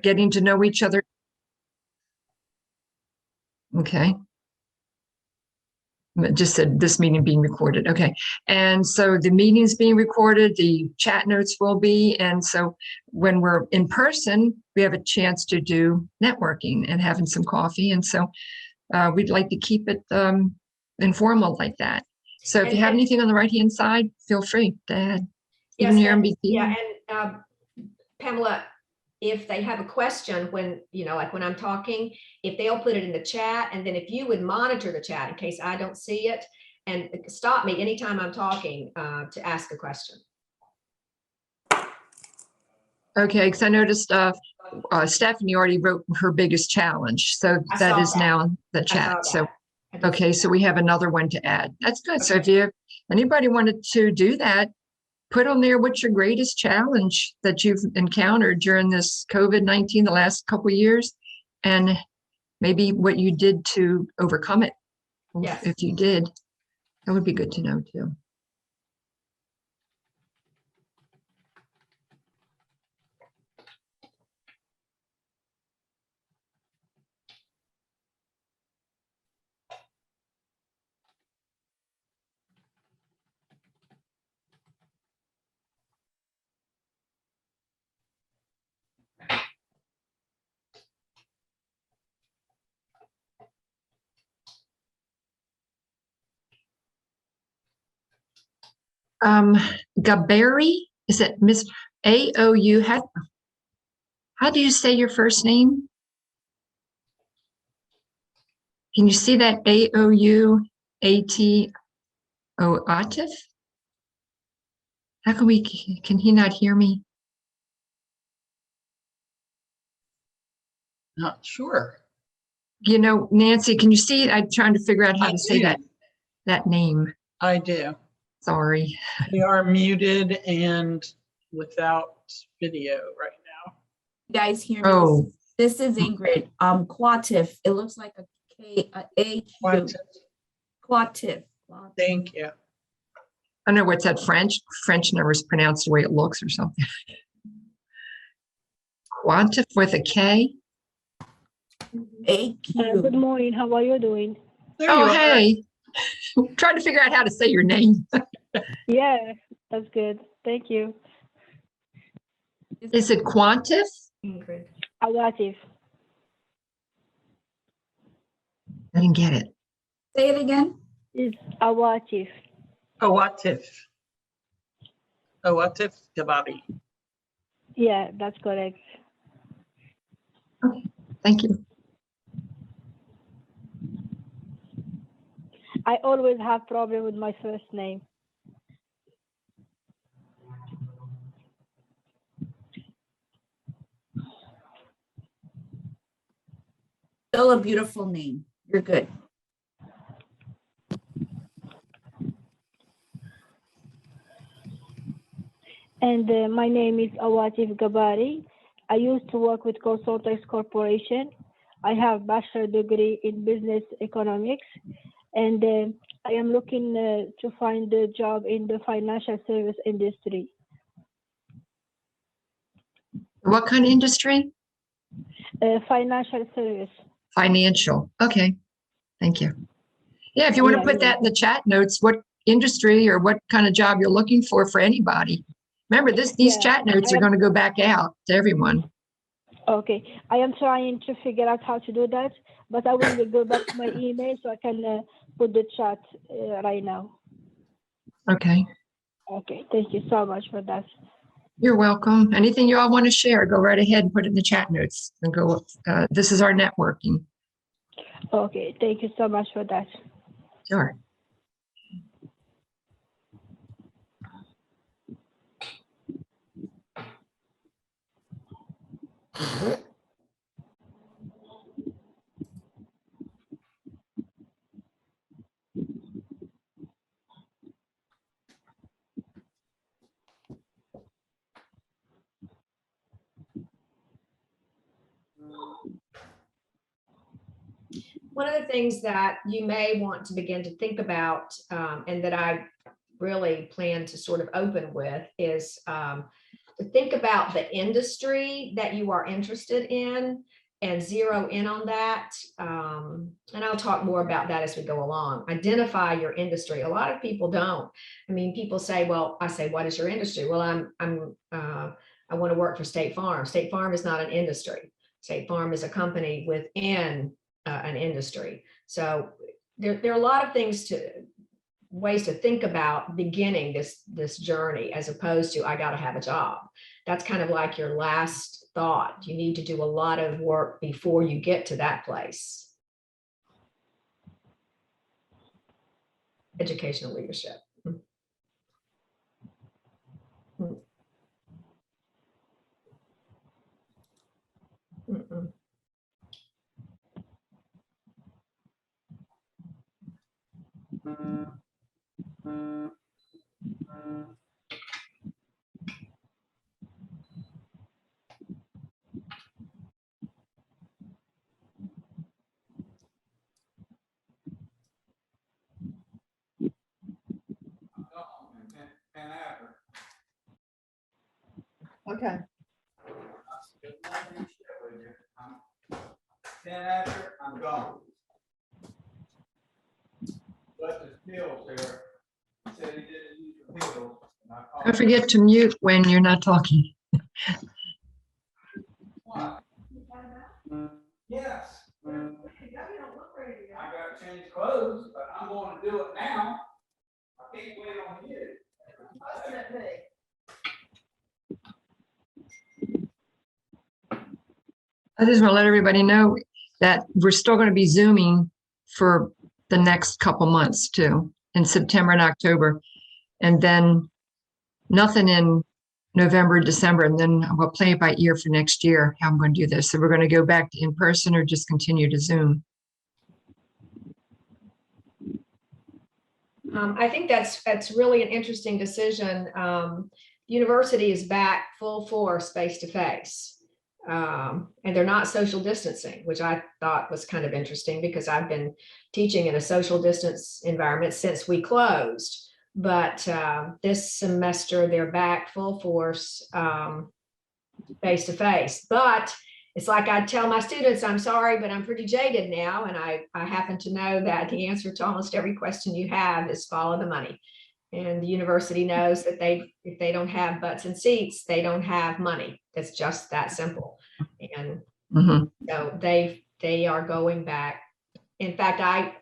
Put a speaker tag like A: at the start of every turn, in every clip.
A: getting to know each other. Okay. It just said this meeting being recorded. Okay. And so the meeting's being recorded, the chat notes will be. And so when we're in person, we have a chance to do networking and having some coffee. And so we'd like to keep it informal like that. So if you have anything on the right-hand side, feel free to add.
B: Yes,
A: Even your MBT.
B: yeah, and Pamela, if they have a question when, like when I'm talking, if they'll put it in the chat, and then if you would monitor the chat in case I don't see it, and stop me anytime I'm talking to ask a question.
A: Okay, because I noticed Stephanie already wrote her biggest challenge. So that is now the chat. So, okay, so we have another one to add. That's good. Okay. So if anybody wanted to do that, put on there what's your greatest challenge that you've encountered during this COVID-19 the last couple of years, and maybe what you did to overcome it. Yes. If you did, that would be good to know too. Gaberi, is it Miss A-O-U? How do you say your first name? Can you see that A-O-U-A-T-O Atif? How can he not hear me?
C: Not sure.
A: Nancy, can you see it? I'm trying to figure out how to say that name.
C: I do.
A: Sorry.
C: We are muted and without video right now.
D: You guys hear me?
A: Oh.
D: This is Ingrid. Quatif. It looks like a K, A, Q. Quatif.
C: Thank you.
A: I don't know what's that French. French never is pronounced the way it looks or something. Quatif with a K.
D: A, Q.
E: Good morning. How are you doing?
A: Hey. Trying to figure out how to say your name.
E: Yeah, that's good. Thank you.
A: Is it Quantif?
B: Ingrid.
E: Awatif.
A: I didn't get it.
D: Say it again.
E: It's Awatif.
C: Awatif. Awatif Gabari.
E: Yeah, that's correct.
A: Okay, thank you.
E: I always have problem with my first name.
D: Still a beautiful name. You're good.
E: And my name is Awatif Gabari. I used to work with Consultex Corporation. I have bachelor degree in business economics, and I am looking to find a job in the financial service industry.
A: What kind of industry?
E: Financial service.
A: Financial. Okay. Thank you. Yeah, if you want to put that in the chat notes, what industry or what kind of job you're looking for anybody. Remember, these chat notes are going to go back out to everyone.
E: Okay. I am trying to figure out how to do that, but I will go back to my email so I can put the chat right now.
A: Okay.
E: Okay. Thank you so much for that.
A: You're welcome. Anything you all want to share, go right ahead and put it in the chat notes and go. This is our networking.
E: Okay. Thank you so much for that.
A: Sure.
B: One of the things that you may want to begin to think about, and that I really plan to sort of open with, is think about the industry that you are interested in and zero in on that. And I'll talk more about that as we go along. Identify your industry. A lot of people don't. I mean, people say, well, I say, what is your industry? Well, I want to work for State Farm. State Farm is not an industry. State Farm is a company within an industry. So there are a lot of ways to think about beginning this journey, as opposed to I got to have a job. That's kind of like your last thought. You need to do a lot of work before you get to that place. Educational leadership.
A: Okay.
F: Then after, I'm gone. But the pills there, said he didn't use the pills. And I called
A: Don't forget to mute when you're not talking.
F: What? Yes. I gotta change clothes, but I'm going to do it now. I can't wait on you.
A: I just want to let everybody know that we're still going to be Zooming for the next couple months too, in September and October. And then nothing in November, December, and then we'll play it by ear for next year, how I'm going to do this. So we're going to go back to in person or just continue to Zoom.
B: I think that's really an interesting decision. University is back full force, face to face. And they're not social distancing, which I thought was kind of interesting because I've been teaching in a social distance environment since we closed. But this semester, they're back full force, face to face. But it's like I tell my students, I'm sorry, but I'm pretty jaded now. And I happen to know that the answer to almost every question you have is follow the money. And the university knows that if they don't have butts and seats, they don't have money. It's just that simple. And so they are going back. In fact, I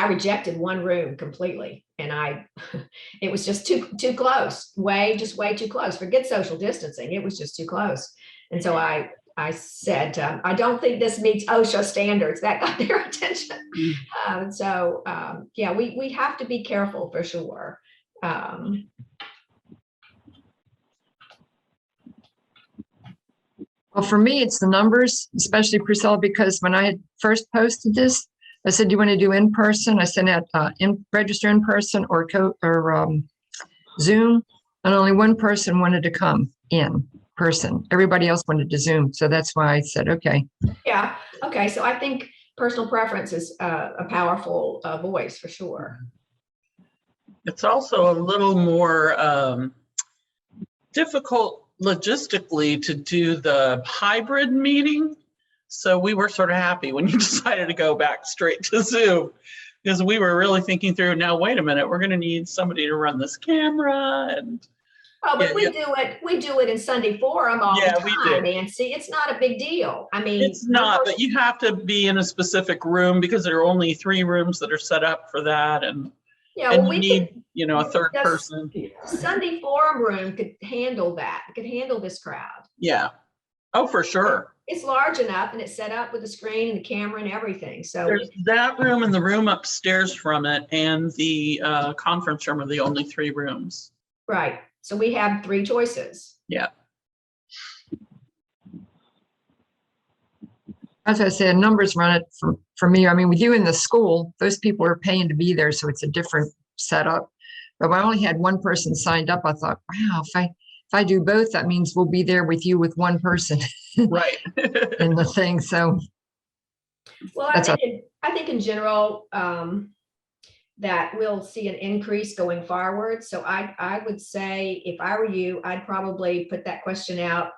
B: rejected one room completely, and it was just too close, way too close. Forget social distancing. It was just too close. And so I said, I don't think this meets OSHA standards. That got their attention. Yeah, we have to be careful for sure.
A: Well, for me, it's the numbers, especially Priscilla, because when I had first posted this, I said, do you want to do in person? I sent out register in person or Zoom, and only one person wanted to come in person. Everybody else wanted to Zoom. So that's why I said, okay.
B: Yeah. Okay. So I think personal preference is a powerful voice for sure.
C: It's also a little more difficult logistically to do the hybrid meeting. So we were sort of happy when you decided to go back straight to Zoom, because we were really thinking through, now, wait a minute, we're going to need somebody to run this camera. And
B: oh, but we do it in Sunday Forum all the time, Nancy. It's not a big deal. I mean,
C: it's not, but you have to be in a specific room because there are only 3 rooms that are set up for that. And
B: yeah,
C: and you need, a third person.
B: Sunday Forum room could handle that. It could handle this crowd.
C: Yeah. Oh, for sure.
B: It's large enough and it's set up with the screen and the camera and everything. So
C: there's that room and the room upstairs from it and the conference room are the only 3 rooms.
B: Right. So we have 3 choices.
C: Yeah.
A: As I said, numbers run it for me. I mean, with you in the school, those people are paying to be there, so it's a different setup. But when I only had one person signed up, I thought, wow, if I do both, that means we'll be there with you with one person.
C: Right.
A: in the thing. So
B: well, I think in general, that we'll see an increase going forward. So I would say, if I were you, I'd probably put that question out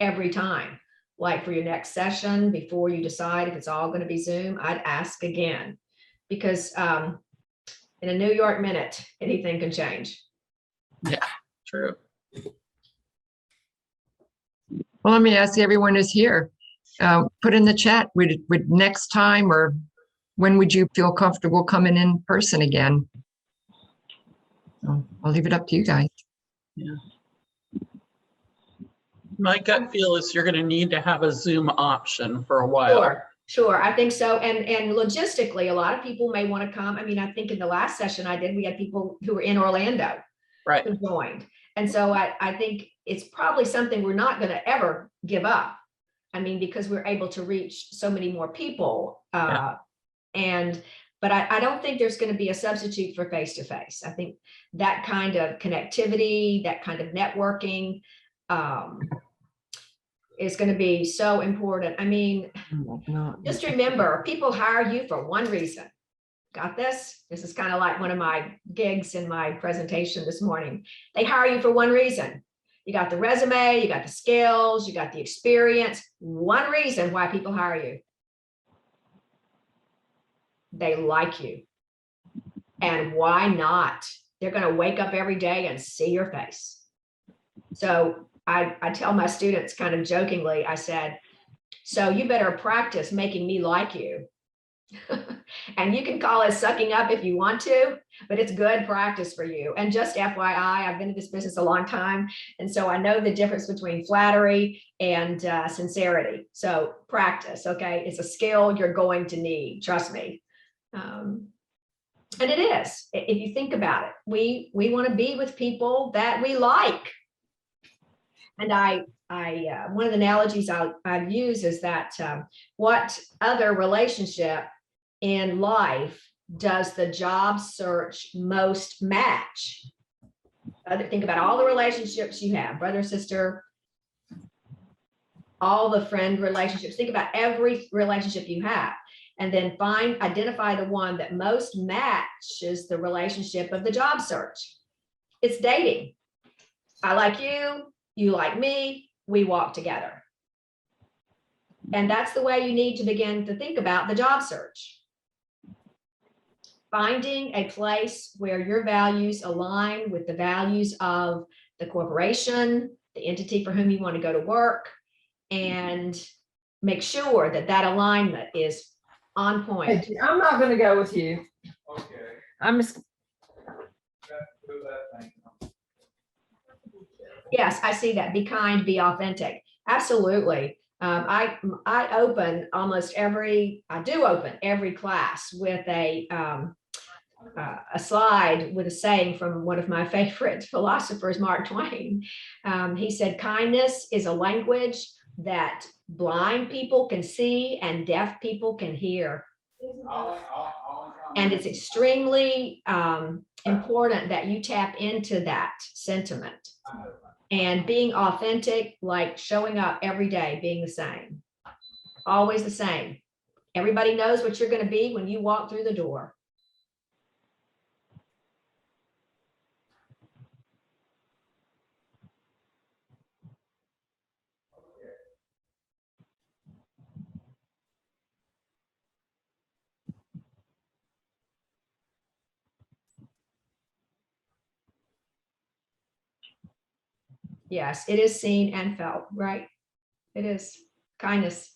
B: every time. Like for your next session, before you decide if it's all going to be Zoom, I'd ask again. Because in a New York minute, anything can change.
C: Yeah, true.
A: Well, let me ask everyone who's here. Put in the chat, would next time, or when would you feel comfortable coming in person again? So I'll leave it up to you guys.
C: Yeah. My gut feel is you're going to need to have a Zoom option for a while.
B: Sure, I think so. And logistically, a lot of people may want to come. I mean, I think in the last session I did, we had people who were in Orlando
C: Right.
B: who joined. And so I think it's probably something we're not going to ever give up. I mean, because we're able to reach so many more people. But I don't think there's going to be a substitute for face-to-face. I think that kind of connectivity, that kind of networking, is going to be so important. I mean, just remember, people hire you for one reason. Got this? This is kind of like one of my gigs in my presentation this morning. They hire you for one reason. You got the resume, you got the skills, you got the experience. One reason why people hire you. They like you. And why not? They're going to wake up every day and see your face. So I tell my students kind of jokingly, I said, so you better practice making me like you. And you can call it sucking up if you want to, but it's good practice for you. And just FYI, I've been in this business a long time. And so I know the difference between flattery and sincerity. So practice, okay? It's a skill you're going to need, trust me. And it is, if you think about it, we want to be with people that we like. And one of the analogies I've used is that what other relationship in life does the job search most match? Think about all the relationships you have, brother, sister, all the friend relationships. Think about every relationship you have, and then identify the one that most matches the relationship of the job search. It's dating. I like you, you like me, we walk together. And that's the way you need to begin to think about the job search. Finding a place where your values align with the values of the corporation, the entity for whom you want to go to work, and make sure that that alignment is on point.
G: Hey, I'm not going to go with you.
F: Okay.
G: I'm just.
F: Do that thing.
B: Yes, I see that. Be kind, be authentic. Absolutely. I open I do open every class with a slide with a saying from one of my favorite philosophers, Mark Twain. He said, kindness is a language that blind people can see and deaf people can hear. And it's extremely important that you tap into that sentiment. And being authentic, like showing up every day, being the same, always the same. Everybody knows what you're going to be when you walk through the door. Yes, it is seen and felt, right? It is kindness.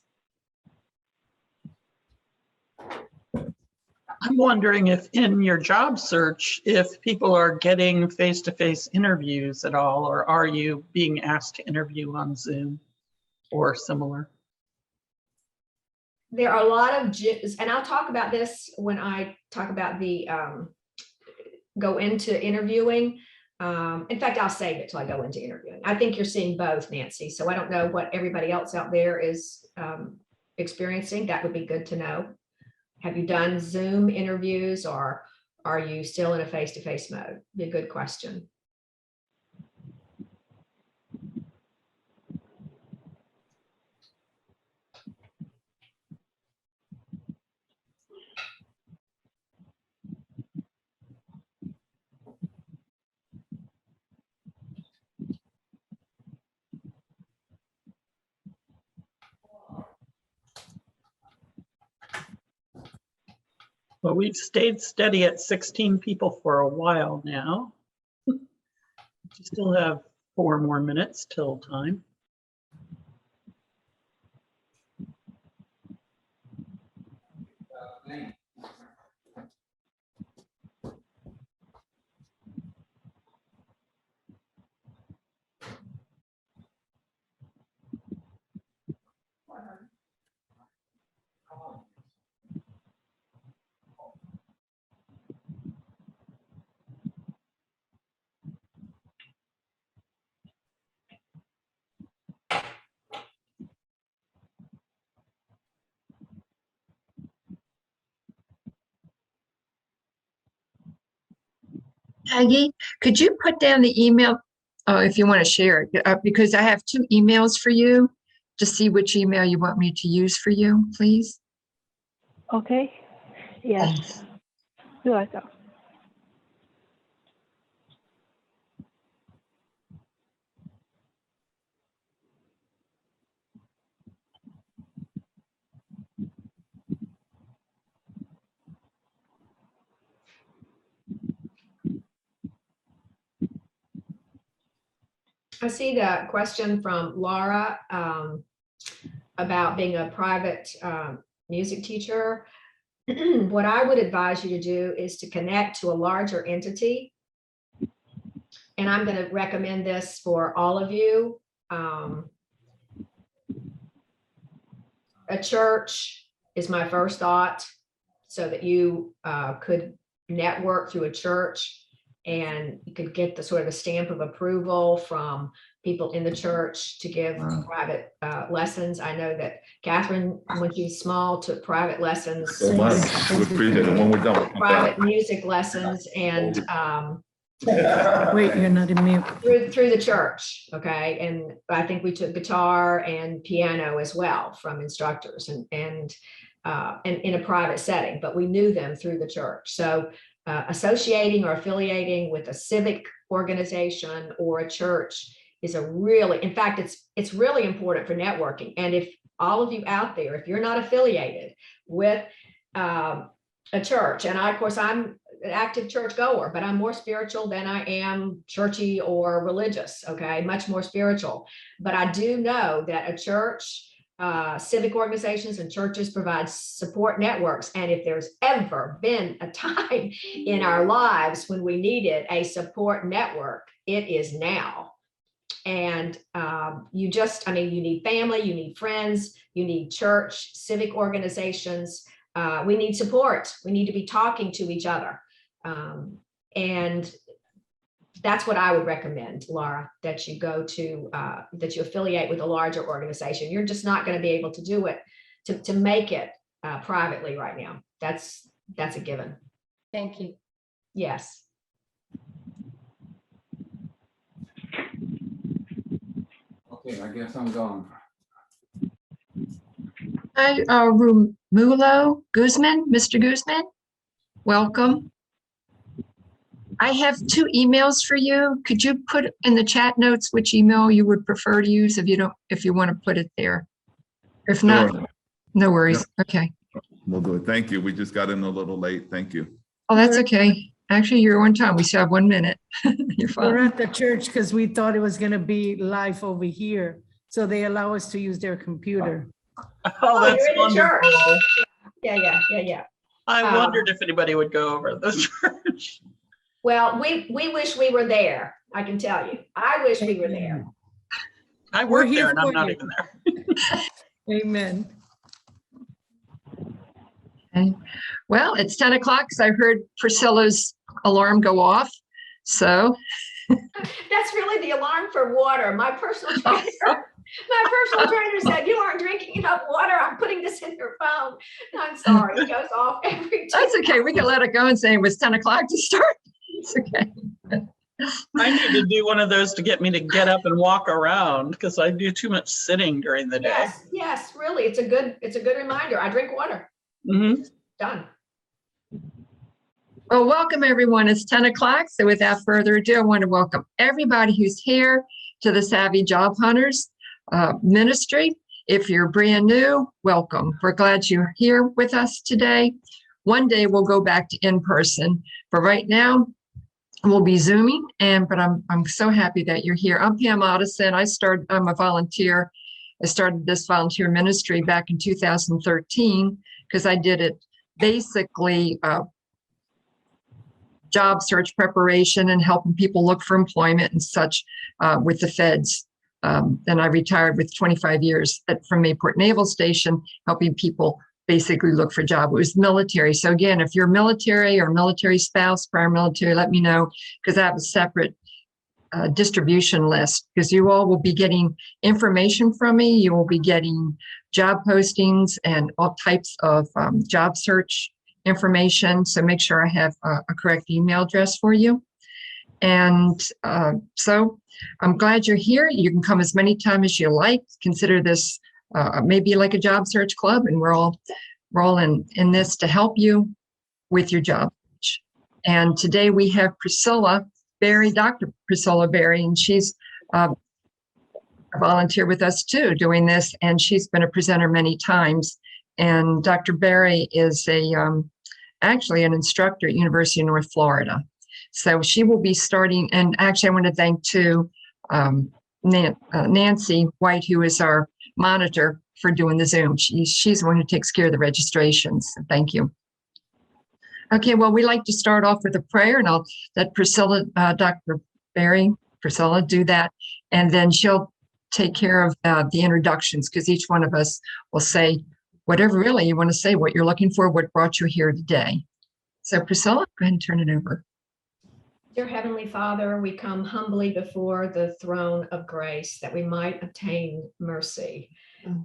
C: I'm wondering if in your job search, if people are getting face-to-face interviews at all, or are you being asked to interview on Zoom or similar?
B: There are a lot of gyms, and I'll talk about this when I talk about the go into interviewing. In fact, I'll save it till I go into interviewing. I think you're seeing both, Nancy. So I don't know what everybody else out there is experiencing. That would be good to know. Have you done Zoom interviews, or are you still in a face-to-face mode? Be a good question.
C: Well, we've stayed steady at 16 people for a while now. We still have 4 more minutes till time.
A: Peggy, could you put down the email if you want to share it? Because I have 2 emails for you to see which email you want me to use for you, please.
E: Okay. Yes.
A: Thanks.
E: You're welcome.
B: I see the question from Laura about being a private music teacher. What I would advise you to do is to connect to a larger entity. And I'm going to recommend this for all of you. A church is my first thought, so that you could network through a church and you could get the sort of a stamp of approval from people in the church to give private lessons. I know that Catherine, when she was small, took private lessons,
H: So much. We appreciate it. When we're done, we'll come
B: private
H: down.
B: music lessons, and
I: Wait, you're not in mute.
B: through the church. Okay. And I think we took guitar and piano as well from instructors and in a private setting, but we knew them through the church. So associating or affiliating with a civic organization or a church is in fact, it's really important for networking. And if all of you out there, if you're not affiliated with a church, and of course I'm an active church goer, but I'm more spiritual than I am churchy or religious. Okay, much more spiritual. But I do know that a church, civic organizations and churches provide support networks. And if there's ever been a time in our lives when we needed a support network, it is now. And you need family, you need friends, you need church, civic organizations. We need support. We need to be talking to each other. And that's what I would recommend, Laura, that you go to, that you affiliate with a larger organization. You're just not going to be able to do it, to make it privately right now. That's a given.
J: Thank you.
B: Yes.
F: Okay, I guess I'm gone.
A: Hi, Romulo Guzman, Mr. Guzman, welcome. I have 2 emails for you. Could you put in the chat notes which email you would prefer to use if you want to put it there? If not,
H: Sure.
A: no worries. Okay.
H: We'll do it. Thank you. We just got in a little late. Thank you.
A: Oh, that's okay. Actually, you're on time. We still have 1 minute. You're
I: We're
A: fine.
I: at the church because we thought it was going to be live over here. So they allow us to use their computer.
C: Oh, that's
B: you're in the church.
C: wonderful.
B: Yeah.
C: I wondered if anybody would go over the church.
B: Well, we wish we were there. I can tell you. I wish we were there.
C: I
I: We're
C: work
I: here
C: there and I'm
I: for
C: not
I: you.
C: even there.
I: Amen.
A: Okay. Well, it's 10 o'clock, so I heard Priscilla's alarm go off. So,
B: That's really the alarm for water. My personal trainer said, "You aren't drinking enough water. I'm putting this in your phone." I'm sorry. It goes off every time.
A: that's okay. We can let it go and say it was 10 o'clock to start. It's okay.
C: I need to do one of those to get me to get up and walk around because I do too much sitting during the day.
B: Yes, really. It's a good reminder. I drink water.
C: Mhm.
B: Done.
A: Well, welcome everyone. It's 10 o'clock. So without further ado, I want to welcome everybody who's here to the Savvy Job Hunters Ministry. If you're brand new, welcome. We're glad you're here with us today. one day we'll go back to in person, but right now we'll be Zooming. But I'm so happy that you're here. I'm Pam Otteson. I'm a volunteer. I started this volunteer ministry back in 2013 because I did it basically job search preparation and helping people look for employment and such with the feds. Then I retired with 25 years from Mayport Naval Station, helping people basically look for a job. It was military. So again, if you're military or military spouse, prior military, let me know, because I have a separate distribution list, because you all will be getting information from me. You will be getting job postings and all types of job search information. So make sure I have a correct email address for you. And so I'm glad you're here. You can come as many times as you like. Consider this maybe like a job search club, and we're all in this to help you with your job search. And today we have Priscilla Berry, Dr. Priscilla Berry, and she's a volunteer with us too doing this, and she's been a presenter many times. And Dr. Berry is actually an instructor at University of North Florida. So she will be starting, and actually I want to thank too Nancy White, who is our monitor for doing the Zoom. She's the one who takes care of the registrations. So thank you. Okay, well, we like to start off with a prayer, and I'll let Priscilla, Dr. Berry, Priscilla do that, and then she'll take care of the introductions, because each one of us will say whatever really you want to say, what you're looking for, what brought you here today. So Priscilla, go ahead and turn it over.
B: Dear Heavenly Father, we come humbly before the throne of grace that we might obtain mercy.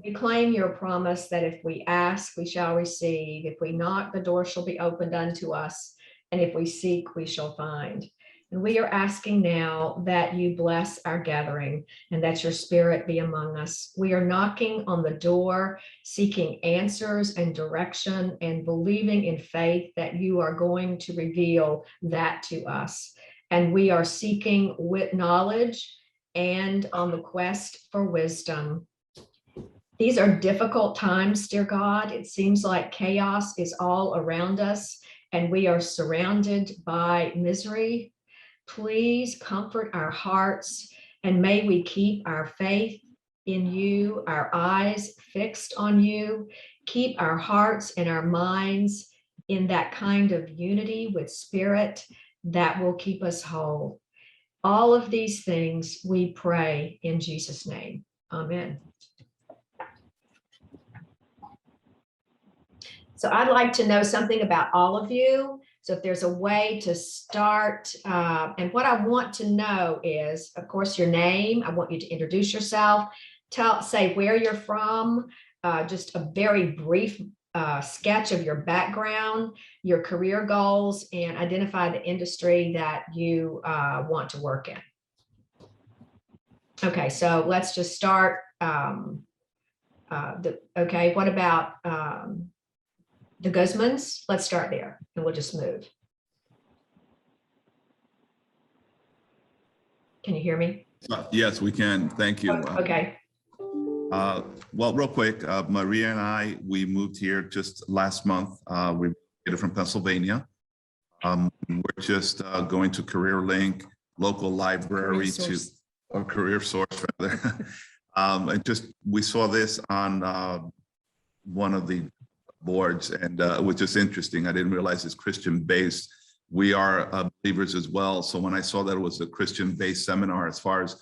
B: We claim your promise that if we ask, we shall receive. If we knock, the door shall be opened unto us. And if we seek, we shall find. And we are asking now that you bless our gathering and that your spirit be among us. We are knocking on the door, seeking answers and direction, and believing in faith that you are going to reveal that to us. And we are seeking with knowledge and on the quest for wisdom. These are difficult times, dear God. It seems like chaos is all around us and we are surrounded by misery. Please comfort our hearts, and may we keep our faith in you, our eyes fixed on you. Keep our hearts and our minds in that kind of unity with spirit that will keep us whole. All of these things we pray in Jesus' name. Amen. So I'd like to know something about all of you. So if there's a way to start, and what I want to know is, of course, your name. I want you to introduce yourself, say where you're from, just a very brief sketch of your background, your career goals, and identify the industry that you want to work in. Okay, so let's just start. Okay, what about the Guzmans? Let's start there and we'll just move. Can you hear me?
H: Yes, we can. Thank you.
B: Okay.
H: Well, real quick, Maria and I, we moved here just last month. We moved from Pennsylvania. We're just going to CareerLink, local library or Career Source rather. And we saw this on one of the boards, and it was just interesting. I didn't realize it's Christian based. We are believers as well. So when I saw that it was a Christian based seminar as far as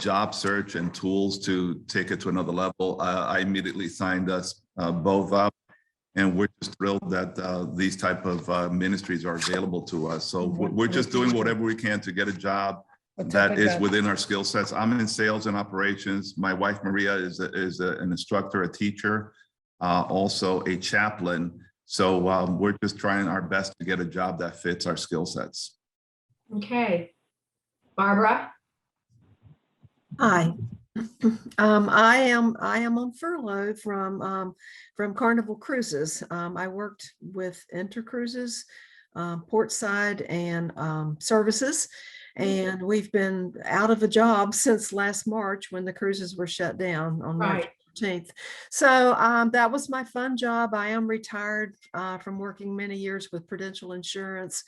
H: job search and tools to take it to another level, I immediately signed us both up. And we're just thrilled that these type of ministries are available to us. So we're just doing whatever we can to get a job that is within our skill sets. I'm in sales and operations. My wife, Maria, is an instructor, a teacher, also a chaplain. So we're just trying our best to get a job that fits our skill sets.
B: Okay. Barbara?
J: Hi. I am on furlough from Carnival Cruises. I worked with Intercruises, Portside, and Services, and we've been out of a job since last March when the cruises were shut down on March 13th. So that was my fun job. I am retired from working many years with Prudential Insurance.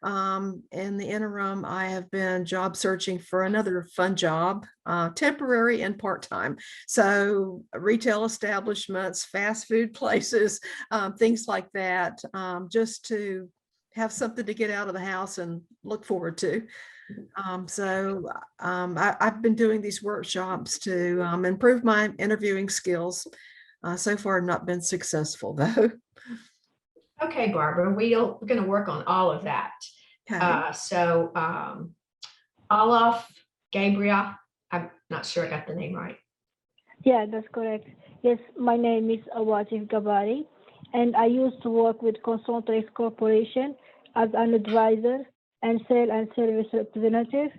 J: In the interim, I have been job searching for another fun job, temporary and part-time. So retail establishments, fast food places, things like that, just to have something to get out of the house and look forward to. I've been doing these workshops to improve my interviewing skills. So far, I've not been successful though.
B: Okay, Barbara, we're going to work on all of that.
J: Okay.
B: Olaf, Gabriel, I'm not sure I got the name right.
E: Yeah, that's correct. Yes, my name is Awajif Gabari, and I used to work with Consultants Corporation as an advisor and sales and service representative,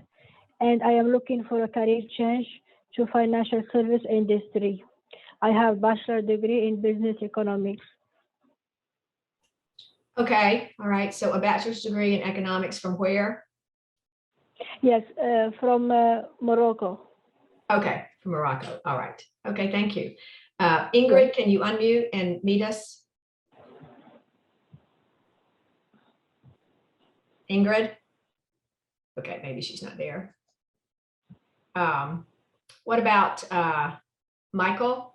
E: and I am looking for a career change to financial service industry. I have bachelor degree in business economics.
B: Okay, all right. So a bachelor's degree in economics from where?
E: Yes, from Morocco.
B: Okay, from Morocco. All right. Okay, thank you. Ingrid, can you unmute and meet us? Ingrid? Okay, maybe she's not there. What about Michael?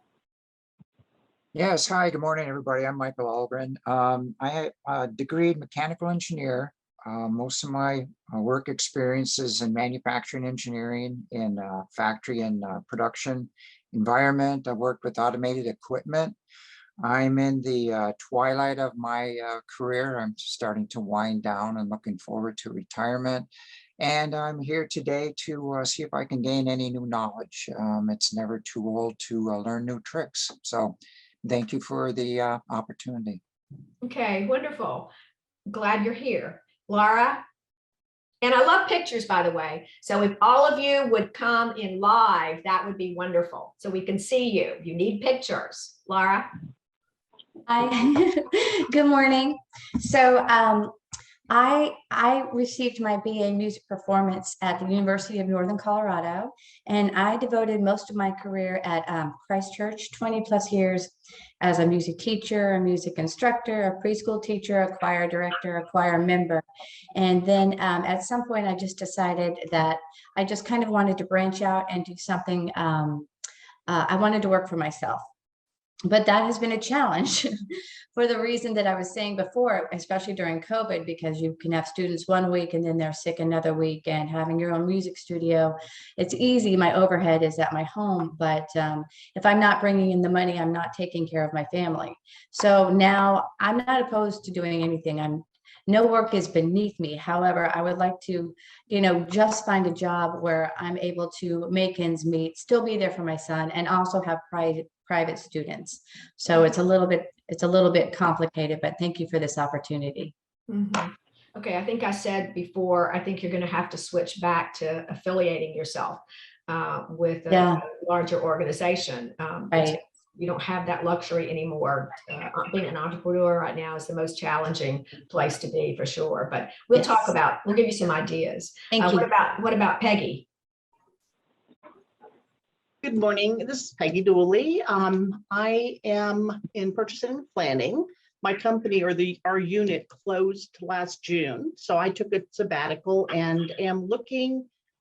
K: Yes, hi, good morning, everybody. I'm Michael Algren. I have a degree in mechanical engineer. Most of my work experiences in manufacturing engineering in factory and production environment. I've worked with automated equipment. I'm in the twilight of my career. I'm starting to wind down and looking forward to retirement. And I'm here today to see if I can gain any new knowledge. It's never too old to learn new tricks. So thank you for the opportunity.
B: Okay, wonderful. Glad you're here. Laura? And I love pictures, by the way. So if all of you would come in live, that would be wonderful. So we can see you. You need pictures. Laura?
L: Hi, good morning. So I received my BA in Music Performance at the University of Northern Colorado, and I devoted most of my career at Christchurch, 20 plus years as a music teacher, a music instructor, a preschool teacher, a choir director, a choir member. And then at some point, I just decided that I just kind of wanted to branch out and do something. I wanted to work for myself. But that has been a challenge for the reason that I was saying before, especially during COVID, because you can have students one week and then they're sick another week, and having your own music studio, it's easy. My overhead is at my home, but if I'm not bringing in the money, I'm not taking care of my family. So now I'm not opposed to doing anything. No work is beneath me. However, I would like to, just find a job where I'm able to make ends meet, still be there for my son, and also have private students. So it's a little bit complicated, but thank you for this opportunity.
B: Mm-hmm. Okay, I think I said before, I think you're going to have to switch back to affiliating yourself with a larger organization.
L: Right.
B: You don't have that luxury anymore. Being an entrepreneur right now is the most challenging place to be, for sure. But we'll we'll give you some ideas.
L: Thank you.
B: What about Peggy?
M: Good morning. This is Peggy Dooley. I am in purchasing and planning. My company our unit closed last June, so I took a sabbatical and am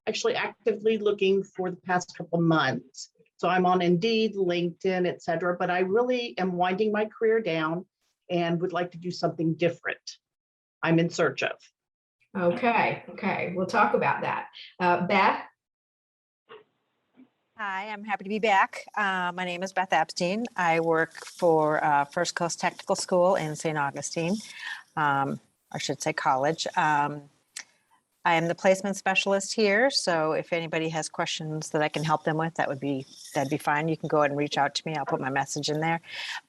M: actually actively looking for the past couple months. So I'm on Indeed, LinkedIn, etc. But I really am winding my career down and would like to do something different. I'm in search of.
B: Okay. We'll talk about that. Beth?
N: Hi, I'm happy to be back. My name is Beth Epstein. I work for First Coast Technical School in St. Augustine, I should say college. I am the placement specialist here, so if anybody has questions that I can help them with, that'd be fine. You can go ahead and reach out to me. I'll put my message in there.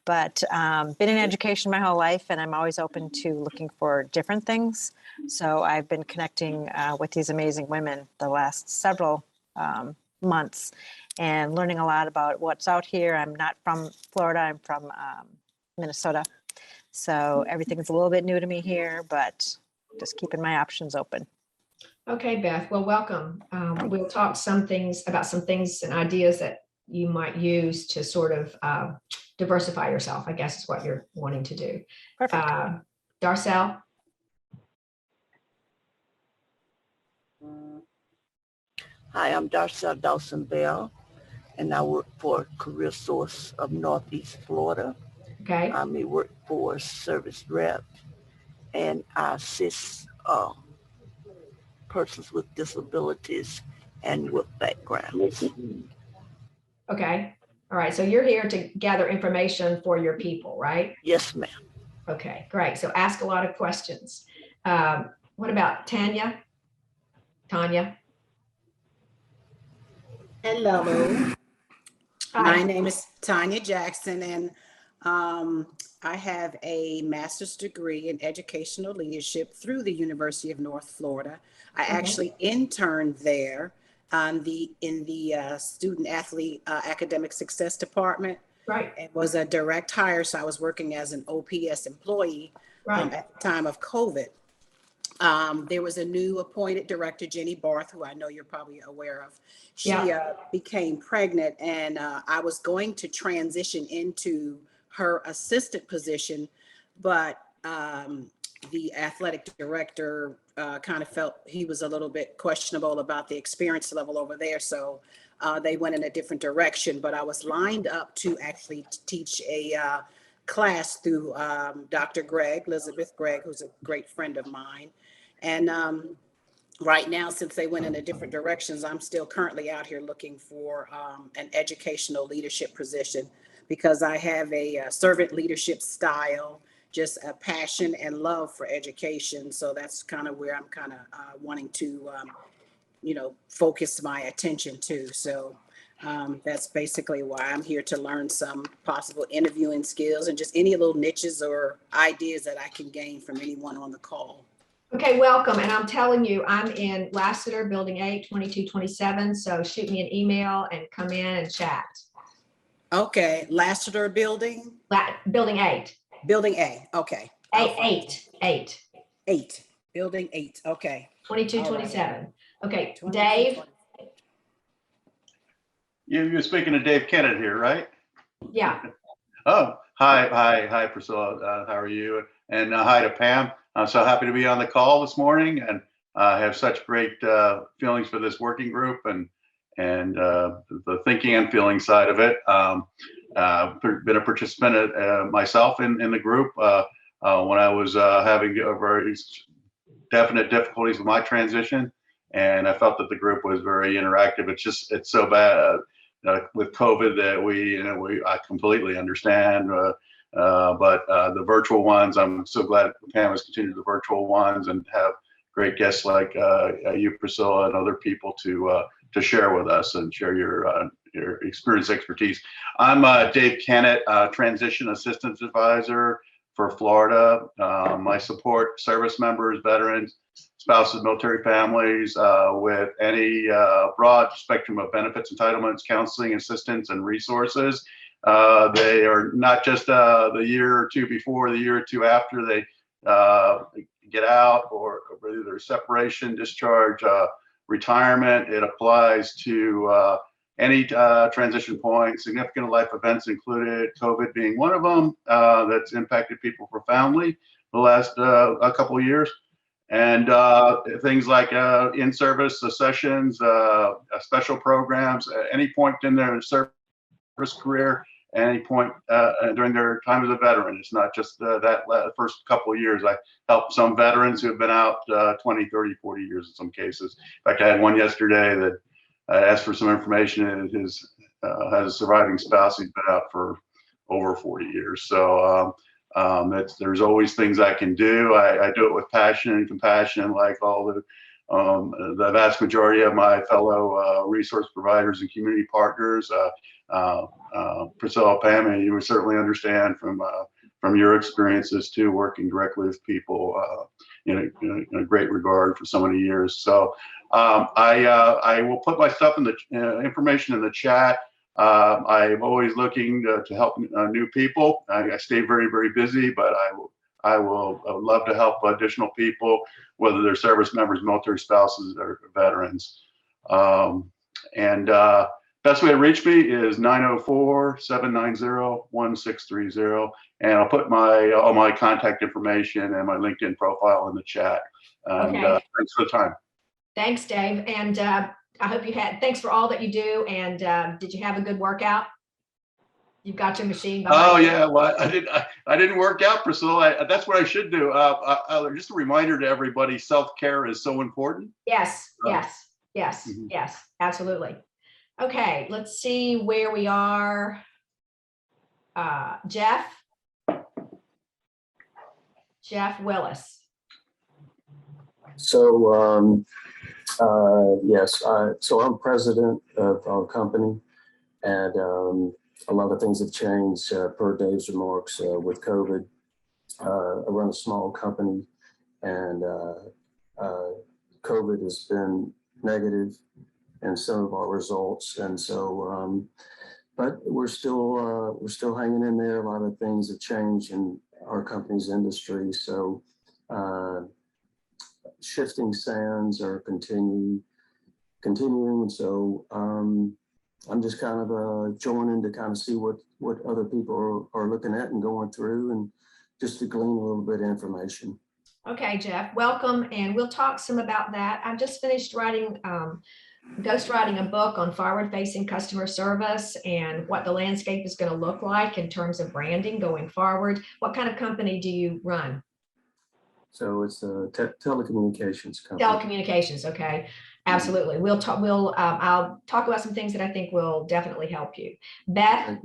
N: But been in education my whole life, and I'm always open to looking for different things. So I've been connecting with these amazing women the last several months and learning a lot about what's out here. I'm not from Florida, I'm from Minnesota. So everything's a little bit new to me here, but just keeping my options open.
B: Okay, Beth, well, welcome. We'll talk about some things and ideas that you might use to sort of diversify yourself, I guess is what you're wanting to do.
N: Perfect.
B: Darcel?
O: Hi, I'm Darcel Dawson Bell, and I work for Career Source of Northeast Florida.
B: Okay.
O: I'm a workforce service rep, and I assist persons with disabilities and with backgrounds.
B: Okay. All right. So you're here to gather information for your people, right?
O: Yes, ma'am.
B: Okay, great. So ask a lot of questions. What about Tanya? Tanya?
P: Hello.
B: Hi.
P: My name is Tanya Jackson, and I have a master's degree in educational leadership through the University of North Florida. I actually interned there in the student athlete academic success department.
B: Right.
P: It was a direct hire, so I was working as an OPS employee at the time of COVID. There was a new appointed director, Jenny Barth, who I know you're probably aware of. She became pregnant, and I was going to transition into her assistant position, but the athletic director kind of felt he was a little bit questionable about the experience level over there. So they went in a different direction, but I was lined up to actually teach a class through Dr. Elizabeth Gregg, who's a great friend of mine. And right now, since they went in a different directions, I'm still currently out here looking for an educational leadership position, because I have a servant leadership style, just a passion and love for education. So that's kind of where I'm kind of wanting to, focus my attention to. So that's basically why I'm here, to learn some possible interviewing skills and just any little niches or ideas that I can gain from anyone on the call.
B: Okay, welcome. And I'm telling you, I'm in Lassiter, Building 8, 2227. So shoot me an email and come in and chat.
P: Okay, Lassiter Building?
B: Building 8.
P: Building A, okay.
B: 8.
P: Building 8, okay.
B: 2227. Okay, Dave?
F: You're speaking to Dave Kennett here, right?
B: Yeah.
F: Oh, hi, Priscilla. How are you? And hi to Pam. I'm so happy to be on the call this morning, and I have such great feelings for this working group and the thinking and feeling side of it. Been a participant myself in the group when I was having very definite difficulties with my transition, and I felt that the group was very interactive. It's so bad with COVID that I completely understand. But the virtual ones, I'm so glad Pam has continued the virtual ones and have great guests like you, Priscilla, and other people to share with us and share your experience, expertise. I'm Dave Kennett, Transition Assistance Advisor for Florida. I support service members, veterans, spouses, military families with any broad spectrum of benefits, entitlements, counseling, assistance, and resources. They are not just the year or two before, the year or two after they get out, or either separation, discharge, retirement. It applies to any transition point, significant life events included, COVID being one of them, that's impacted people profoundly the last a couple of years. And things like in-service sessions, special programs, at any point in their service career, any point during their time as a veteran. It's not just that first couple of years. I helped some veterans who have been out 20, 30, 40 years in some cases. In fact, I had one yesterday that asked for some information, and his has a surviving spouse who's been out for over 40 years. So there's always things I can do. I do it with passion and compassion, like all the vast majority of my fellow resource providers and community partners. Priscilla, Pam, and you would certainly understand from your experiences too, working directly with people in a great regard for so many years. So I will put my stuff in the information in the chat. I'm always looking to help new people. I stay very, very busy, but I would love to help additional people, whether they're service members, military spouses, or veterans. best way to reach me is 904-790-1630. And I'll put all my contact information and my LinkedIn profile in the chat. And
B: Okay.
F: thanks for the time.
B: Thanks, Dave. And I hope thanks for all that you do. And did you have a good workout? You've got your machine behind you.
F: Yeah, well, I didn't work out, Priscilla. That's what I should do. Just a reminder to everybody, self-care is so important.
B: Yes, absolutely. Okay, let's see where we are. Jeff Willis.
Q: So, yes, so I'm president of our company, and a lot of things have changed per Dave's remarks with COVID. I run a small company, and COVID has been negative in some of our results, and so, but we're still hanging in there. A lot of things have changed in our company's industry, so shifting sands are continuing. So I'm just kind of joining to kind of see what other people are looking at and going through, and just to glean a little bit of information.
B: Okay, Jeff, welcome, and we'll talk some about that. I've just finished ghostwriting a book on forward-facing customer service and what the landscape is going to look like in terms of branding going forward. What kind of company do you run?
Q: So it's a telecommunications company.
B: Telecommunications, okay. Absolutely. I'll talk about some things that I think will definitely help you. Beth?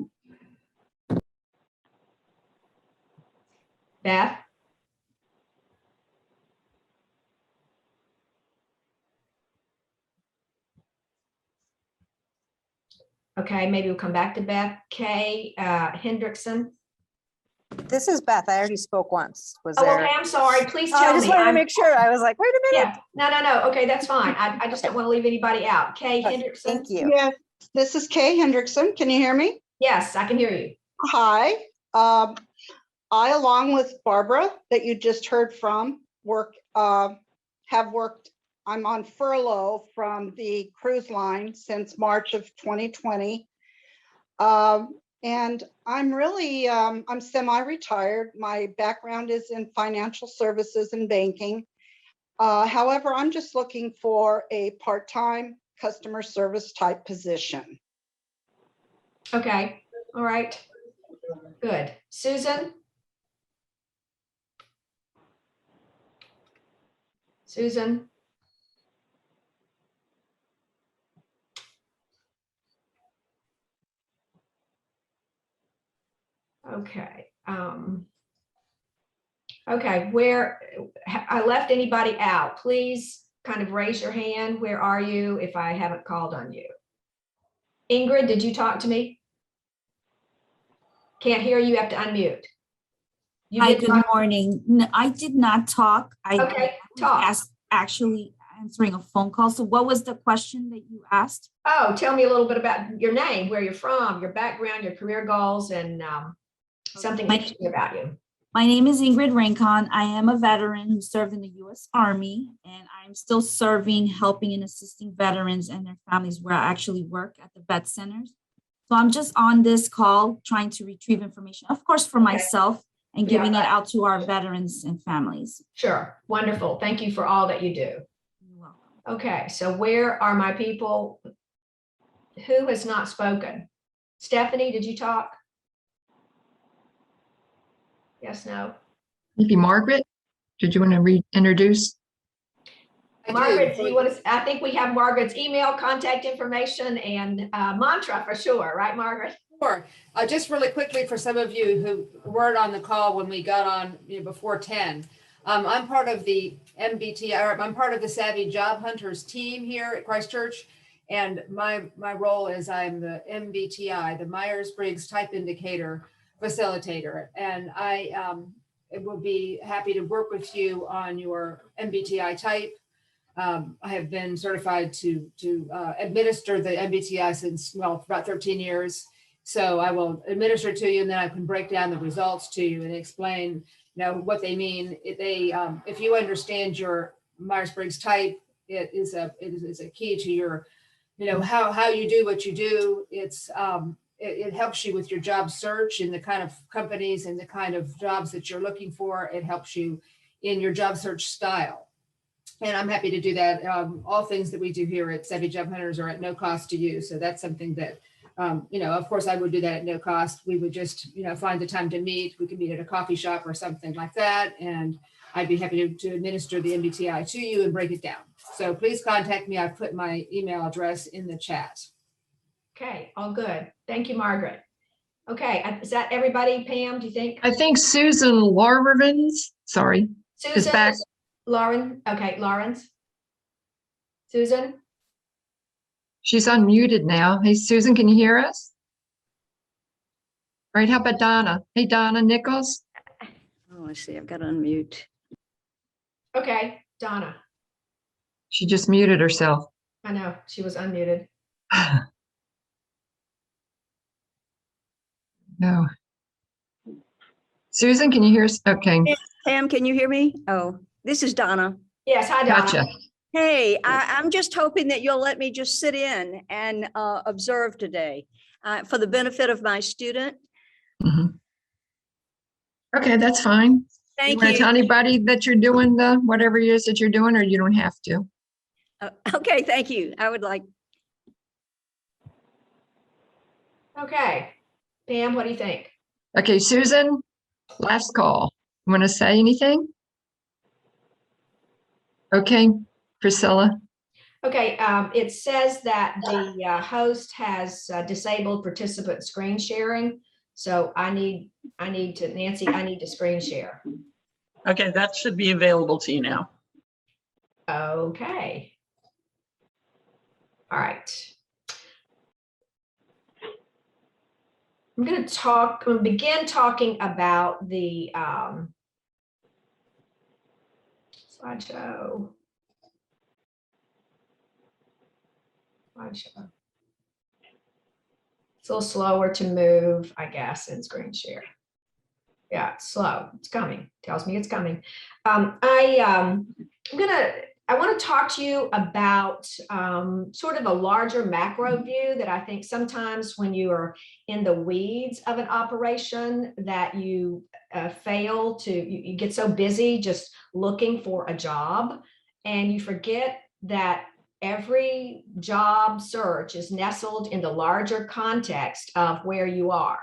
B: Okay, maybe we'll come back to Beth. Kay Hendrickson.
N: This is Beth. I already spoke once. Was
B: Oh,
N: there?
B: okay, I'm sorry. Please tell me.
N: I just wanted to make sure. I was like, wait a minute.
B: Yeah, no. Okay, that's fine. I just don't want to leave anybody out. Kay Hendrickson.
N: Thank you.
R: Yeah, this is Kay Hendrickson. Can you hear me?
B: Yes, I can hear you.
R: Hi. I, along with Barbara, that you just heard from, have worked. I'm on furlough from the cruise line since March of 2020. And I'm really, I'm semi-retired. My background is in financial services and banking. However, I'm just looking for a part-time customer service type position.
B: Okay, all right, good. Susan? Okay. Okay, where I left anybody out, please kind of raise your hand. Where are you if I haven't called on you? Ingrid, did you talk to me? Can't hear you, have to unmute.
D: Hi, good morning. No, I did not talk.
B: Okay, talk.
D: Actually answering a phone call. So what was the question that you asked?
B: Oh, tell me a little bit about your name, where you're from, your background, your career goals, and something interesting about you.
D: My name is Ingrid Rincon. I am a veteran who served in the U.S. Army, and I'm still serving, helping and assisting veterans and their families where I actually work at the vet centers. So I'm just on this call trying to retrieve information, of course, for myself and giving it out to our veterans and families.
B: Sure. Wonderful. Thank you for all that you do.
D: You're welcome.
B: Okay. So where are my people? Who has not spoken? Stephanie, did you talk? Yes, no.
A: Maybe Margaret, did you want to reintroduce?
B: Margaret, do you want to, I think we have Margaret's email, contact information, and mantra for sure, right, Margaret?
S: Sure. Just really quickly for some of you who weren't on the call when we got on before 10, I'm part of the MBTI, I'm part of the Savvy Job Hunters team here at Christchurch, and my role is I'm the MBTI, the Myers-Briggs Type Indicator Facilitator, and I will be happy to work with you on your MBTI type. I have been certified to administer the MBTI since, well, about 13 years. So I will administer to you, and then I can break down the results to you and explain, what they mean. If you understand your Myers-Briggs type, it is a key to your how you do what you do. It helps you with your job search and the kind of companies and the kind of jobs that you're looking for. It helps you in your job search style. And I'm happy to do that. All things that we do here at Savvy Job Hunters are at no cost to you. So that's something that, of course, I would do that at no cost. We would just, find the time to meet. We could meet at a coffee shop or something like that. And I'd be happy to administer the MBTI to you and break it down. So please contact me. I've put my email address in the chat.
B: Okay, all good. Thank you, Margaret. Okay, is that everybody, Pam, do you think?
A: I think Susan Lawrence, sorry, is
B: Susan,
A: back.
B: Lauren, okay, Lawrence. Susan?
A: She's unmuted now. Hey, Susan, can you hear us? Right, how about Donna? Hey, Donna Nichols?
T: Oh, I see. I've got to unmute.
B: Okay, Donna.
A: She just muted herself.
B: I know, she was unmuted.
A: No. Susan, can you hear us? Okay.
T: Pam, can you hear me? Oh, this is Donna.
B: Yes, hi, Donna.
A: Gotcha.
T: Hey, I'm just hoping that you'll let me just sit in and observe today for the benefit of my student.
A: Mhm. Okay, that's fine.
T: Thank
A: Want to
T: you.
A: tell anybody that you're doing whatever it is that you're doing, or you don't have to?
T: Okay, thank you. I would like.
B: Okay, Pam, what do you think?
A: Okay, Susan, last call. You want to say anything? Okay, Priscilla.
B: Okay, it says that the host has disabled participant screen sharing. So I need to screen share.
C: Okay, that should be available to you now.
B: Okay. All right. I'm going to begin talking about the slideshow. It's a little slower to move, I guess, in screen share. Yeah, it's slow. It's coming. Tells me it's coming. I want to talk to you about sort of a larger macro view that I think sometimes when you are in the weeds of an operation that you fail to, you get so busy just looking for a job and you forget that every job search is nestled in the larger context of where you are.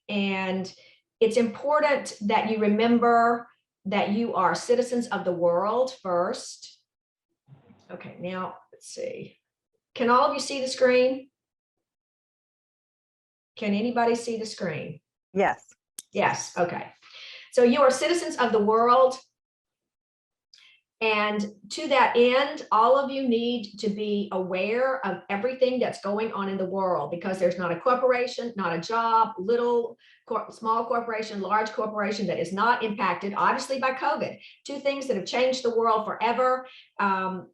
B: And it's important that you remember that you are citizens of the world first. Okay, now let's see. Can all of you see the screen? Can anybody see the screen?
T: Yes.
B: Yes, okay. So you are citizens of the world. And to that end, all of you need to be aware of everything that's going on in the world because there's not a corporation, not a job, small corporation, large corporation that is not impacted, obviously, by COVID. Two things that have changed the world forever.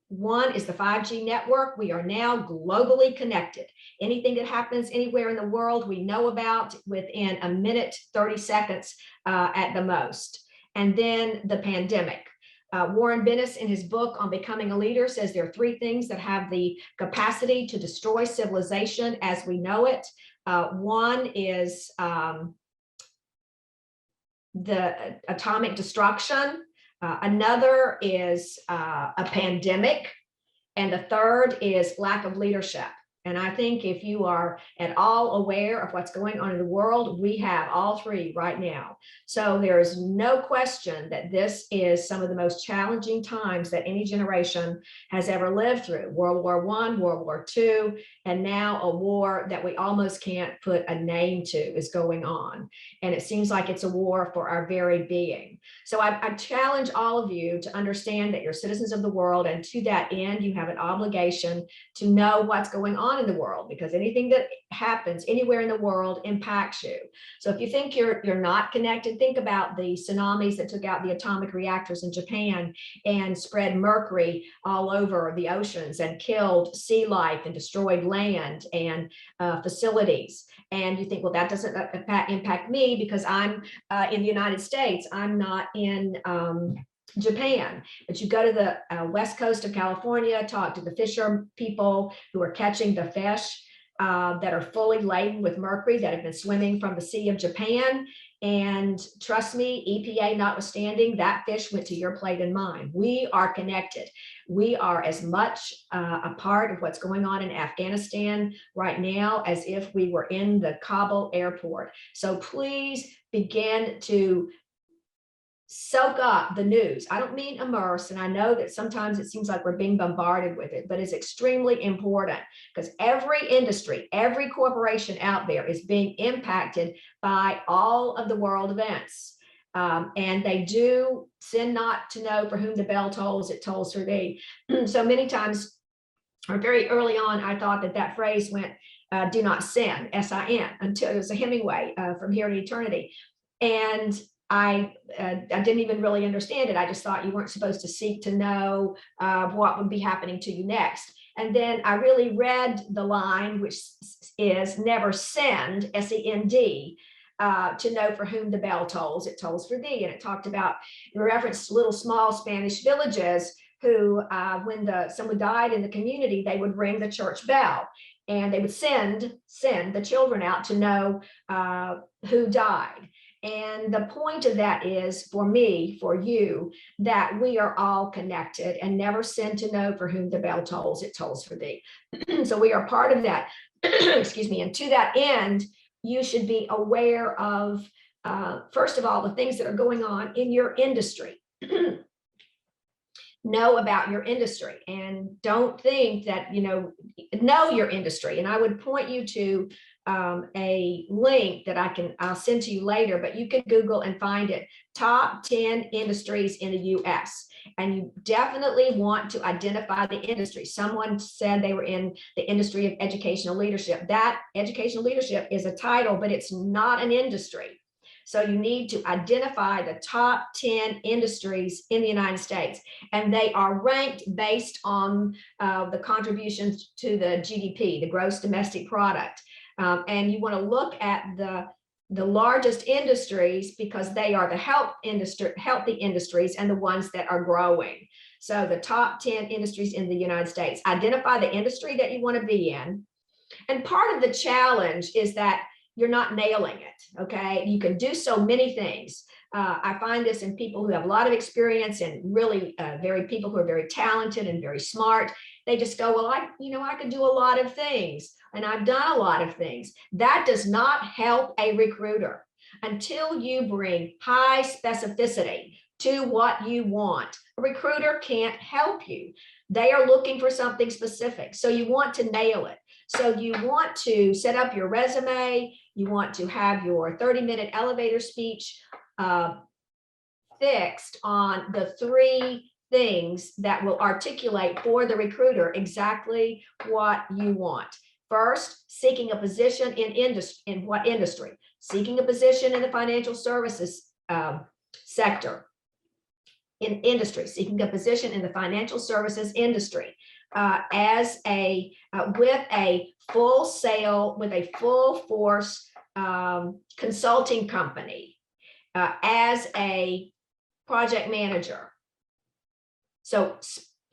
B: One is the 5G network. We are now globally connected. Anything that happens anywhere in the world, we know about within a minute, 30 seconds at the most. And then the pandemic. Warren Bennis, in his book on Becoming a Leader, says there are three things that have the capacity to destroy civilization as we know it. One is the atomic destruction. Another is a pandemic. And the third is lack of leadership. And I think if you are at all aware of what's going on in the world, we have all three right now. So there is no question that this is some of the most challenging times that any generation has ever lived through. World War I, World War II, and now a war that we almost can't put a name to is going on. And it seems like it's a war for our very being. So I challenge all of you to understand that you're citizens of the world. And to that end, you have an obligation to know what's going on in the world, because anything that happens anywhere in the world impacts you. So if you think you're not connected, think about the tsunamis that took out the atomic reactors in Japan and spread mercury all over the oceans and killed sea life and destroyed land and facilities. And you think, well, that doesn't impact me because I'm in the United States. I'm not in Japan, but you go to the west coast of California, talk to the fisher people who are catching the fish that are fully laden with mercury that have been swimming from the Sea of Japan. And trust me, EPA notwithstanding, that fish went to your plate and mine. We are connected. We are as much a part of what's going on in Afghanistan right now as if we were in the Kabul airport. So please begin to soak up the news. I don't mean immerse, and I know that sometimes it seems like we're being bombarded with it, but it's extremely important because every industry, every corporation out there is being impacted by all of the world events. And they do sin not to know for whom the bell tolls, it tolls for thee. So many times, or very early on, I thought that phrase went, do not sin, S-I-N, until it was a Hemingway, From Here to Eternity. And I didn't even really understand it. I just thought you weren't supposed to seek to know what would be happening to you next. And then I really read the line, which is never send, S-E-N-D, to know for whom the bell tolls, it tolls for thee. And it talked about, it referenced little small Spanish villages who, when someone died in the community, they would ring the church bell and they would send the children out to know who died. And the point of that is for me, for you, that we are all connected and never send to know for whom the bell tolls, it tolls for thee. So we are part of that, excuse me. And to that end, you should be aware of, first of all, the things that are going on in your industry. Know about your industry and don't think that, know your industry. And I would point you to a link that I'll send to you later, but you can Google and find it, top 10 industries in the US. And you definitely want to identify the industry. Someone said they were in the industry of educational leadership. That educational leadership is a title, but it's not an industry. So you need to identify the top 10 industries in the United States, and they are ranked based on the contributions to the GDP, the gross domestic product. And you want to look at the largest industries because they are the healthy industries and the ones that are growing. So the top 10 industries in the United States, identify the industry that you want to be in. And part of the challenge is that you're not nailing it, okay? You can do so many things. I find this in people who have a lot of experience and really people who are very talented and very smart. They just go, well, I could do a lot of things and I've done a lot of things. That does not help a recruiter until you bring high specificity to what you want. A recruiter can't help you. They are looking for something specific. So you want to nail it. So you want to set up your resume. You want to have your 30-minute elevator speech fixed on the 3 things that will articulate for the recruiter exactly what you want. First, seeking a position in what industry? Seeking a position in the financial services sector. In industry, seeking a position in the financial services industry with a full force consulting company as a project manager. So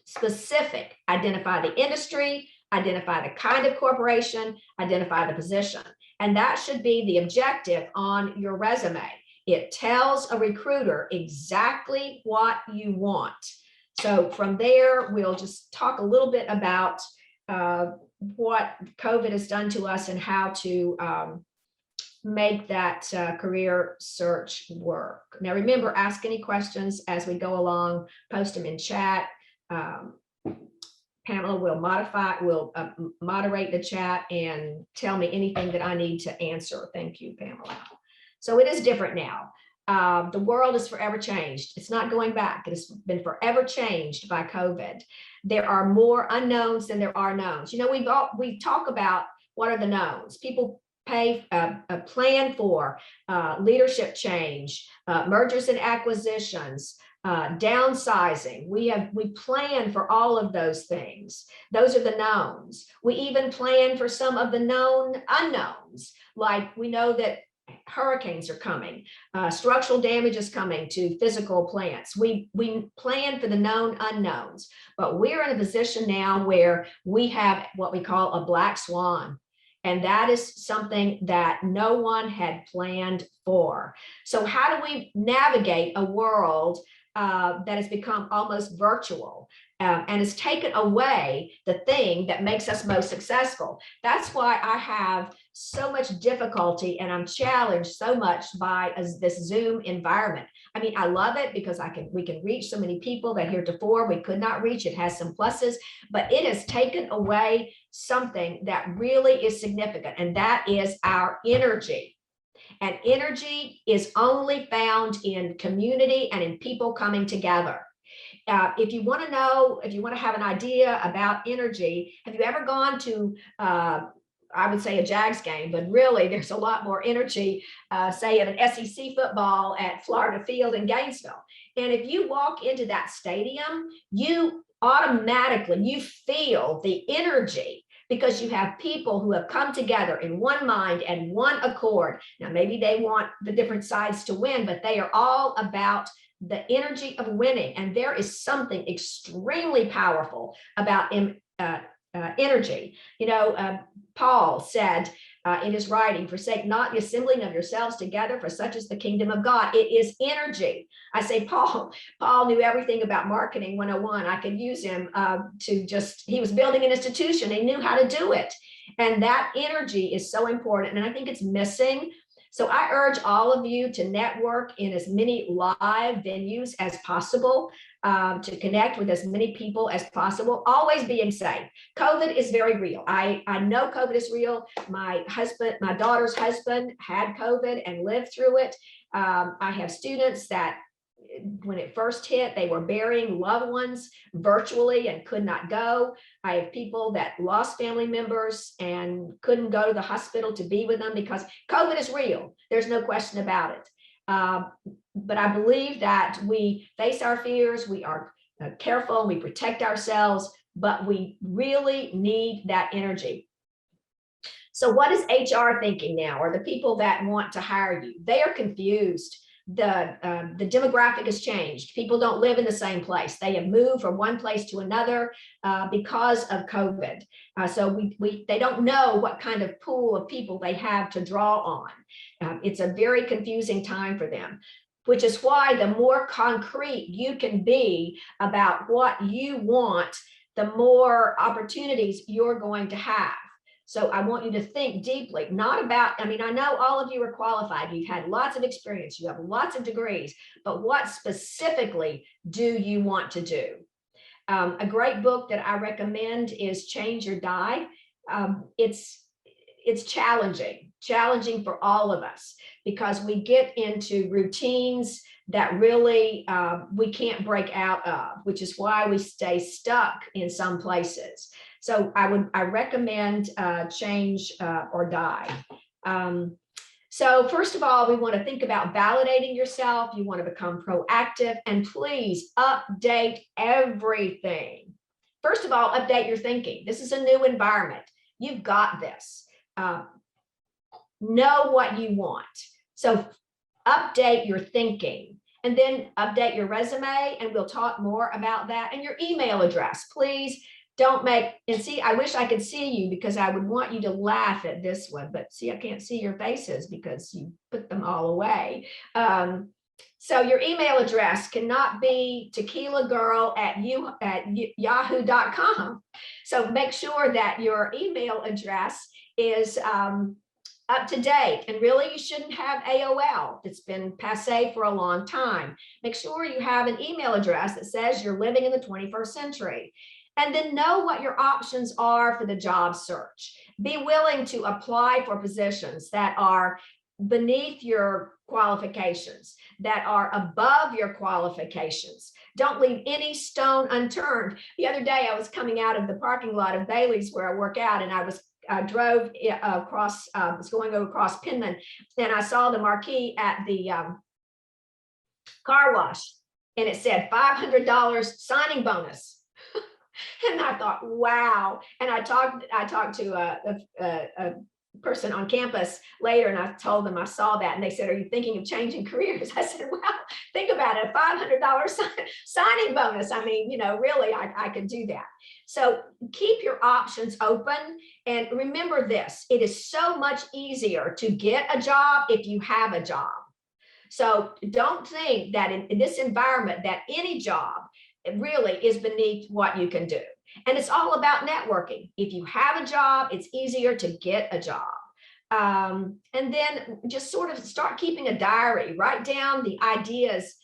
B: specific, identify the industry, identify the kind of corporation, identify the position. And that should be the objective on your resume. It tells a recruiter exactly what you want. So from there, we'll just talk a little bit about what COVID has done to us and how to make that career search work. Now, remember, ask any questions as we go along, post them in chat. Pamela will moderate the chat and tell me anything that I need to answer. Thank you, Pamela. So it is different now. The world is forever changed. It's not going back. It has been forever changed by COVID. There are more unknowns than there are knowns. We talk about what are the knowns. People plan for leadership change, mergers and acquisitions, downsizing. We plan for all of those things. Those are the knowns. We even plan for some of the known unknowns. Like we know that hurricanes are coming, structural damage is coming to physical plants. We plan for the known unknowns, but we're in a position now where we have what we call a black swan. And that is something that no one had planned for. So how do we navigate a world that has become almost virtual and has taken away the thing that makes us most successful? That's why I have so much difficulty and I'm challenged so much by this Zoom environment. I mean, I love it because we can reach so many people that heretofore we could not reach. It has some pluses, but it has taken away something that really is significant, and that is our energy. And energy is only found in community and in people coming together. If you want to know, if you want to have an idea about energy, have you ever gone to, I would say a Jags game, but really there's a lot more energy, say at an SEC football at Florida Field in Gainesville. And if you walk into that stadium, you automatically, you feel the energy because you have people who have come together in one mind and one accord. Now, maybe they want the different sides to win, but they are all about the energy of winning. And there is something extremely powerful about energy. You know, Paul said in his writing, forsake not the assembling of yourselves together, for such is the kingdom of God. It is energy. I say Paul knew everything about marketing 101. I could use him he was building an institution. He knew how to do it. And that energy is so important. And I think it's missing. So I urge all of you to network in as many live venues as possible, to connect with as many people as possible, always being safe. COVID is very real. I know COVID is real. My daughter's husband had COVID and lived through it. I have students that when it first hit, they were burying loved ones virtually and could not go. I have people that lost family members and couldn't go to the hospital to be with them because COVID is real. There's no question about it. But I believe that we face our fears, we are careful, we protect ourselves, but we really need that energy. So what is HR thinking now, or the people that want to hire you? They are confused. The demographic has changed. People don't live in the same place. They have moved from one place to another because of COVID. So they don't know what kind of pool of people they have to draw on. It's a very confusing time for them, which is why the more concrete you can be about what you want, the more opportunities you're going to have. So I want you to think deeply, not about, I mean, I know all of you are qualified. You've had lots of experience. You have lots of degrees, but what specifically do you want to do? A great book that I recommend is Change or Die. It's challenging for all of us because we get into routines that really we can't break out of, which is why we stay stuck in some places. So I recommend Change or Die. So first of all, we want to think about validating yourself. You want to become proactive, and please update everything. First of all, update your thinking. This is a new environment. You've got this. Know what you want. So update your thinking, and then update your resume, and we'll talk more about that. And your email address, please. Don't make, and see, I wish I could see you because I would want you to laugh at this one, but see, I can't see your faces because you put them all away. So your email address cannot be tequilagirl@yahoo.com. So make sure that your email address is up to date, and really you shouldn't have AOL. It's been passé for a long time. Make sure you have an email address that says you're living in the 21st century. And then know what your options are for the job search. Be willing to apply for positions that are beneath your qualifications, that are above your qualifications. Don't leave any stone unturned. The other day I was coming out of the parking lot of Bailey's where I work out, and I drove across, was going across Penman, and I saw the marquee at the car wash, and it said $500 signing bonus. And I thought, wow. And I talked to person on campus later, and I told them I saw that, and they said, "Are you thinking of changing careers?" I said, "Well, think about it, a $500 signing bonus. I mean, you know, really, I could do that." So keep your options open, and remember this: it is so much easier to get a job if you have a job. So don't think that in this environment that any job really is beneath what you can do. And it's all about networking. If you have a job, it's easier to get a job. And then just sort of start keeping a diary, write down the ideas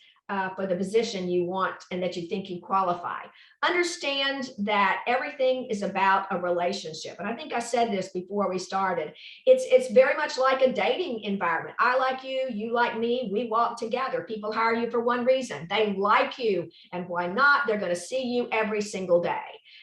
B: for the position you want and that you think you qualify. Understand that everything is about a relationship. And I think I said this before we started. It's very much like a dating environment. I like you, you like me, we walk together. People hire you for one reason. They like you. And why not? They're going to see you every single day.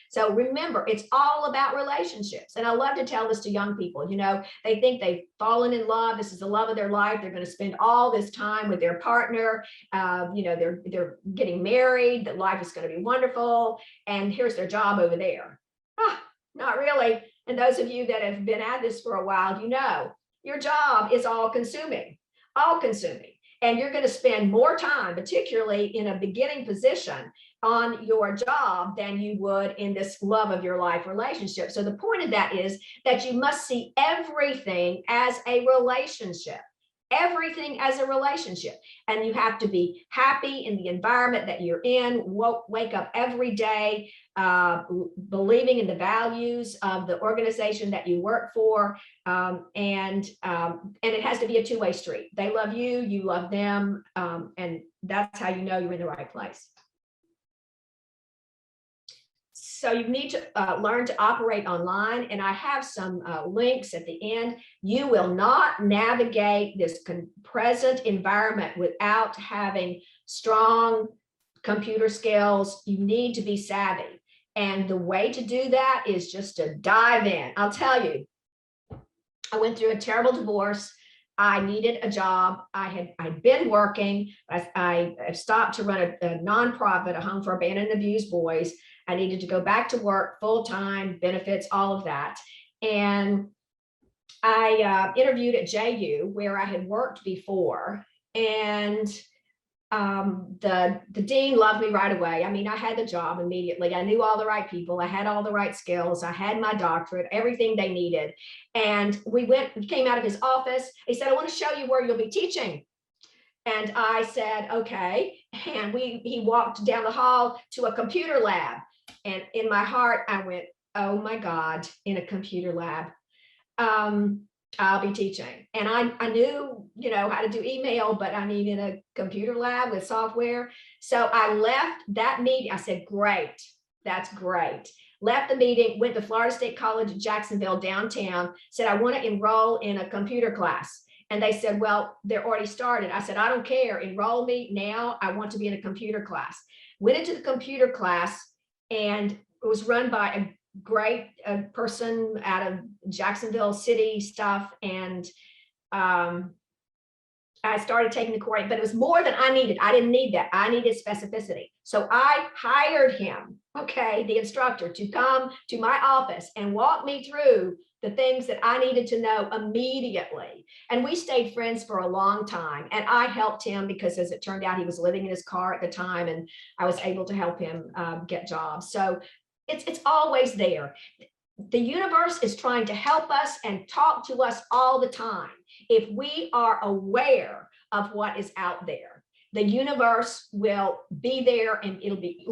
B: So remember, it's all about relationships. And I love to tell this to young people. You know, they think they've fallen in love. This is the love of their life. They're going to spend all this time with their partner. You know, they're getting married, that life is going to be wonderful. And here's their job over there. Not really. And those of you that have been at this for a while, you know, your job is all consuming. And you're going to spend more time, particularly in a beginning position, on your job than you would in this love of your life relationship. So the point of that is that you must see everything as a relationship. Everything as a relationship. And you have to be happy in the environment that you're in, wake up every day, believing in the values of the organization that you work for. And it has to be a two-way street. They love you, you love them. And that's how you know you're in the right place. So you need to learn to operate online, and I have some links at the end. You will not navigate this present environment without having strong computer skills. You need to be savvy, and the way to do that is just to dive in. I'll tell you, I went through a terrible divorce. I needed a job. I'd been working. I stopped to run a nonprofit, a home for abandoned and abused boys. I needed to go back to work full-time, benefits, all of that. And I interviewed at JU where I had worked before. And the dean loved me right away. I mean, I had the job immediately. I knew all the right people. I had all the right skills. I had my doctorate, everything they needed. And we came out of his office. He said, "I want to show you where you'll be teaching." And I said, "Okay." And he walked down the hall to a computer lab. And in my heart, I went, "Oh my God, in a computer lab, I'll be teaching." And I knew, you know, how to do email, but I needed a computer lab with software. So I left that meeting. I said, "Great, that's great." Left the meeting, went to Florida State College at Jacksonville downtown, said, "I want to enroll in a computer class." And they said, "Well, they're already started." I said, "I don't care. Enroll me now. I want to be in a computer class." Went into the computer class, and it was run by a great person out of Jacksonville City stuff. And I started taking the course, but it was more than I needed. I didn't need that. I needed specificity. So I hired him, okay, the instructor, to come to my office and walk me through the things that I needed to know immediately. And we stayed friends for a long time. And I helped him because, as it turned out, he was living in his car at the time, and I was able to help him get jobs. So it's always there. The universe is trying to help us and talk to us all the time. If we are aware of what is out there, the universe will be there, and it'll be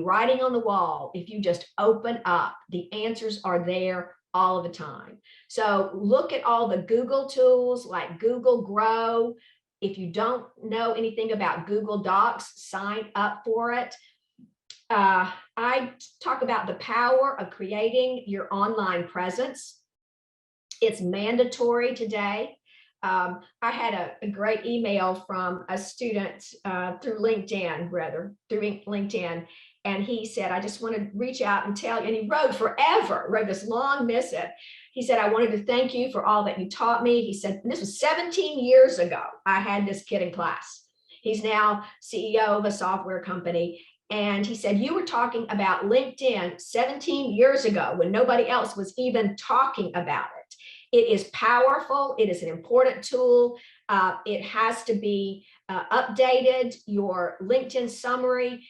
B: writing on the wall. If you just open up, the answers are there all the time. So look at all the Google tools like Google Grow. If you don't know anything about Google Docs, sign up for it. I talk about the power of creating your online presence. It's mandatory today. I had a great email from a student through LinkedIn, and he said, "I just want to reach out and tell you," and he wrote this long missive. He said, "I wanted to thank you for all that you taught me." He said, and this was 17 years ago. I had this kid in class. He's now CEO of a software company. And he said, "You were talking about LinkedIn 17 years ago when nobody else was even talking about it. It is powerful. It is an important tool. It has to be updated. Your LinkedIn summary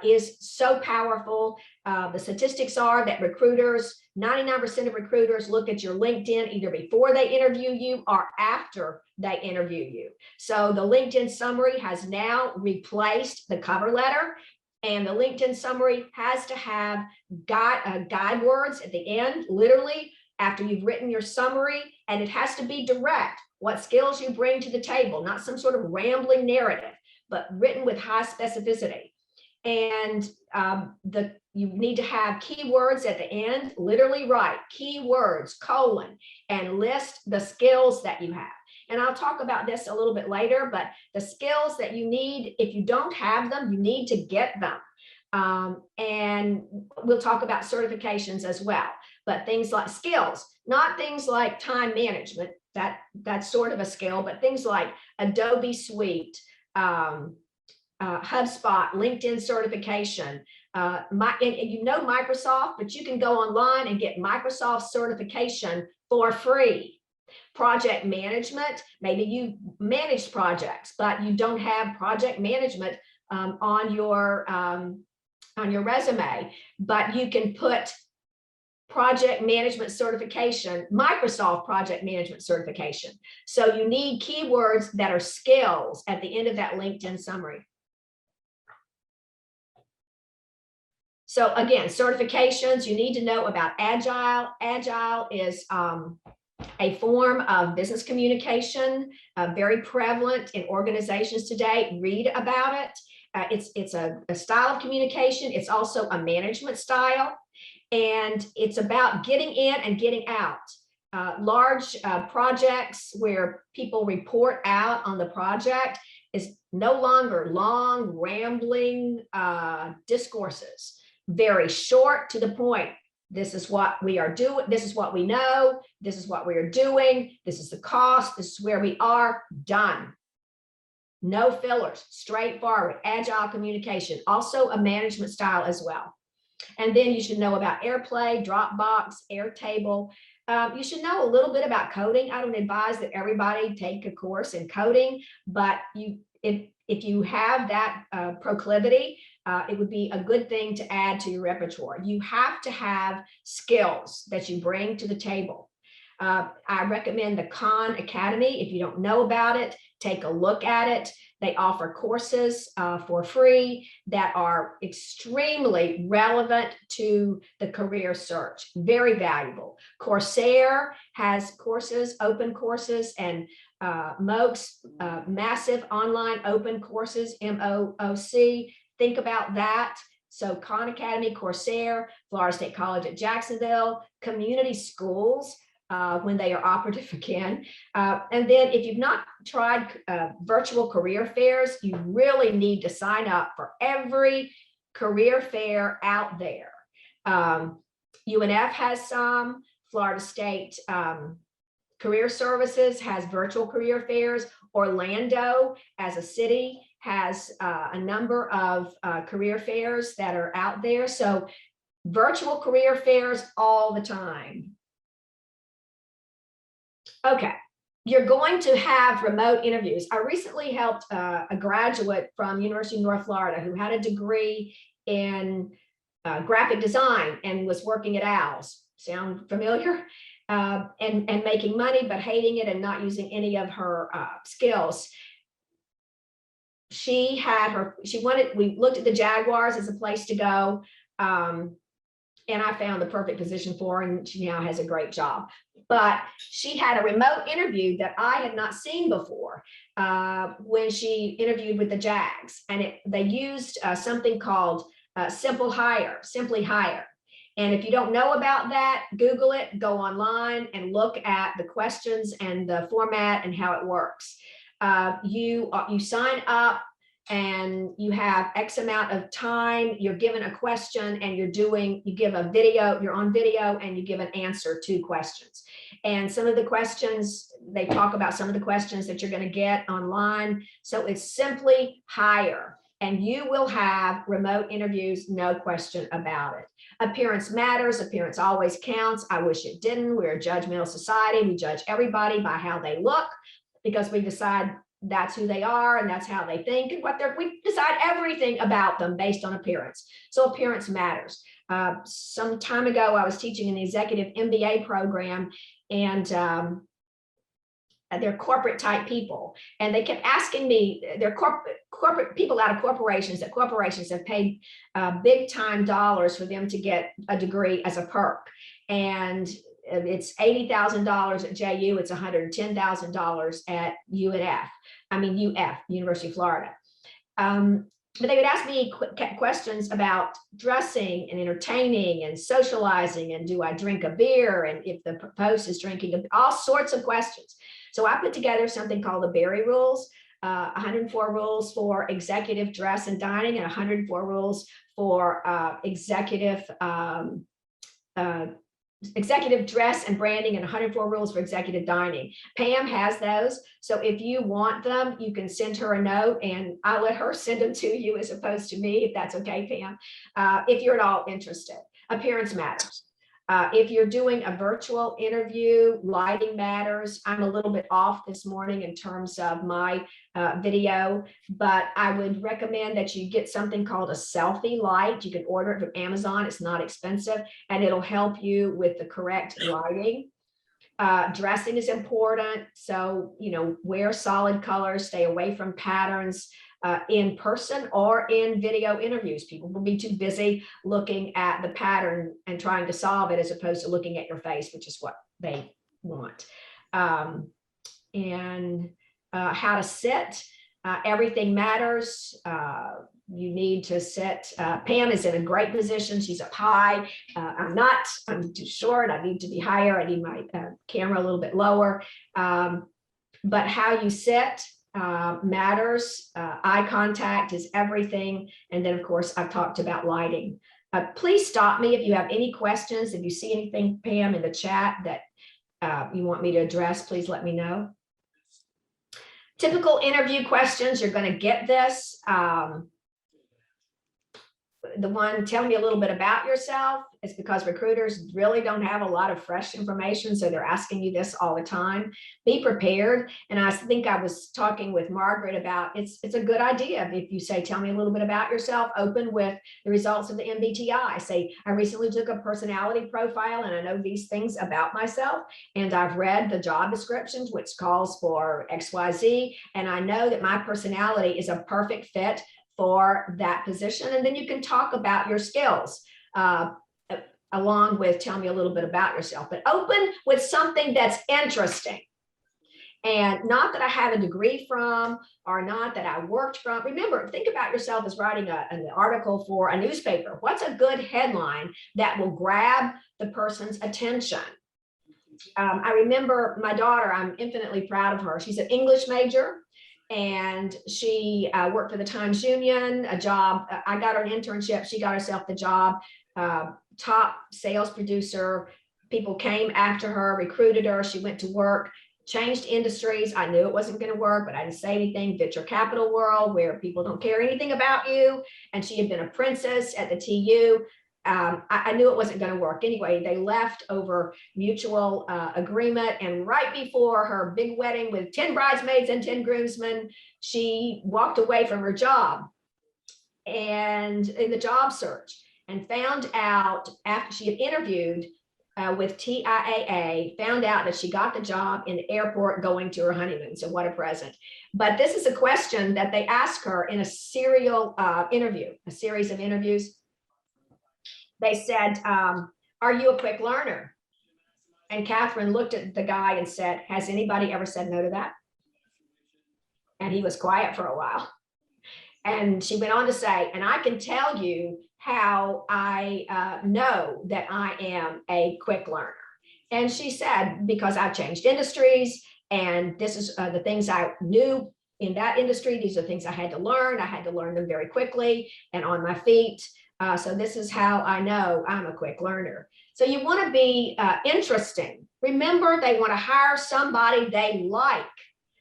B: is so powerful. The statistics are that recruiters, 99% of recruiters look at your LinkedIn either before they interview you or after they interview you. So the LinkedIn summary has now replaced the cover letter, and the LinkedIn summary has to have guide words at the end, literally after you've written your summary, and it has to be direct. What skills you bring to the table, not some sort of rambling narrative, but written with high specificity. And you need to have keywords at the end, literally write keywords, : and list the skills that you have. And I'll talk about this a little bit later, but the skills that you need, if you don't have them, you need to get them. And we'll talk about certifications as well, but things like skills, not things like time management, that's sort of a skill, but things like Adobe Suite, HubSpot, LinkedIn certification, and you know Microsoft, but you can go online and get Microsoft certification for free. Project management, maybe you manage projects, but you don't have project management on your resume, but you can put project management certification, Microsoft project management certification. So you need keywords that are skills at the end of that LinkedIn summary. So again, certifications, you need to know about Agile. Agile is a form of business communication, very prevalent in organizations today. Read about it. It's a style of communication. It's also a management style. And it's about getting in and getting out. Large projects where people report out on the project is no longer long, rambling discourses. Very short, to the point. This is what we are doing. This is what we know. This is what we are doing. This is the cost. This is where we are. Done. No fillers, straightforward, agile communication, also a management style as well. And then you should know about Airplay, Dropbox, Airtable. You should know a little bit about coding. I don't advise that everybody take a course in coding, but if you have that proclivity, it would be a good thing to add to your repertoire. You have to have skills that you bring to the table. I recommend the Khan Academy. If you don't know about it, take a look at it. They offer courses for free that are extremely relevant to the career search. Very valuable. Coursera has courses, open courses, and MOOCs, massive online open courses, MOOC. Think about that. So Khan Academy, Coursera, Florida State College at Jacksonville, community schools, when they are operative again. And then if you've not tried virtual career fairs, you really need to sign up for every career fair out there. UNF has some, Florida State Career Services has virtual career fairs. Orlando as a city has a number of career fairs that are out there. So virtual career fairs all the time. Okay, you're going to have remote interviews. I recently helped a graduate from University of North Florida who had a degree in graphic design and was working at Owls. Sound familiar? And making money, but hating it and not using any of her skills. We looked at the Jaguars as a place to go. And I found the perfect position for her, and she now has a great job. But she had a remote interview that I had not seen before when she interviewed with the Jags. And they used something called Simply Hire. And if you don't know about that, Google it, go online and look at the questions and the format and how it works. You sign up and you have X amount of time, you're given a question and you give a video, you're on video and you give an answer to questions. And some of the questions, they talk about some of the questions that you're going to get online. So it's Simply Hire. and you will have remote interviews, no question about it. Appearance matters. Appearance always counts. I wish it didn't. We're a judgmental society. We judge everybody by how they look because we decide that's who they are and that's how they think and we decide everything about them based on appearance. So appearance matters. Some time ago, I was teaching an executive MBA program, and they're corporate type people, and they kept asking me, they're corporate people out of corporations, that corporations have paid big time dollars for them to get a degree as a perk. And it's $80,000 at JU, it's $110,000 at UF, University of Florida. But they would ask me questions about dressing and entertaining and socializing, and do I drink a beer, and if the host is drinking, all sorts of questions. So I put together something called the Berry Rules, 104 rules for executive dress and dining, and 104 rules for executive dress and branding, and 104 rules for executive dining. Pam has those. So if you want them, you can send her a note and I'll let her send them to you as opposed to me, if that's okay, Pam, if you're at all interested. Appearance matters. If you're doing a virtual interview, lighting matters. I'm a little bit off this morning in terms of my video, but I would recommend that you get something called a selfie light. You can order it from Amazon. It's not expensive, and it'll help you with the correct lighting. Dressing is important. So, wear solid colors, stay away from patterns. In person or in video interviews, people will be too busy looking at the pattern and trying to solve it as opposed to looking at your face, which is what they want. And how to sit, everything matters. You need to sit. Pam is in a great position. She's up high. I'm not. I'm too short. I need to be higher. I need my camera a little bit lower. But how you sit matters. Eye contact is everything. And then, of course, I've talked about lighting. Please stop me if you have any questions. If you see anything, Pam, in the chat that you want me to address, please let me know. Typical interview questions, you're going to get this. The one, tell me a little bit about yourself. It's because recruiters really don't have a lot of fresh information, so they're asking you this all the time. Be prepared. And I think I was talking with Margaret about it's a good idea if you say, tell me a little bit about yourself, open with the results of the MBTI. Say, I recently took a personality profile and I know these things about myself, and I've read the job descriptions, which calls for XYZ, and I know that my personality is a perfect fit for that position. And then you can talk about your skills along with tell me a little bit about yourself, but open with something that's interesting. And not that I have a degree from, or not that I worked from. Remember, think about yourself as writing an article for a newspaper. What's a good headline that will grab the person's attention? I remember my daughter, I'm infinitely proud of her. She's an English major, and she worked for the Times Union, a job. I got her an internship. She got herself the job, top sales producer. People came after her, recruited her. She went to work, changed industries. I knew it wasn't going to work, but I didn't say anything. Venture capital world, where people don't care anything about you. And she had been a princess at the TU. I knew it wasn't going to work. Anyway, they left over mutual agreement. And right before her big wedding with 10 bridesmaids and 10 groomsmen, she walked away from her job and in the job search, and found out after she had interviewed with TIAA, found out that she got the job in the airport going to her honeymoon. So what a present. But this is a question that they asked her in a serial interview, a series of interviews. They said, are you a quick learner? And Catherine looked at the guy and said, has anybody ever said no to that? And he was quiet for a while. And she went on to say, and I can tell you how I know that I am a quick learner. And she said, because I've changed industries, and this is the things I knew in that industry. These are things I had to learn. I had to learn them very quickly and on my feet. So this is how I know I'm a quick learner. So you want to be interesting. Remember, they want to hire somebody they like.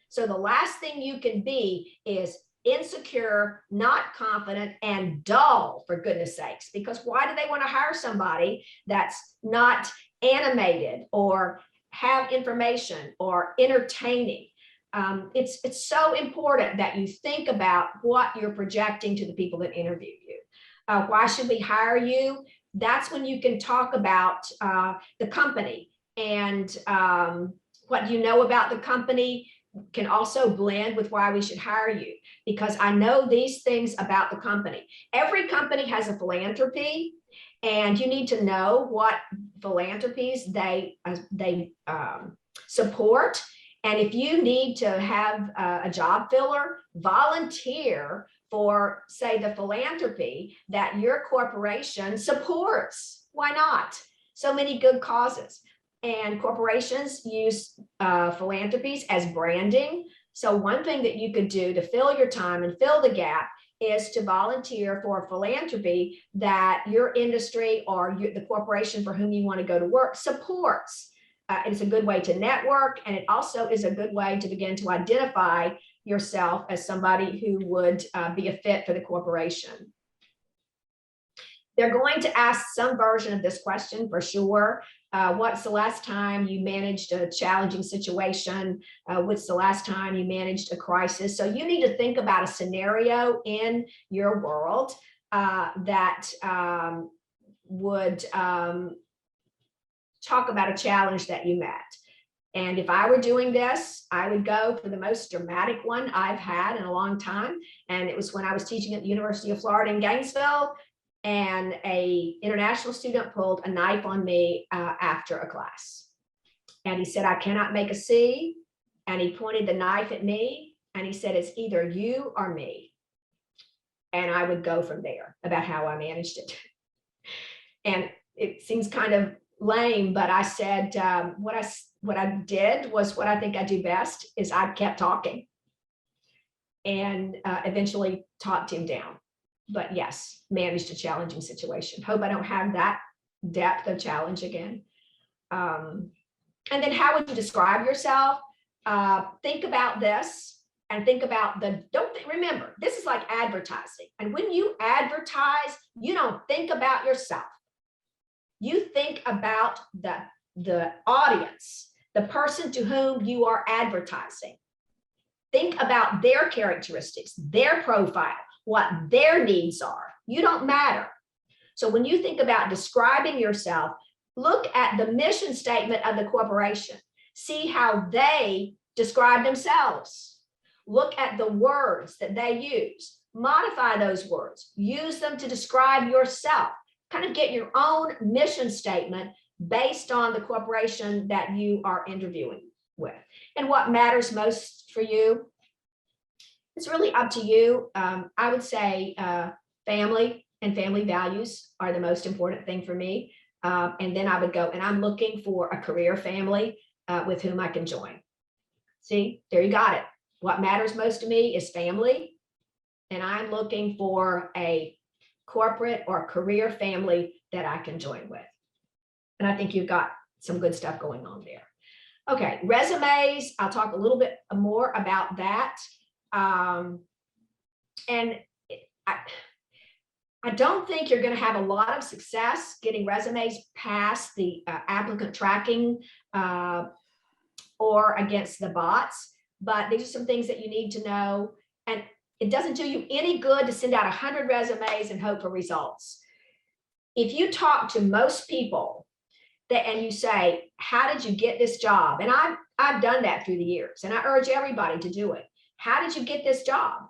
B: So the last thing you can be is insecure, not confident, and dull, for goodness sakes. Because why do they want to hire somebody that's not animated or have information or entertaining? It's so important that you think about what you're projecting to the people that interview you. Why should we hire you? That's when you can talk about the company and what you know about the company can also blend with why we should hire you, because I know these things about the company. Every company has a philanthropy, and you need to know what philanthropies they support. And if you need to have a job filler, volunteer for, say, the philanthropy that your corporation supports. Why not? So many good causes. And corporations use philanthropies as branding. So one thing that you could do to fill your time and fill the gap is to volunteer for a philanthropy that your industry or the corporation for whom you want to go to work supports. It's a good way to network, and it also is a good way to begin to identify yourself as somebody who would be a fit for the corporation. They're going to ask some version of this question for sure. What's the last time you managed a challenging situation? What's the last time you managed a crisis? So you need to think about a scenario in your world that would talk about a challenge that you met. And if I were doing this, I would go for the most dramatic one I've had in a long time. And it was when I was teaching at the University of Florida in Gainesville, and an international student pulled a knife on me after a class. And he said, "I cannot make a C." And he pointed the knife at me and he said, "It's either you or me." And I would go from there about how I managed it. And it seems kind of lame, but I said, what I did was what I think I do best, is I kept talking and eventually talked him down. But yes, managed a challenging situation. Hope I don't have that depth of challenge again. And then how would you describe yourself? Think about this and think about remember, this is like advertising. And when you advertise, you don't think about yourself. You think about the audience, the person to whom you are advertising. Think about their characteristics, their profile, what their needs are. You don't matter. So when you think about describing yourself, look at the mission statement of the corporation. See how they describe themselves. Look at the words that they use. Modify those words. Use them to describe yourself. Kind of get your own mission statement based on the corporation that you are interviewing with. And what matters most for you, it's really up to you. I would say family and family values are the most important thing for me. And then I would go, and I'm looking for a career family with whom I can join. See, there you got it. What matters most to me is family. And I'm looking for a corporate or career family that I can join with. And I think you've got some good stuff going on there. Okay, resumes, I'll talk a little bit more about that. And I don't think you're going to have a lot of success getting resumes past the applicant tracking or against the bots, but these are some things that you need to know. And it doesn't do you any good to send out 100 resumes and hope for results. If you talk to most people and you say, "How did you get this job?" And I've done that through the years, and I urge everybody to do it. How did you get this job?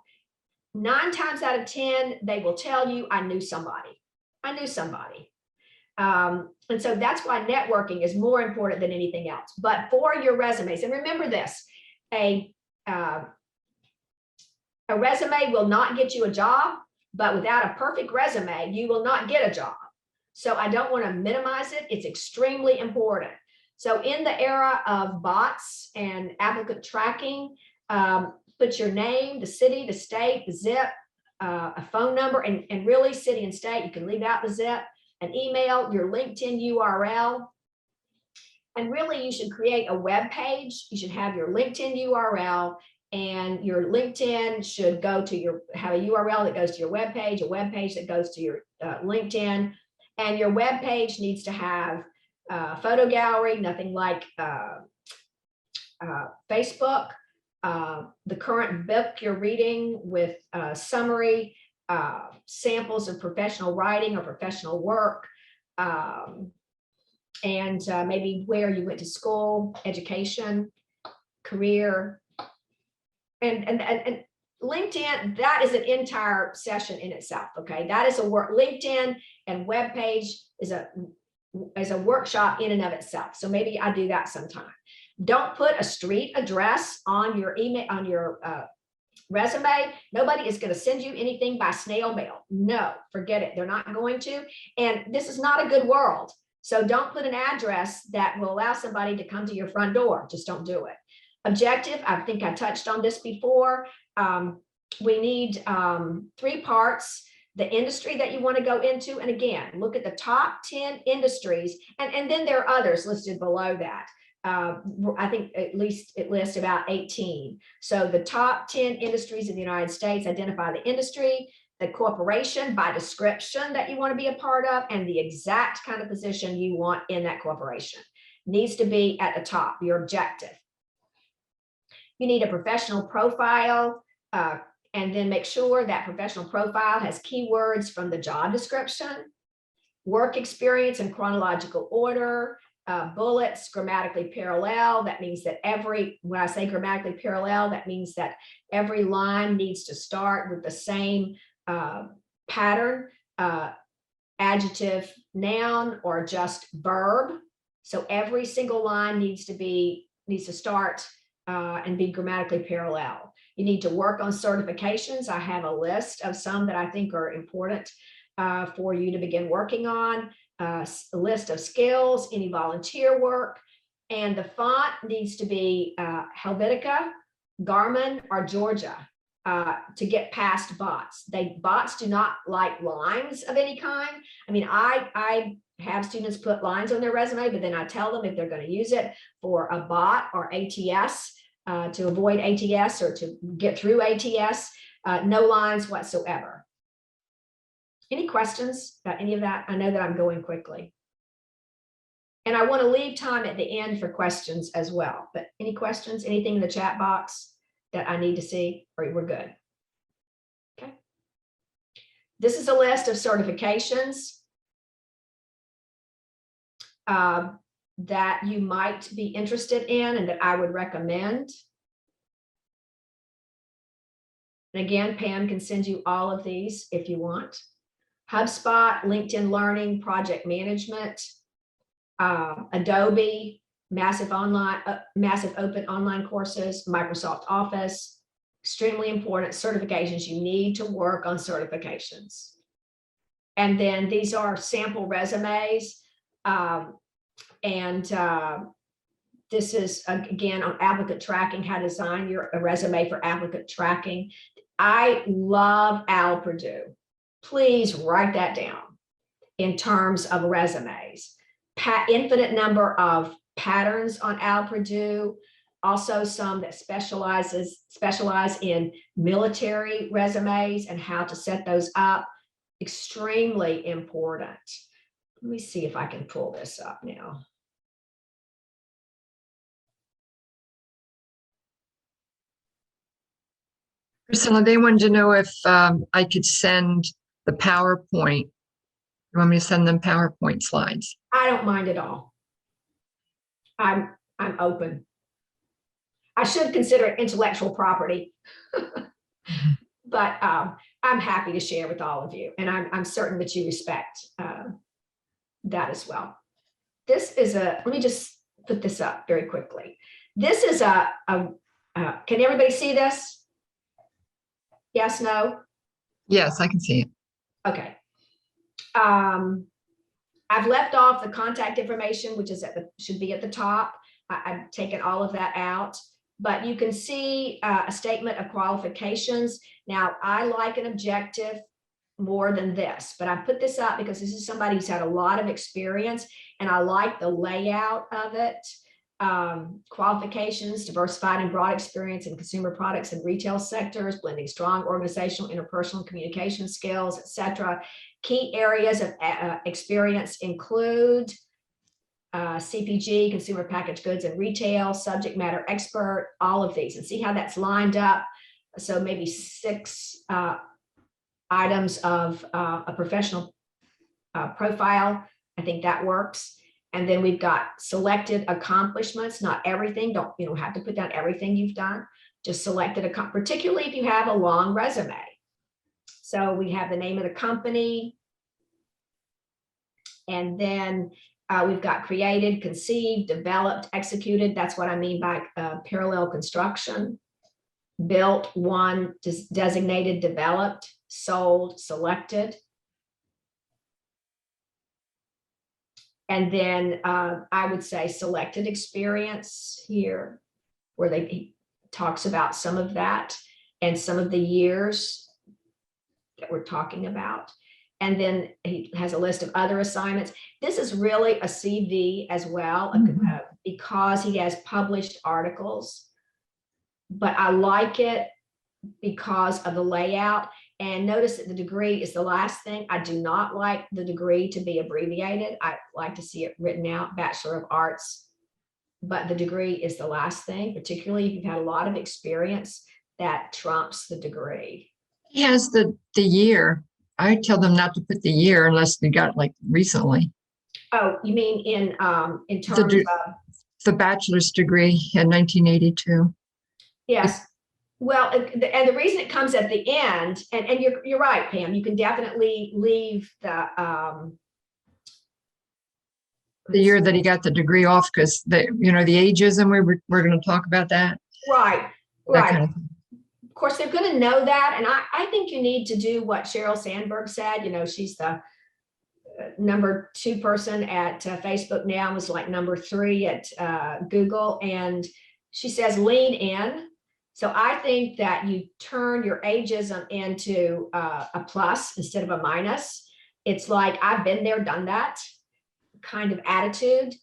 B: 9 times out of 10, they will tell you, "I knew somebody. I knew somebody." And so that's why networking is more important than anything else. But for your resumes, and remember this, a resume will not get you a job, but without a perfect resume, you will not get a job. So I don't want to minimize it. It's extremely important. So in the era of bots and applicant tracking, put your name, the city, the state, the zip, a phone number, and really city and state. You can leave out the zip, an email, your LinkedIn URL. And really, you should create a web page. You should have your LinkedIn URL And your LinkedIn should go to have a URL that goes to your webpage, a webpage that goes to your LinkedIn. And your webpage needs to have photo gallery, nothing like Facebook, the current book you're reading with summary, samples of professional writing or professional work, and maybe where you went to school, education, career, and LinkedIn, that is an entire session in itself. Okay, that is a work. LinkedIn and web page is a workshop in and of itself. So maybe I do that sometime. Don't put a street address on your email, on your resume. Nobody is going to send you anything by snail mail. No, forget it. They're not going to. And this is not a good world. So don't put an address that will allow somebody to come to your front door. Just don't do it. Objective, I think I touched on this before. We need 3 parts. The industry that you want to go into. And again, look at the top 10 industries. And then there are others listed below that. I think at least it lists about 18. So the top 10 industries in the United States, identify the industry, the corporation by description that you want to be a part of, and the exact kind of position you want in that corporation. Needs to be at the top, your objective. You need a professional profile, and then make sure that professional profile has keywords from the job description, work experience in chronological order, bullets grammatically parallel. That means that when I say grammatically parallel, that means that every line needs to start with the same pattern, adjective, noun, or just verb. So every single line needs to start and be grammatically parallel. You need to work on certifications. I have a list of some that I think are important for you to begin working on. A list of skills, any volunteer work, and the font needs to be Helvetica, Garmin, or Georgia to get past bots. Bots do not like lines of any kind. I mean, I have students put lines on their resume, but then I tell them if they're going to use it for a bot or ATS, to avoid ATS or to get through ATS, no lines whatsoever. Any questions about any of that? I know that I'm going quickly. And I want to leave time at the end for questions as well. But any questions, anything in the chat box that I need to see, or we're good? Okay. This is a list of certifications that you might be interested in and that I would recommend. And again, Pam can send you all of these if you want. HubSpot, LinkedIn Learning, Project Management, Adobe, massive open online courses, Microsoft Office, extremely important certifications. You need to work on certifications. And then these are sample resumes. This is again on applicant tracking, how to design a resume for applicant tracking. I love Al Purdue. Please write that down in terms of resumes. Infinite number of patterns on Al Purdue, also some that specialize in military resumes and how to set those up. Extremely important. Let me see if I can pull this up now.
A: Priscilla, they wanted to know if I could send the PowerPoint. You want me to send them PowerPoint slides?
B: I don't mind at all. I'm open. I should consider it intellectual property, but I'm happy to share with all of you, and I'm certain that you respect that as well. This is let me just put this up very quickly. This is can everybody see this? Yes, no?
A: Yes, I can see it.
B: Okay. I've left off the contact information, which is should be at the top. I've taken all of that out, but you can see a statement of qualifications. Now, I like an objective more than this, but I put this up because this is somebody who's had a lot of experience, and I like the layout of it. qualifications, diversified and broad experience in consumer products and retail sectors, blending strong organizational, interpersonal communication skills, etc. Key areas of experience include CPG, consumer packaged goods and retail, subject matter expert, all of these, and see how that's lined up. So maybe 6 items of a professional profile. I think that works. And then we've got selected accomplishments, not everything. You don't have to put down everything you've done, just selected, particularly if you have a long resume. So we have the name of the company. And then we've got created, conceived, developed, executed. That's what I mean by parallel construction. Built, won, designated, developed, sold, selected. And then I would say selected experience here, where he talks about some of that and some of the years that we're talking about. And then he has a list of other assignments. This is really a CV as well, because he has published articles. But I like it because of the layout. And notice that the degree is the last thing. I do not like the degree to be abbreviated. I like to see it written out, Bachelor of Arts. But the degree is the last thing, particularly if you've had a lot of experience, that trumps the degree.
A: He has the year. I tell them not to put the year unless they got it like recently.
B: Oh, you mean in terms of
A: the bachelor's degree in 1982?
B: Yes. Well, and the reason it comes at the end, and you're right, Pam, you can definitely leave the
A: year that he got the degree off, because the ageism, we're going to talk about that.
B: Right.
A: That kind of thing.
B: Of course, they're going to know that. And I think you need to do what Sheryl Sandberg said. She's the number 2 person at Facebook now, was like number 3 at Google. And she says, lean in. So I think that you turn your ageism into a plus instead of a minus. It's like, I've been there, done that kind of attitude.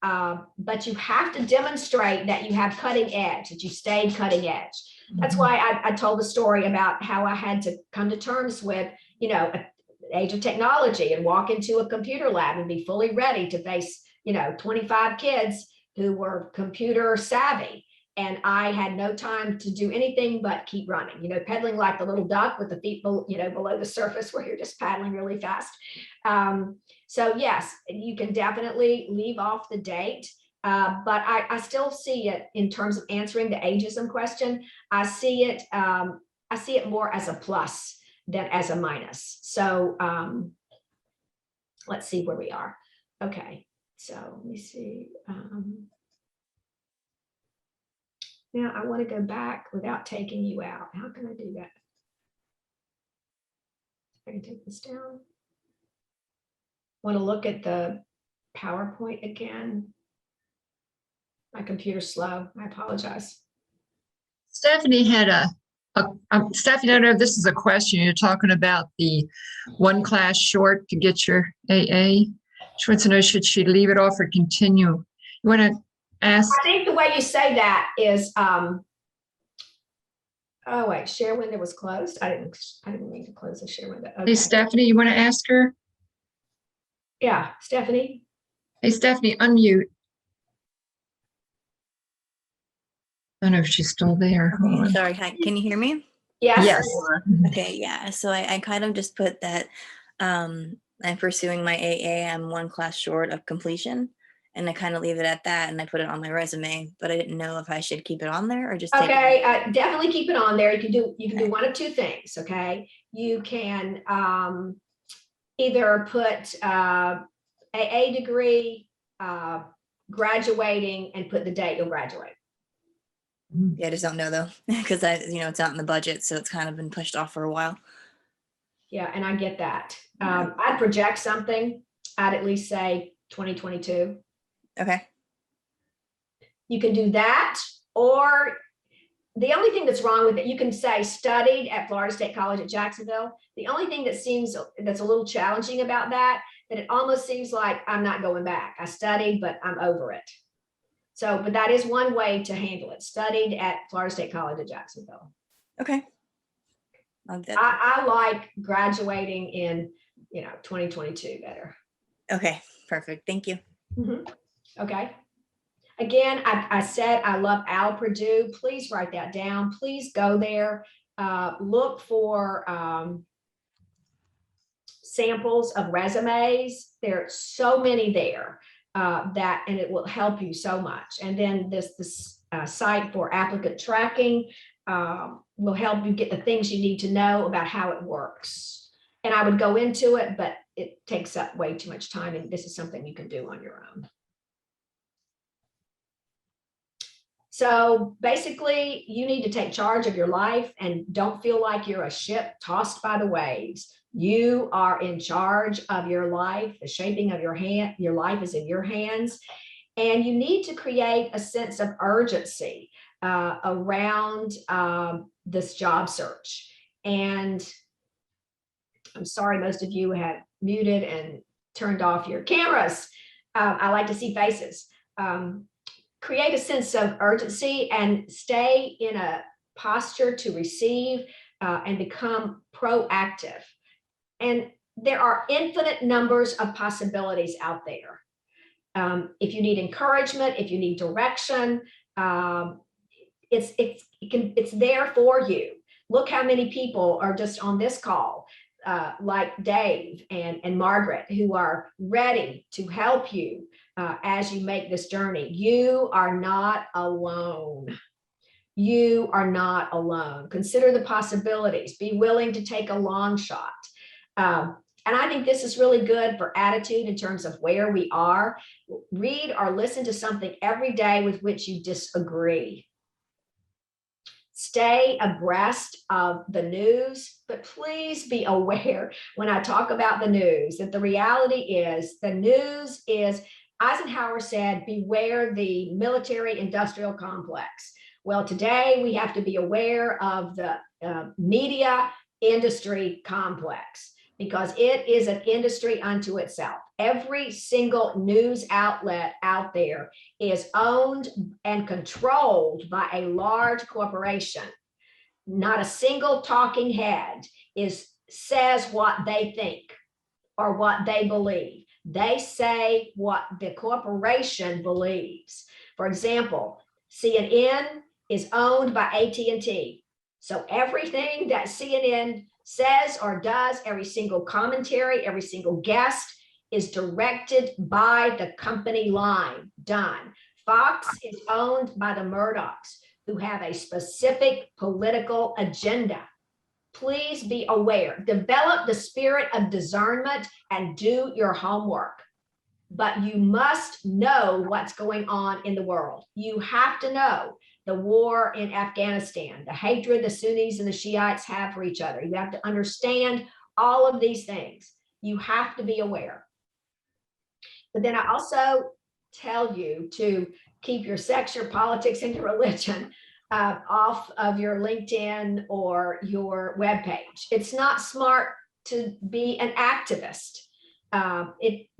B: But you have to demonstrate that you have cutting edge, that you stayed cutting edge. That's why I told the story about how I had to come to terms with, age of technology and walk into a computer lab and be fully ready to face, 25 kids who were computer savvy. And I had no time to do anything but keep running, pedaling like the little duck with the feet, below the surface, where you're just paddling really fast. So yes, you can definitely leave off the date. But I still see it in terms of answering the ageism question. I see it more as a plus than as a minus. So let's see where we are. Okay, so let me see. Now I want to go back without taking you out. How can I do that? I can take this down. Want to look at the PowerPoint again. My computer's slow. I apologize.
A: Stephanie had Stephanie, I don't know if this is a question. You're talking about the 1 class short to get your AA. She wants to know, should she leave it off or continue? You want to ask?
B: I think the way you say that is, oh wait, share window was closed. I didn't mean to close the share window. Okay.
A: Hey, Stephanie, you want to ask her?
B: Yeah, Stephanie.
A: Hey, Stephanie, unmute. I don't know if she's still there.
U: Okay, sorry, hi, can you hear me?
B: Yes.
A: Yes.
U: Okay, yeah, so I kind of just put that I'm pursuing my AA, I'm 1 class short of completion, and I kind of leave it at that, and I put it on my resume, but I didn't know if I should keep it on there or just take
B: Okay,
U: it.
B: definitely keep it on there. You can do 1 of 2 things, okay? You can either put AA degree, graduating, and put the date you'll graduate.
U: Yeah, I just don't know though, because it's not in the budget, so it's kind of been pushed off for a while.
B: Yeah, and I get that. I'd project something. I'd at least say 2022.
U: Okay.
B: You can do that, or the only thing that's wrong with it, you can say studied at Florida State College at Jacksonville. The only thing that's a little challenging about that it almost seems like I'm not going back. I studied, but I'm over it. So, but that is one way to handle it. Studied at Florida State College of Jacksonville.
U: Okay.
B: I like graduating in, 2022 better.
U: Okay, perfect. Thank you.
B: Okay. Again, I said I love Al Purdue. Please write that down. Please go there. Look for samples of resumes. There are so many there and it will help you so much. And then this site for applicant tracking will help you get the things you need to know about how it works. And I would go into it, but it takes up way too much time. And this is something you can do on your own. So basically, you need to take charge of your life and don't feel like you're a ship tossed by the waves. You are in charge of your life. The shaping of your life is in your hands. And you need to create a sense of urgency around this job search. And I'm sorry, most of you have muted and turned off your cameras. I like to see faces. Create a sense of urgency and stay in a posture to receive and become proactive. And there are infinite numbers of possibilities out there. If you need encouragement, if you need direction, it's there for you. Look how many people are just on this call, like Dave and Margaret, who are ready to help you as you make this journey. You are not alone. You are not alone. Consider the possibilities. Be willing to take a long shot. And I think this is really good for attitude in terms of where we are. Read or listen to something every day with which you disagree. Stay abreast of the news, but please be aware when I talk about the news that the reality is the news is, Eisenhower said, beware the military industrial complex. Well, today we have to be aware of the media industry complex, because it is an industry unto itself. Every single news outlet out there is owned and controlled by a large corporation. Not a single talking head says what they think or what they believe. They say what the corporation believes. For example, CNN is owned by AT&T. So everything that CNN says or does, every single commentary, every single guest is directed by the company line. Done. Fox is owned by the Murdochs, who have a specific political agenda. Please be aware. Develop the spirit of discernment and do your homework. But you must know what's going on in the world. You have to know the war in Afghanistan, the hatred the Sunnis and the Shiites have for each other. You have to understand all of these things. You have to be aware. But then I also tell you to keep your sex, your politics, and your religion off of your LinkedIn or your webpage. It's not smart to be an activist.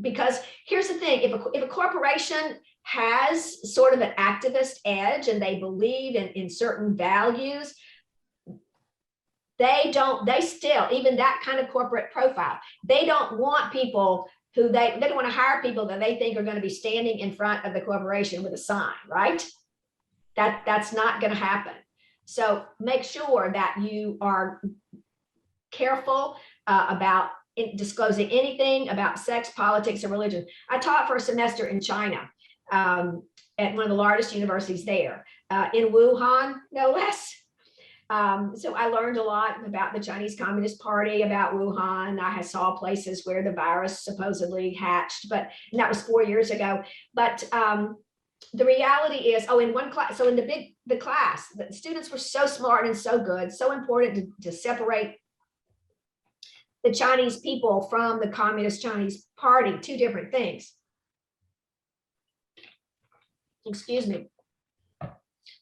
B: Because here's the thing, if a corporation has sort of an activist edge and they believe in certain values, they still, even that kind of corporate profile, they don't want people who they don't want to hire people that they think are going to be standing in front of the corporation with a sign, right? That's not going to happen. So make sure that you are careful about disclosing anything about sex, politics, or religion. I taught for a semester in China at one of the largest universities there, in Wuhan, no less. So I learned a lot about the Chinese Communist Party, about Wuhan. I saw places where the virus supposedly hatched, and that was 4 years ago. But the reality is, in one class, so in the class, the students were so smart and so good, so important to separate the Chinese people from the Communist Chinese Party, two different things. Excuse me.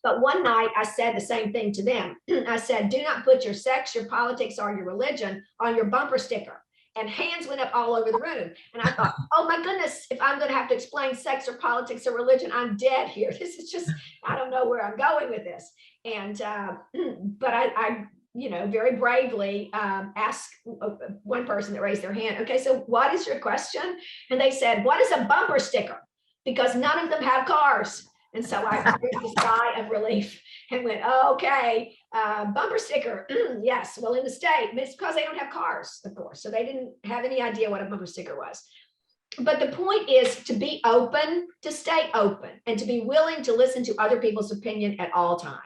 B: But one night I said the same thing to them. I said, do not put your sex, your politics, or your religion on your bumper sticker. and hands went up all over the room. And I thought, oh my goodness, if I'm going to have to explain sex or politics or religion, I'm dead here. This is just, I don't know where I'm going with this. And, but I very bravely asked one person that raised their hand, okay, so what is your question? And they said, what is a bumper sticker? Because none of them have cars. And so I breathed a sigh of relief and went, oh, okay, bumper sticker. Yes, well, in the state, it's because they don't have cars, of course. So they didn't have any idea what a bumper sticker was. But the point is to be open, to stay open, and to be willing to listen to other people's opinion at all times.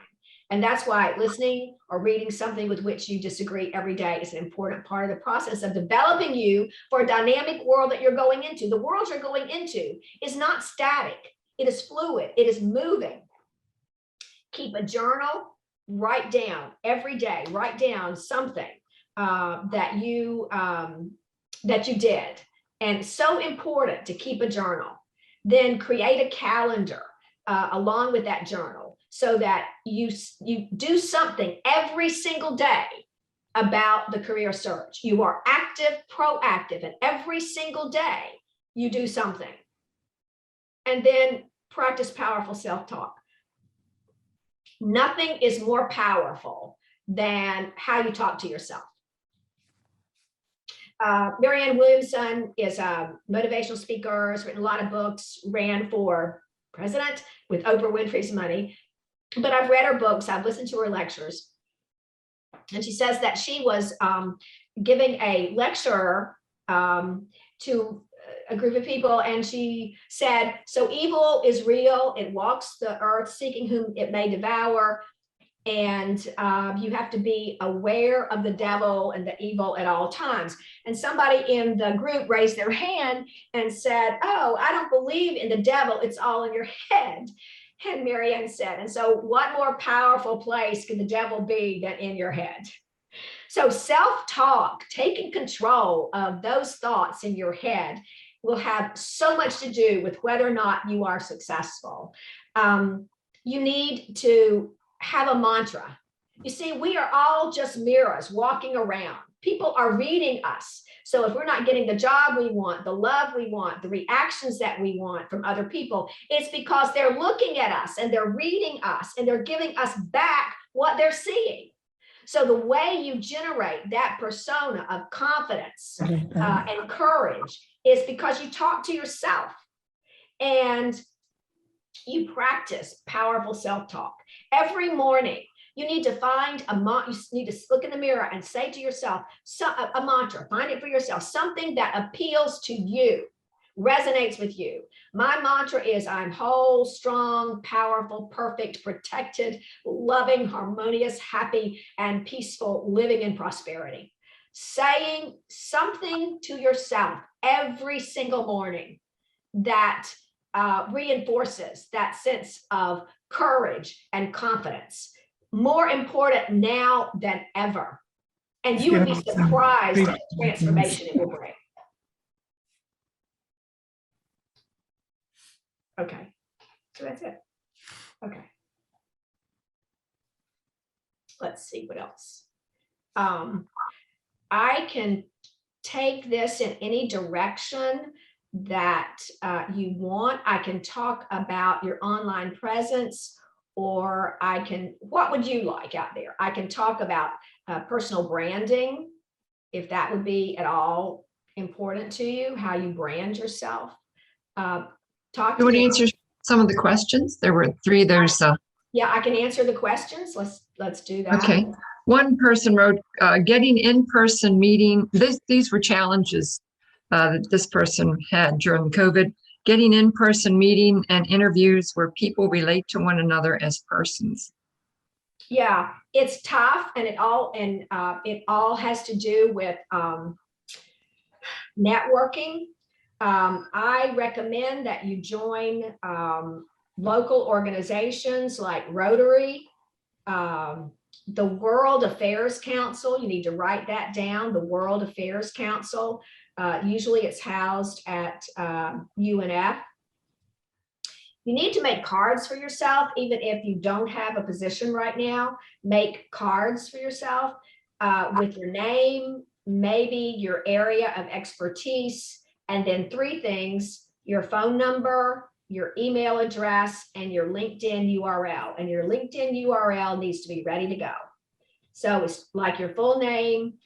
B: And that's why listening or reading something with which you disagree every day is an important part of the process of developing you for a dynamic world that you're going into. The world you're going into is not static. It is fluid. It is moving. Keep a journal. Write down every day. Write down something that you did. And it's so important to keep a journal. Then create a calendar along with that journal, so that you do something every single day about the career search. You are active, proactive, and every single day you do something. And then practice powerful self-talk. Nothing is more powerful than how you talk to yourself. Marianne Williamson is a motivational speaker, has written a lot of books, ran for president with Oprah Winfrey's money. But I've read her books, I've listened to her lectures, and she says that she was giving a lecture to a group of people, and she said, so evil is real, it walks the earth seeking whom it may devour, and you have to be aware of the devil and the evil at all times. And somebody in the group raised their hand and said, oh, I don't believe in the devil, it's all in your head. And Marianne said, and so what more powerful place can the devil be than in your head? So self-talk, taking control of those thoughts in your head, will have so much to do with whether or not you are successful. You need to have a mantra. You see, we are all just mirrors walking around. People are reading us. So if we're not getting the job we want, the love we want, the reactions that we want from other people, it's because they're looking at us and they're reading us and they're giving us back what they're seeing. So the way you generate that persona of confidence and courage is because you talk to yourself and you practice powerful self-talk. Every morning, you need to find you need to look in the mirror and say to yourself a mantra, find it for yourself, something that appeals to you, resonates with you. My mantra is I'm whole, strong, powerful, perfect, protected, loving, harmonious, happy, and peaceful, living in prosperity. Saying something to yourself every single morning that reinforces that sense of courage and confidence. More important now than ever. And you would be surprised at the transformation it will bring. Okay, so that's it. Okay. Let's see what else. I can take this in any direction that you want. I can talk about your online presence, or I can, what would you like out there? I can talk about personal branding, if that would be at all important to you, how you brand yourself.
A: You want to answer some of the questions? There were three. There's
B: yeah, I can answer the questions. Let's do that.
A: Okay. One person wrote, getting in-person meeting. These were challenges that this person had during COVID. Getting in-person meeting and interviews where people relate to one another as persons.
B: Yeah, it's tough, and it all has to do with networking. I recommend that you join local organizations like Rotary, the World Affairs Council. You need to write that down, the World Affairs Council. Usually it's housed at UNF. You need to make cards for yourself, even if you don't have a position right now. Make cards for yourself with your name, maybe your area of expertise, and then 3 things: your phone number, your email address, and your LinkedIn URL. And your LinkedIn URL needs to be ready to go. So it's like your full name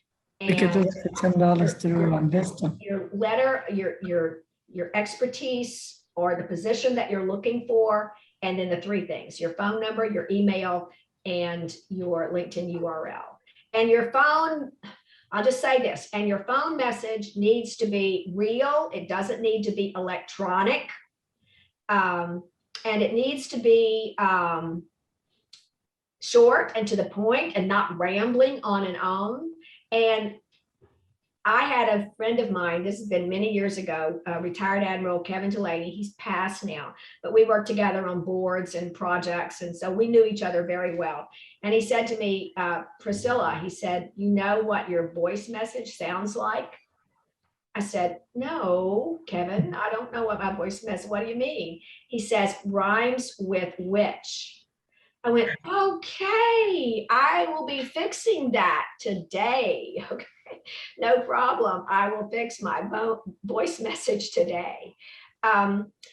I: We could do
B: and
I: that for $10 to run Vista.
B: your letter, your expertise or the position that you're looking for, and then the 3 things: your phone number, your email, and your LinkedIn URL. And your phone, I'll just say this, and your phone message needs to be real. It doesn't need to be electronic. And it needs to be short and to the point and not rambling on and on. And I had a friend of mine, this has been many years ago, retired Admiral Kevin Delaney. He's passed now, but we worked together on boards and projects. And so we knew each other very well. And he said to me, Priscilla, he said, "You know what your voice message sounds like?" I said, "No, Kevin, I don't know what my voice message, what do you mean?" He says, "Rhymes with witch." I went, "Okay, I will be fixing that today." Okay, no problem. I will fix my voice message today.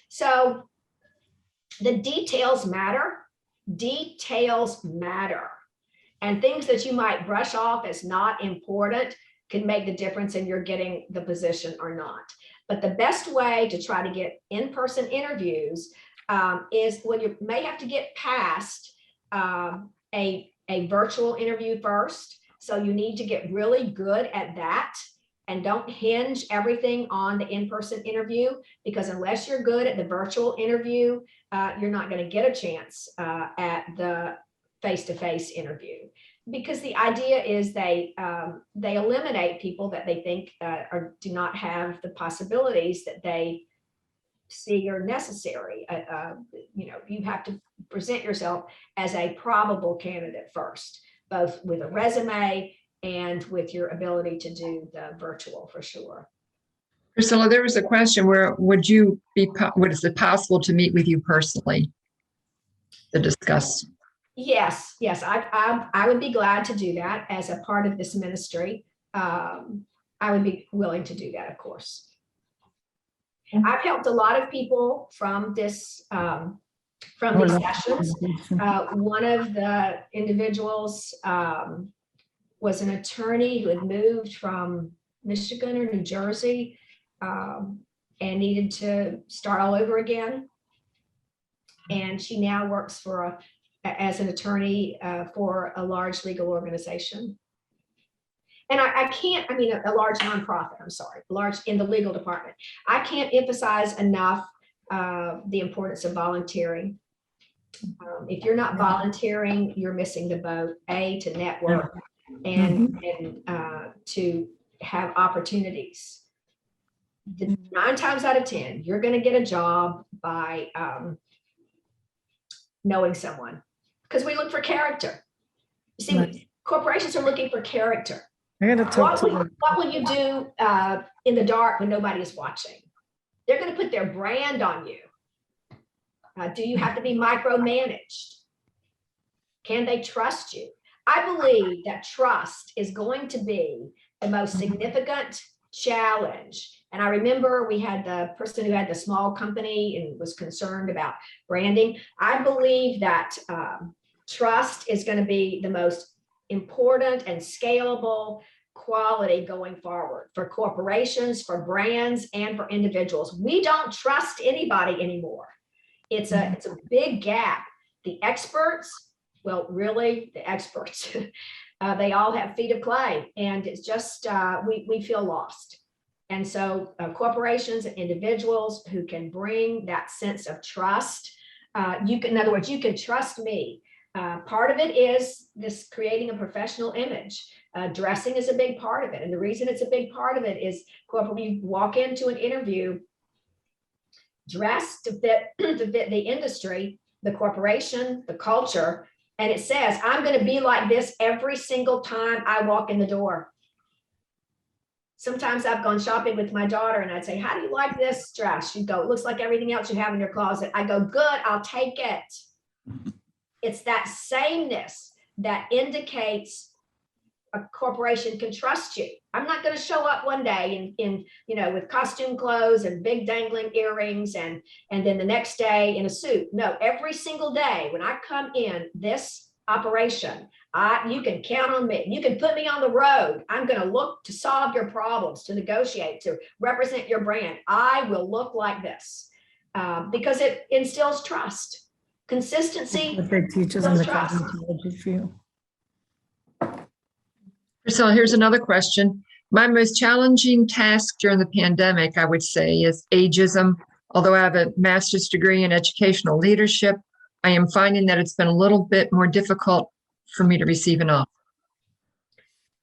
B: So the details matter. Details matter. And things that you might brush off as not important can make the difference in you're getting the position or not. But the best way to try to get in-person interviews is, well, you may have to get past a virtual interview first. So you need to get really good at that, and don't hinge everything on the in-person interview, because unless you're good at the virtual interview, you're not going to get a chance at the face-to-face interview. Because the idea is they eliminate people that they think do not have the possibilities that they see are necessary. You have to present yourself as a probable candidate first, both with a resume and with your ability to do the virtual, for sure.
A: Priscilla, there was a question where would is it possible to meet with you personally to discuss?
B: Yes, I would be glad to do that as a part of this ministry. I would be willing to do that, of course. I've helped a lot of people from this from these sessions. One of the individuals was an attorney who had moved from Michigan or New Jersey and needed to start all over again. And she now works as an attorney for a large legal organization. And a large nonprofit, large in the legal department. I can't emphasize enough the importance of volunteering. If you're not volunteering, you're missing the boat, to network and to have opportunities. 9 times out of 10, you're going to get a job by knowing someone, because we look for character. You see, corporations are looking for character. What will you do in the dark when nobody is watching? They're going to put their brand on you. Do you have to be micromanaged? Can they trust you? I believe that trust is going to be the most significant challenge. And I remember we had the person who had the small company and was concerned about branding. I believe that trust is going to be the most important and scalable quality going forward for corporations, for brands, and for individuals. We don't trust anybody anymore. It's a big gap. The experts, well, really the experts, they all have feet of clay, and it's just, we feel lost. And so corporations and individuals who can bring that sense of trust, in other words, you can trust me. Part of it is this creating a professional image. Dressing is a big part of it. And the reason it's a big part of it is you walk into an interview dressed to fit the industry, the corporation, the culture, and it says, I'm going to be like this every single time I walk in the door. Sometimes I've gone shopping with my daughter and I'd say, how do you like this dress? She'd go, it looks like everything else you have in your closet. I go, good, I'll take it. It's that sameness that indicates a corporation can trust you. I'm not going to show up one day in with costume clothes and big dangling earrings and then the next day in a suit. No, every single day when I come in this operation, you can count on me. You can put me on the road. I'm going to look to solve your problems, to negotiate, to represent your brand. I will look like this because it instills trust, consistency.
I: What they teach us in the
B: trust.
I: cosmetology field.
A: Priscilla, here's another question. My most challenging task during the pandemic, I would say, is ageism. Although I have a master's degree in educational leadership, I am finding that it's been a little bit more difficult for me to receive an offer.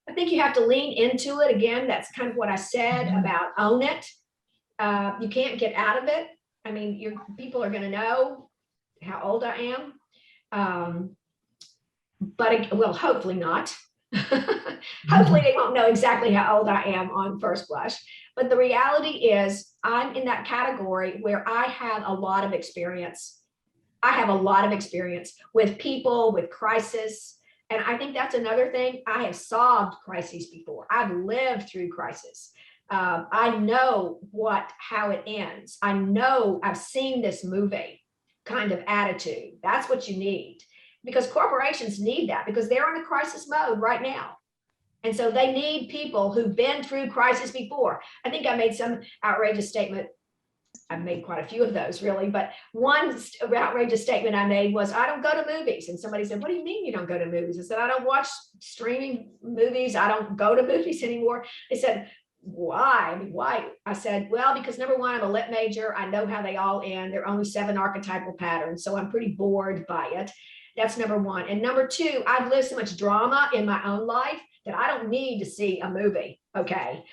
B: I think you have to lean into it. Again, that's kind of what I said about own it. You can't get out of it. I mean, people are going to know how old I am. Well, hopefully not. Hopefully they won't know exactly how old I am on first blush. But the reality is I'm in that category where I have a lot of experience. I have a lot of experience with people, with crisis. And I think that's another thing. I have solved crises before. I've lived through crisis. I know how it ends. I know I've seen this movie kind of attitude. That's what you need. Because corporations need that because they're in a crisis mode right now. And so they need people who've been through crisis before. I think I made some outrageous statement. I've made quite a few of those really, but one outrageous statement I made was, I don't go to movies. And somebody said, what do you mean you don't go to movies? I said, I don't watch streaming movies. I don't go to movies anymore. They said, why? I mean, why? I said, well, because number one, I'm a lit major. I know how they all end. There are only 7 archetypal patterns. So I'm pretty bored by it. That's number one. And number two, I've lived so much drama in my own life that I don't need to see a movie, okay,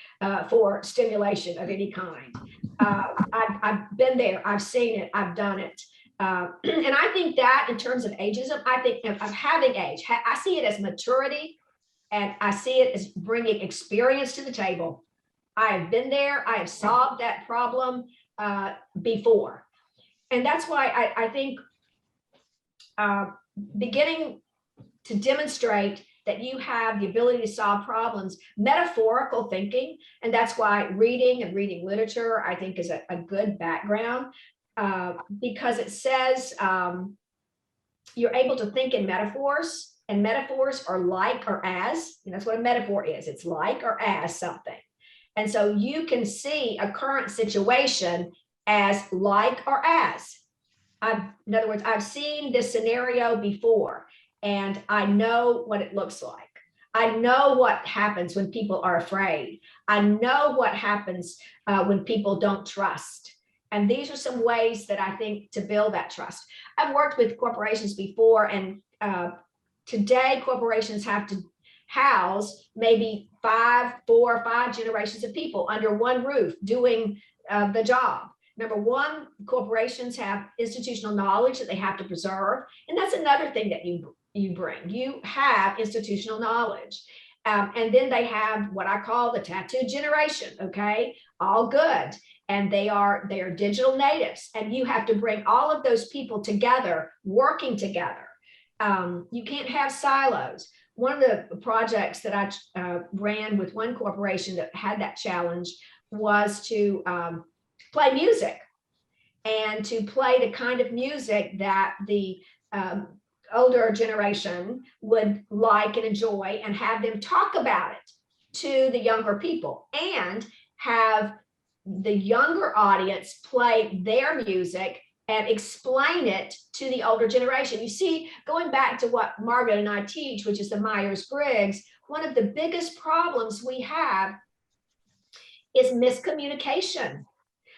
B: for stimulation of any kind. I've been there. I've seen it. I've done it. And I think that in terms of ageism, I think of having age, I see it as maturity and I see it as bringing experience to the table. I have been there. I have solved that problem before. And that's why I think beginning to demonstrate that you have the ability to solve problems, metaphorical thinking, and that's why reading and reading literature, I think, is a good background because it says you're able to think in metaphors, and metaphors are like or as, and that's what a metaphor is. It's like or as something. And so you can see a current situation as like or as. In other words, I've seen this scenario before and I know what it looks like. I know what happens when people are afraid. I know what happens when people don't trust. And these are some ways that I think to build that trust. I've worked with corporations before and today corporations have to house maybe 4 or 5 generations of people under one roof doing the job. Number one, corporations have institutional knowledge that they have to preserve. And that's another thing that you bring. You have institutional knowledge. And then they have what I call the tattooed generation, okay? All good. And they are digital natives. And you have to bring all of those people together, working together. You can't have silos. One of the projects that I ran with one corporation that had that challenge was to play music and to play the kind of music that the older generation would like and enjoy and have them talk about it to the younger people and have the younger audience play their music and explain it to the older generation. You see, going back to what Margaret and I teach, which is the Myers-Briggs, one of the biggest problems we have is miscommunication.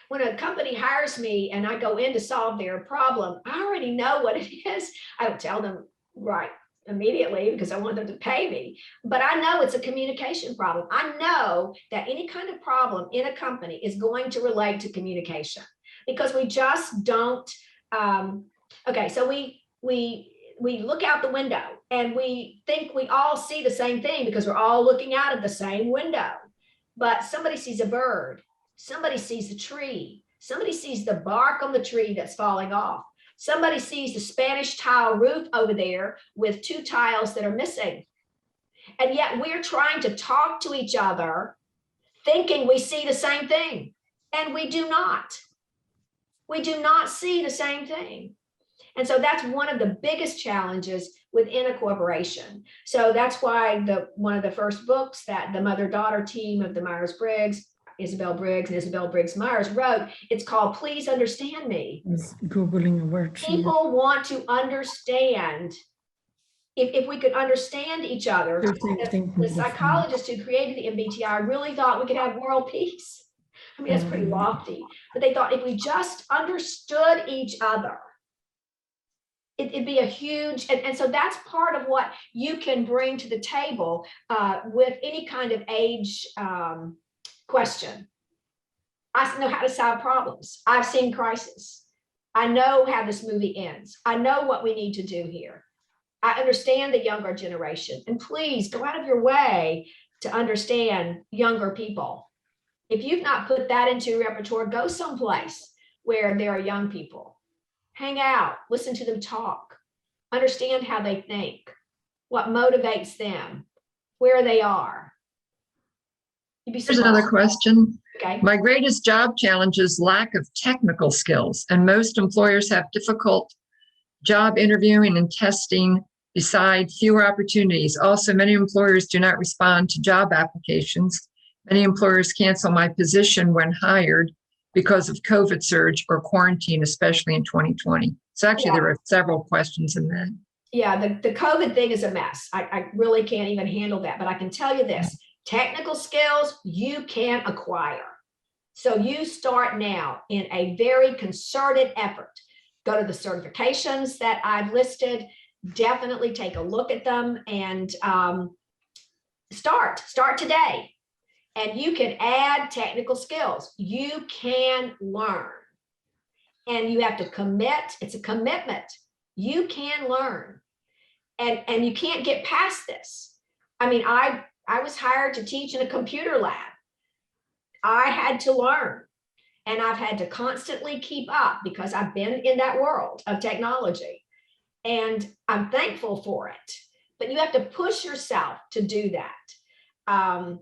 B: When a company hires me and I go in to solve their problem, I already know what it is. I don't tell them right immediately because I want them to pay me, but I know it's a communication problem. I know that any kind of problem in a company is going to relate to communication because we just don't, okay, so we look out the window and we think we all see the same thing because we're all looking out of the same window, but somebody sees a bird. Somebody sees the tree. Somebody sees the bark on the tree that's falling off. Somebody sees the Spanish tile roof over there with 2 tiles that are missing. And yet we're trying to talk to each other, thinking we see the same thing, and we do not. We do not see the same thing. And so that's one of the biggest challenges within a corporation. So that's why one of the first books that the mother-daughter team of the Myers-Briggs, Isabel Briggs and Isabel Briggs-Myers wrote, it's called Please Understand Me.
I: I was Googling a worksheet.
B: People want to understand. If we could understand each other, the psychologists who created the MBTI really thought we could have world peace. I mean, that's pretty lofty, but they thought if we just understood each other, it'd be a huge, and so that's part of what you can bring to the table with any kind of age question. I know how to solve problems. I've seen crisis. I know how this movie ends. I know what we need to do here. I understand the younger generation, and please go out of your way to understand younger people. If you've not put that into your repertoire, go someplace where there are young people. Hang out, listen to them talk, understand how they think, what motivates them, where they are.
A: Here's another question.
B: Okay.
A: My greatest job challenge is lack of technical skills, and most employers have difficult job interviewing and testing. Besides, fewer opportunities. Also, many employers do not respond to job applications. Many employers cancel my position when hired because of COVID surge or quarantine, especially in 2020. So actually, there are several questions in that.
B: Yeah, the COVID thing is a mess. I really can't even handle that. But I can tell you this, technical skills you can acquire. So you start now in a very concerted effort. Go to the certifications that I've listed. Definitely take a look at them and start today. And you can add technical skills. You can learn. And you have to commit. It's a commitment. You can learn. And you can't get past this. I mean, I was hired to teach in a computer lab. I had to learn. And I've had to constantly keep up because I've been in that world of technology. And I'm thankful for it. But you have to push yourself to do that.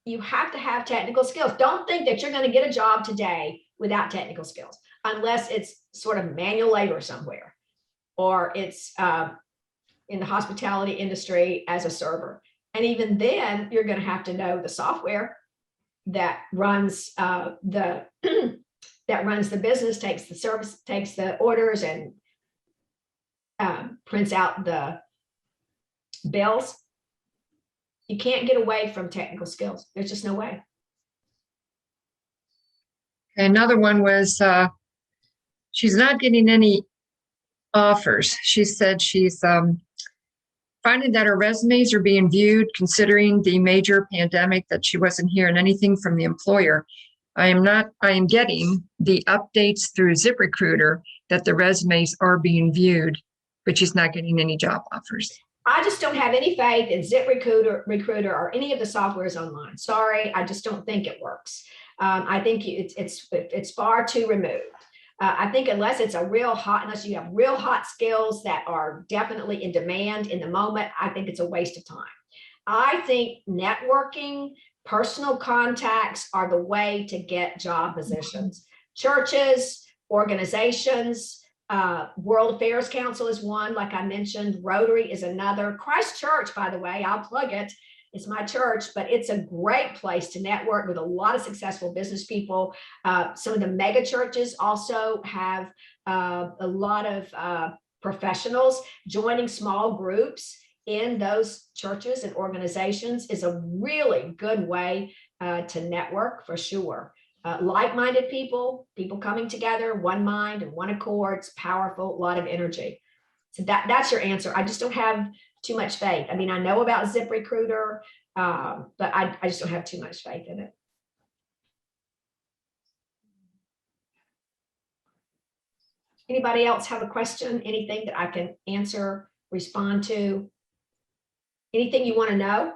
B: You have to have technical skills. Don't think that you're going to get a job today without technical skills, unless it's sort of manual labor somewhere, or it's in the hospitality industry as a server. And even then, you're going to have to know the software that runs that runs the business, takes the service, takes the orders, and prints out the bills. You can't get away from technical skills. There's just no way.
A: Another one was she's not getting any offers. She said she's finding that her resumes are being viewed, considering the major pandemic, that she wasn't hearing anything from the employer. I am getting the updates through ZipRecruiter that the resumes are being viewed, but she's not getting any job offers.
B: I just don't have any faith in ZipRecruiter or any of the softwares online. Sorry, I just don't think it works. I think it's far too removed. I think unless you have real hot skills that are definitely in demand in the moment, I think it's a waste of time. I think networking, personal contacts are the way to get job positions. Churches, organizations, World Affairs Council is one, like I mentioned. Rotary is another. Christ Church, by the way, I'll plug it. It's my church, but it's a great place to network with a lot of successful business people. Some of the mega churches also have a lot of professionals. Joining small groups in those churches and organizations is a really good way to network, for sure. Like-minded people coming together, one mind and one accord. It's powerful, a lot of energy. So that's your answer. I just don't have too much faith. I mean, I know about ZipRecruiter, but I just don't have too much faith in it. Anybody else have a question? Anything that I can answer, respond to? Anything you want to know?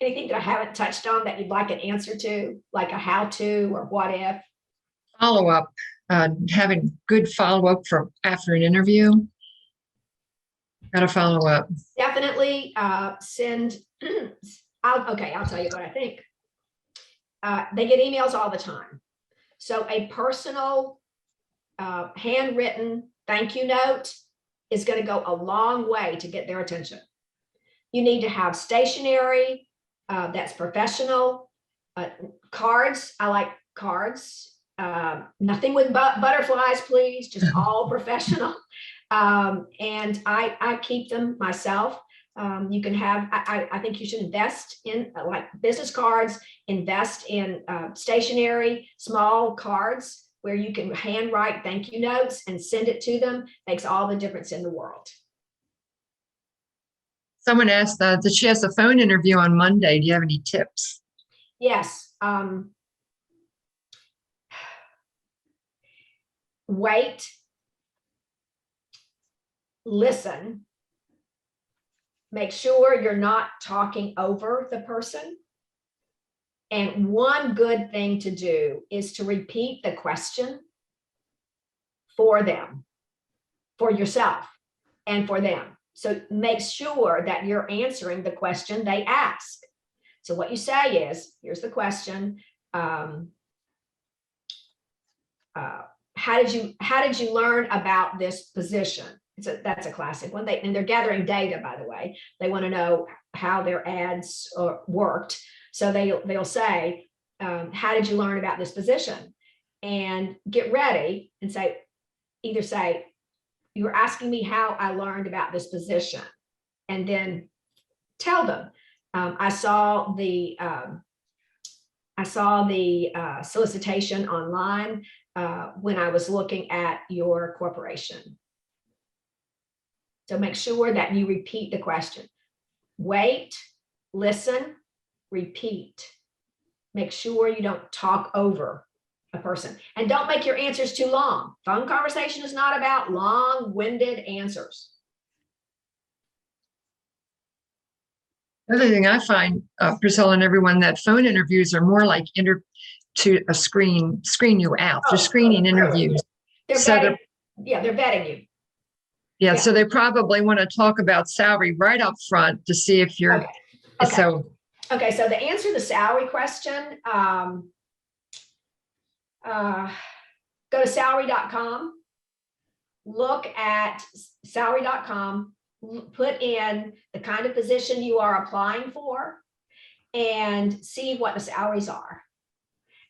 B: Anything that I haven't touched on that you'd like an answer to, like a how-to or what if?
A: Follow-up, having good follow-up after an interview. Gotta follow up.
B: Definitely send, I'll tell you what I think. They get emails all the time. So a personal handwritten thank you note is going to go a long way to get their attention. You need to have stationery that's professional. Cards, I like cards. Nothing with butterflies, please, just all professional. And I keep them myself. You can have, I think you should invest in like business cards, invest in stationery, small cards where you can handwrite thank you notes and send it to them. Makes all the difference in the world.
A: Someone asked that she has a phone interview on Monday. Do you have any tips?
B: Yes. Wait. Listen. Make sure you're not talking over the person. And one good thing to do is to repeat the question for them, for yourself, and for them. So make sure that you're answering the question they ask. So what you say is, here's the question. How did you learn about this position? That's a classic one. And they're gathering data, by the way. They want to know how their ads worked. So they'll say, how did you learn about this position? And get ready and say, either say, you were asking me how I learned about this position. And then tell them, I saw the solicitation online when I was looking at your corporation. So make sure that you repeat the question. Wait, listen, repeat. Make sure you don't talk over a person. And don't make your answers too long. Phone conversation is not about long-winded answers.
A: The other thing I find, Priscilla and everyone, that phone interviews are more like screen you out. They're screening interviews.
B: They're vetting you.
A: Yeah, so they probably want to talk about salary right up front to see if you're,
B: Okay,
A: so
B: to answer the salary question, go to salary.com, look at salary.com, put in the kind of position you are applying for and see what the salaries are.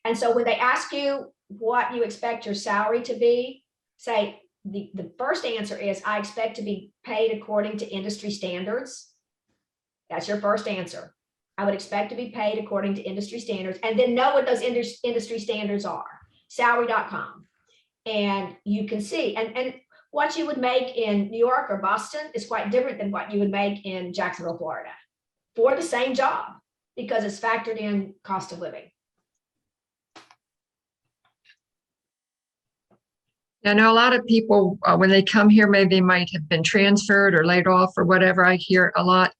B: And so when they ask you what you expect your salary to be, say, the first answer is, I expect to be paid according to industry standards. That's your first answer. I would expect to be paid according to industry standards, and then know what those industry standards are. Salary.com. And you can see, and what you would make in New York or Boston is quite different than what you would make in Jacksonville, Florida for the same job, because it's factored in cost of living.
A: I know a lot of people, when they come here, maybe they might have been transferred or laid off or whatever. I hear a lot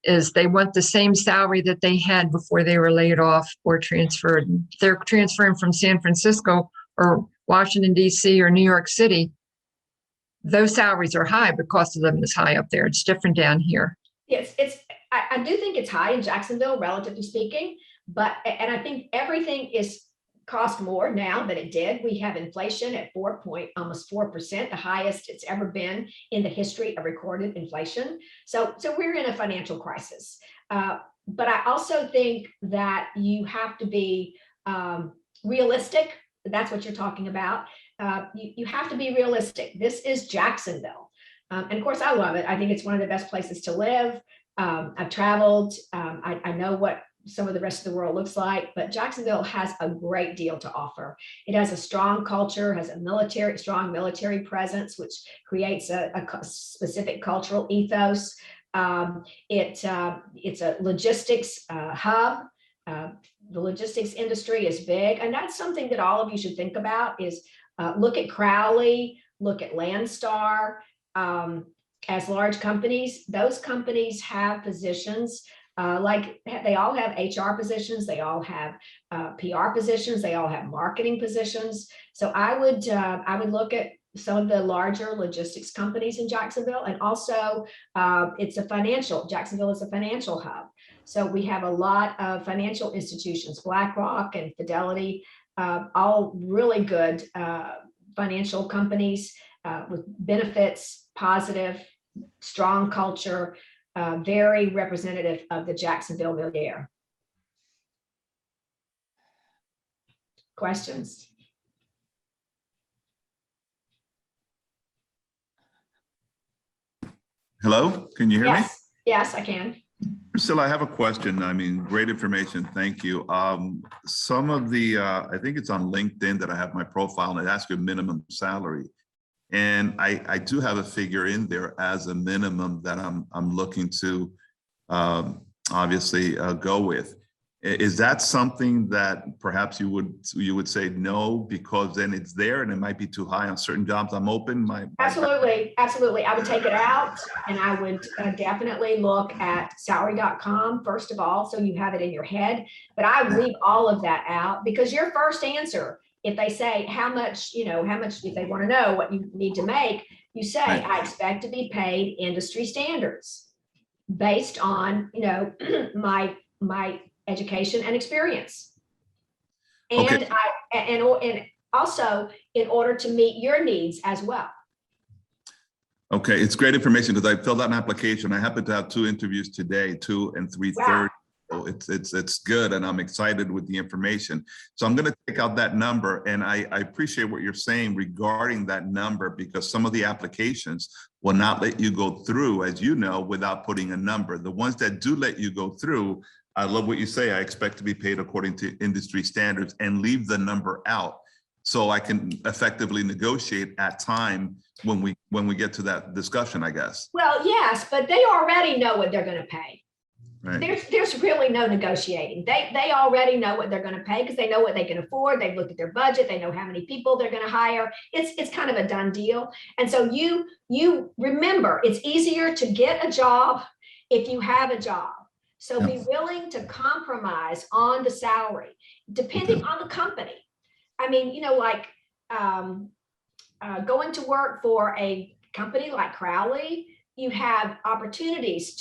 A: is they want the same salary that they had before they were laid off or transferred. They're transferring from San Francisco or Washington, D.C. or New York City. Those salaries are high, but cost of living is high up there. It's different down here.
B: Yes, I do think it's high in Jacksonville, relatively speaking, and I think everything cost more now than it did. We have inflation at almost 4%, the highest it's ever been in the history of recorded inflation. So we're in a financial crisis. But I also think that you have to be realistic. That's what you're talking about. You have to be realistic. This is Jacksonville. And of course, I love it. I think it's one of the best places to live. I've traveled. I know what some of the rest of the world looks like, but Jacksonville has a great deal to offer. It has a strong culture, has a strong military presence, which creates a specific cultural ethos. It's a logistics hub. The logistics industry is big, and that's something that all of you should think about is look at Crowley, look at Landstar. As large companies, those companies have positions like they all have HR positions, they all have PR positions, they all have marketing positions. So I would look at some of the larger logistics companies in Jacksonville. And also Jacksonville is a financial hub. So we have a lot of financial institutions, BlackRock and Fidelity, all really good financial companies with benefits, positive, strong culture, very representative of the Jacksonville milieu. Questions?
H: Hello, can you hear me?
B: Yes, I can.
H: Priscilla, I have a question. I mean, great information. Thank you. Some of the, I think it's on LinkedIn that I have my profile and it asks you a minimum salary. And I do have a figure in there as a minimum that I'm looking to obviously go with. Is that something that perhaps you would say no, because then it's there and it might be too high on certain jobs? I'm open.
B: Absolutely. I would take it out and I would definitely look at salary.com first of all, so you have it in your head. But I would leave all of that out, because your first answer, if they say how much, if they want to know what you need to make, you say, I expect to be paid industry standards based on, my education and experience. And and also in order to meet your needs as well.
H: Okay, it's great information because I filled out an application. I happen to have 2 interviews today, 2 and 3:30.
B: Wow.
H: So it's good, and I'm excited with the information. So I'm going to take out that number, and I appreciate what you're saying regarding that number, because some of the applications will not let you go through, as you know, without putting a number. The ones that do let you go through, I love what you say. I expect to be paid according to industry standards, and leave the number out so I can effectively negotiate at time when we get to that discussion, I guess.
B: Well, yes, but they already know what they're going to pay.
H: Right.
B: There's really no negotiating. They already know what they're going to pay because they know what they can afford. They've looked at their budget. They know how many people they're going to hire. It's kind of a done deal. And so you remember, it's easier to get a job if you have a job. So be willing to compromise on the salary, depending on the company. I mean, going to work for a company like Crowley, you have opportunities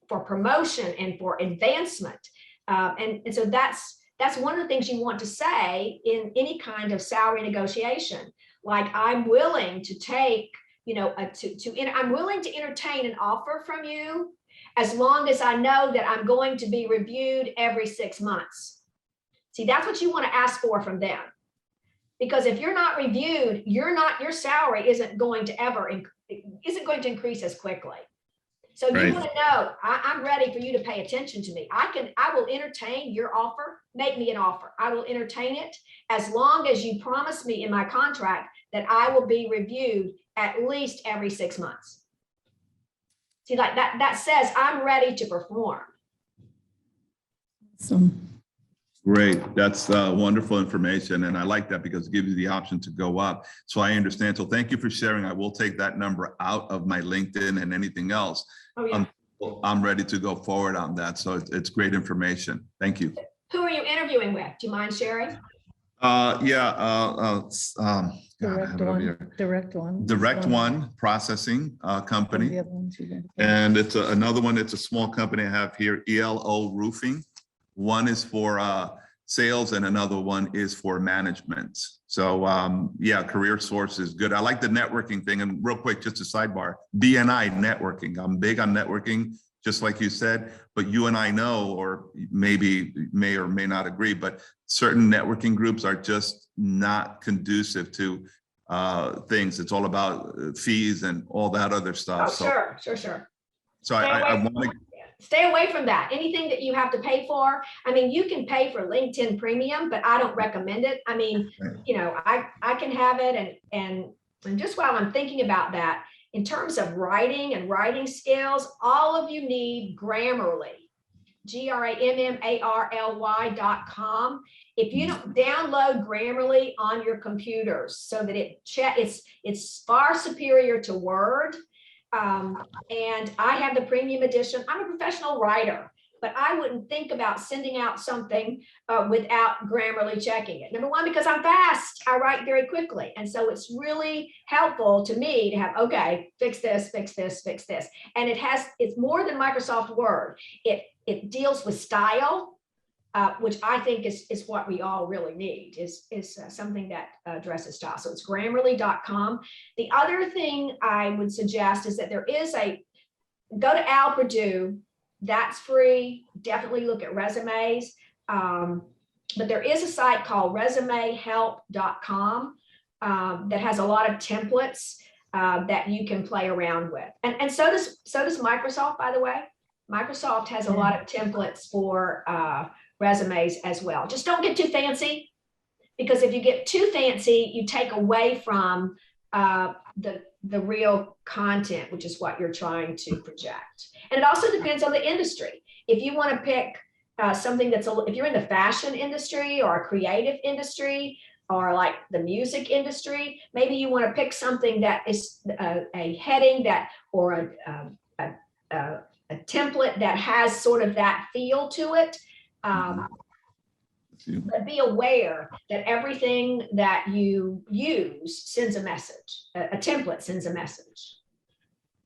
B: for promotion and for advancement. And so that's one of the things you want to say in any kind of salary negotiation. Like, I'm willing to take, I'm willing to entertain an offer from you as long as I know that I'm going to be reviewed every 6 months. See, that's what you want to ask for from them. Because if you're not reviewed, your salary isn't going to increase as quickly. So you want to know, I'm ready for you to pay attention to me. I will entertain your offer. Make me an offer. I will entertain it as long as you promise me in my contract that I will be reviewed at least every 6 months. See, like that says I'm ready to perform.
I: Awesome.
H: Great. That's wonderful information. And I like that because it gives you the option to go up. So I understand. So thank you for sharing. I will take that number out of my LinkedIn and anything else.
B: Oh, yeah.
H: I'm ready to go forward on that. So it's great information. Thank you.
B: Who are you interviewing with? Do you mind sharing?
I: Direct One
H: processing company. And it's another one. It's a small company I have here, ELO Roofing. One is for sales and another one is for management. So Career Source is good. I like the networking thing. And real quick, just a sidebar, BNI networking. I'm big on networking, just like you said, but you and I know, or maybe may or may not agree, but certain networking groups are just not conducive to things. It's all about fees and all that other stuff.
B: Oh, sure.
H: So I want to
B: stay away from that. Anything that you have to pay for. I mean, you can pay for LinkedIn Premium, but I don't recommend it. I mean, I can have it. And just while I'm thinking about that, in terms of writing and writing skills, all of you need Grammarly, GRAMMARLY.com. If you don't download Grammarly on your computers so that it's far superior to Word. And I have the premium edition. I'm a professional writer, but I wouldn't think about sending out something without Grammarly checking it. Number one, because I'm fast, I write very quickly. And so it's really helpful to me to have, okay, fix this, fix this, fix this. And it's more than Microsoft Word. It deals with style, which I think is what we all really need, is something that addresses style. So it's Grammarly.com. The other thing I would suggest is that there is go to Al Purdue. That's free. Definitely look at resumes. But there is a site called resumehelp.com that has a lot of templates that you can play around with. And so does Microsoft, by the way. Microsoft has a lot of templates for resumes as well. Just don't get too fancy, because if you get too fancy, you take away from the real content, which is what you're trying to project. And it also depends on the industry. If you want to pick something if you're in the fashion industry or a creative industry or like the music industry, maybe you want to pick something that is a heading or a template that has sort of that feel to it. But be aware that everything that you use sends a message. A template sends a message.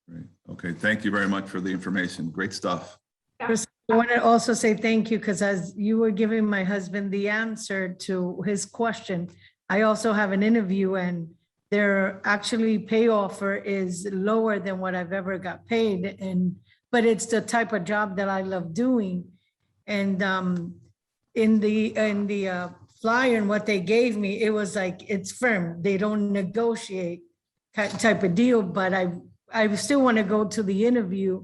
H: Great. Okay, thank you very much for the information. Great stuff.
B: Yeah.
I: I want to also say thank you, because as you were giving my husband the answer to his question, I also have an interview, and their actually pay offer is lower than what I've ever got paid. But it's the type of job that I love doing. And in the flyer and what they gave me, it was like, it's firm. They don't negotiate type of deal, but I still want to go to the interview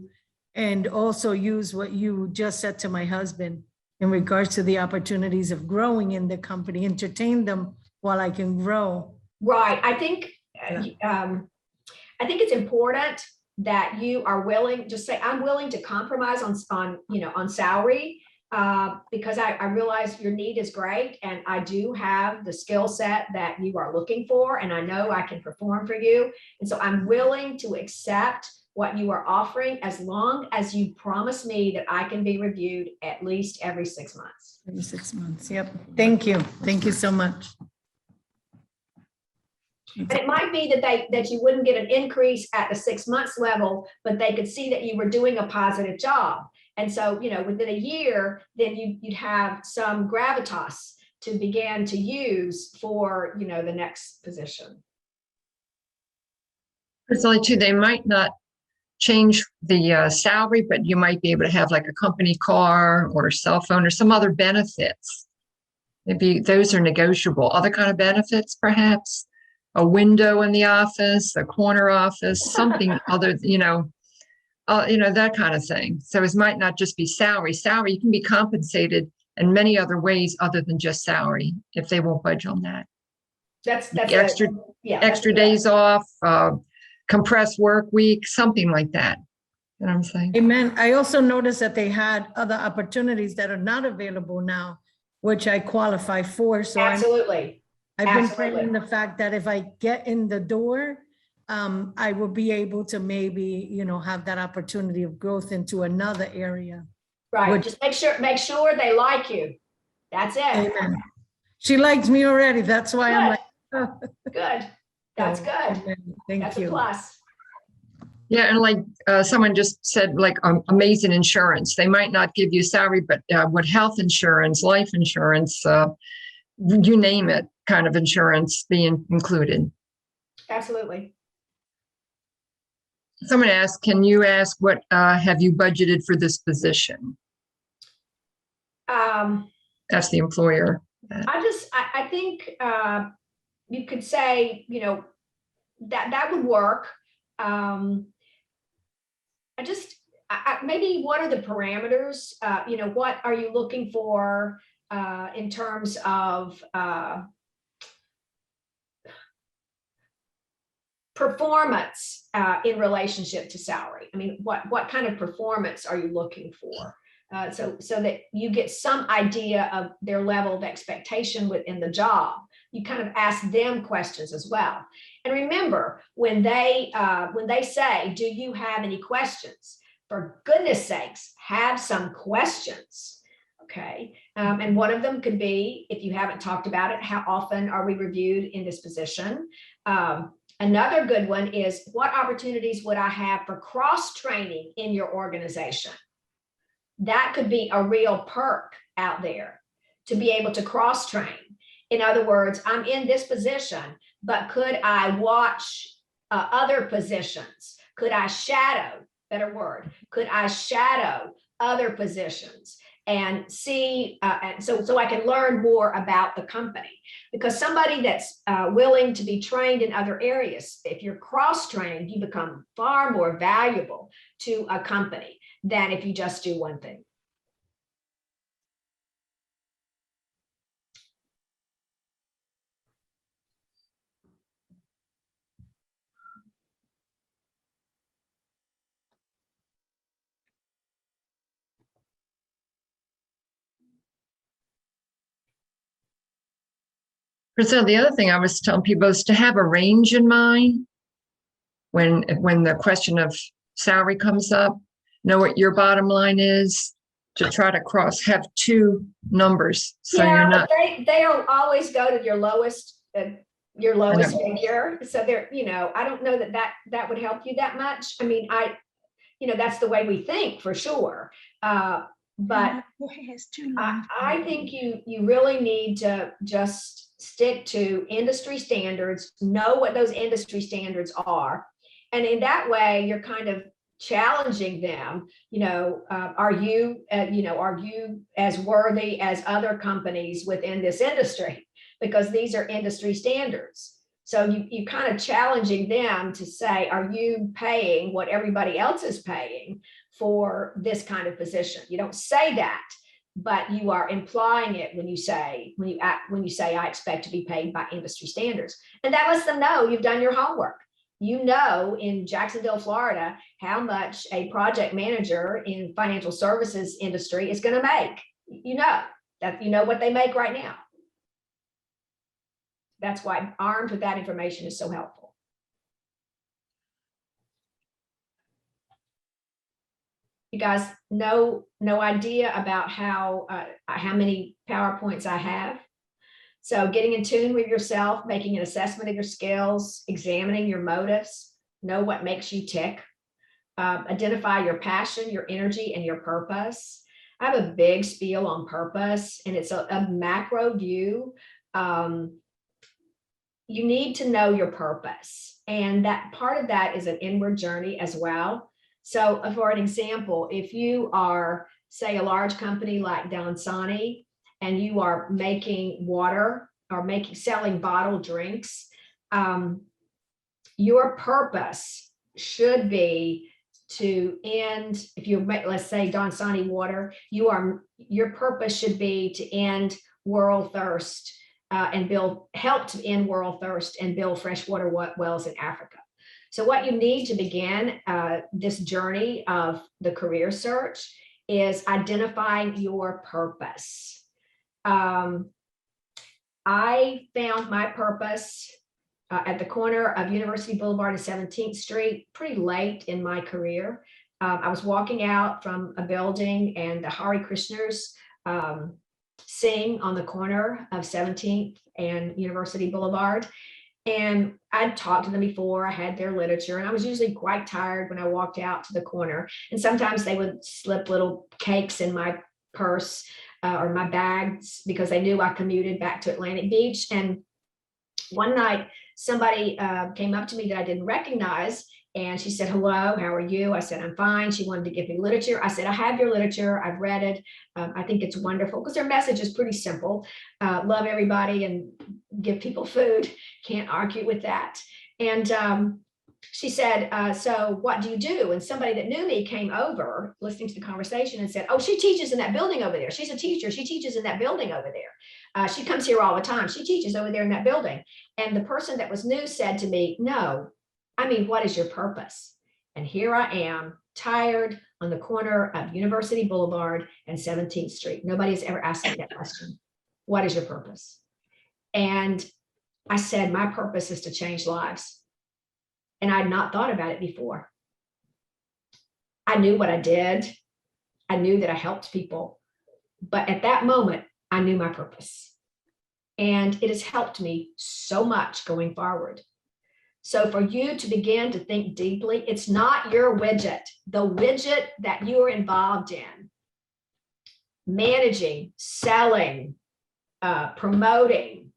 I: and also use what you just said to my husband in regards to the opportunities of growing in the company, entertain them while I can grow.
B: Right. I think it's important that you are willing, just say, I'm willing to compromise on salary, because I realize your need is great, and I do have the skill set that you are looking for, and I know I can perform for you. And so I'm willing to accept what you are offering, as long as you promise me that I can be reviewed at least every 6 months.
I: Every 6 months. Yep. Thank you. Thank you so much.
B: And it might be that you wouldn't get an increase at the 6 months level, but they could see that you were doing a positive job. And so, within a year, then you'd have some gravitas to begin to use for, the next position.
A: Priscilla, too, they might not change the salary, but you might be able to have like a company car or a cell phone or some other benefits. Maybe those are negotiable. Other kind of benefits, perhaps a window in the office, a corner office, something other, that kind of thing. So it might not just be salary. Salary, you can be compensated in many other ways other than just salary if they won't budge on that.
B: That's
A: extra days off, compressed work week, something like that. You know what I'm saying?
I: Amen. I also noticed that they had other opportunities that are not available now, which I qualify for. So
B: absolutely.
I: I've been praying the fact that if I get in the door, I will be able to maybe, have that opportunity of growth into another area.
B: Right. Just make sure they like you. That's it.
I: Amen. She likes me already. That's why I'm like, oh.
B: Good. That's good.
I: Thank you.
B: A plus.
A: Yeah, and like someone just said, like amazing insurance. They might not give you salary, but with health insurance, life insurance, you name it, kind of insurance being included.
B: Absolutely.
A: Someone asked, can you ask what have you budgeted for this position? That's the employer.
B: I think you could say, that would work. Maybe what are the parameters? What are you looking for in terms of performance in relationship to salary? I mean, what kind of performance are you looking for? So that you get some idea of their level of expectation within the job. You kind of ask them questions as well. And remember, when they say, do you have any questions? for goodness sakes, have some questions. Okay. And one of them could be, if you haven't talked about it, how often are we reviewed in this position? Another good one is, what opportunities would I have for cross-training in your organization? That could be a real perk out there, to be able to cross-train. In other words, I'm in this position, but could I watch other positions? Could I shadow, better word, could I shadow other positions and see, and so I can learn more about the company? Because somebody that's willing to be trained in other areas, if you're cross-trained, you become far more valuable to a company than if you just do one thing.
A: Priscilla, the other thing I was telling people is to have a range in mind when the question of salary comes up, know what your bottom line is, to try to have two numbers. So
B: yeah,
A: you're not.
B: They'll always go to your lowest figure. So they're, I don't know that would help you that much. I mean, that's the way we think for sure. But I think you really need to just stick to industry standards, know what those industry standards are. And in that way, you're kind of challenging them, are you as worthy as other companies within this industry? Because these are industry standards. So you kind of challenging them to say, are you paying what everybody else is paying for this kind of position? You don't say that, but you are implying it when you say, I expect to be paid by industry standards. And that lets them know you've done your homework. In Jacksonville, Florida, how much a project manager in financial services industry is going to make. You know what they make right now. That's why armed with that information is so helpful. You guys no idea about how many PowerPoints I have. So getting in tune with yourself, making an assessment of your skills, examining your motives, know what makes you tick, identify your passion, your energy, and your purpose. I have a big spiel on purpose, and it's a macro view. You need to know your purpose, and that part of that is an inward journey as well. So for an example, if you are, say, a large company like Donsani, and you are making water or selling bottled drinks, your purpose should be to end, if you make, let's say, Donsani water, your purpose should be to end world thirst and help to end world thirst and build freshwater wells in Africa. So what you need to begin this journey of the career search is identifying your purpose. I found my purpose at the corner of University Boulevard and 17th Street pretty late in my career. I was walking out from a building, and the Hare Krishners sing on the corner of 17th and University Boulevard. And I'd talked to them before, I had their literature, and I was usually quite tired when I walked out to the corner. And sometimes they would slip little cakes in my purse or my bags because they knew I commuted back to Atlantic Beach. And one night, somebody came up to me that I didn't recognize, and she said, hello, how are you? I said, I'm fine. She wanted to give me literature. I said, I have your literature. I've read it. I think it's wonderful, because their message is pretty simple. Love everybody and give people food. Can't argue with that. And she said, so what do you do? And somebody that knew me came over, listening to the conversation, and said, oh, she teaches in that building over there. She's a teacher. She teaches in that building over there. She comes here all the time. She teaches over there in that building. And the person that was new said to me, no, I mean, what is your purpose? And here I am, tired, on the corner of University Boulevard and 17th Street. Nobody has ever asked me that question. What is your purpose? And I said, my purpose is to change lives. And I had not thought about it before. I knew what I did. I knew that I helped people. But at that moment, I knew my purpose. And it has helped me so much going forward. So for you to begin to think deeply, it's not your widget, the widget that you are involved in, managing, selling, promoting,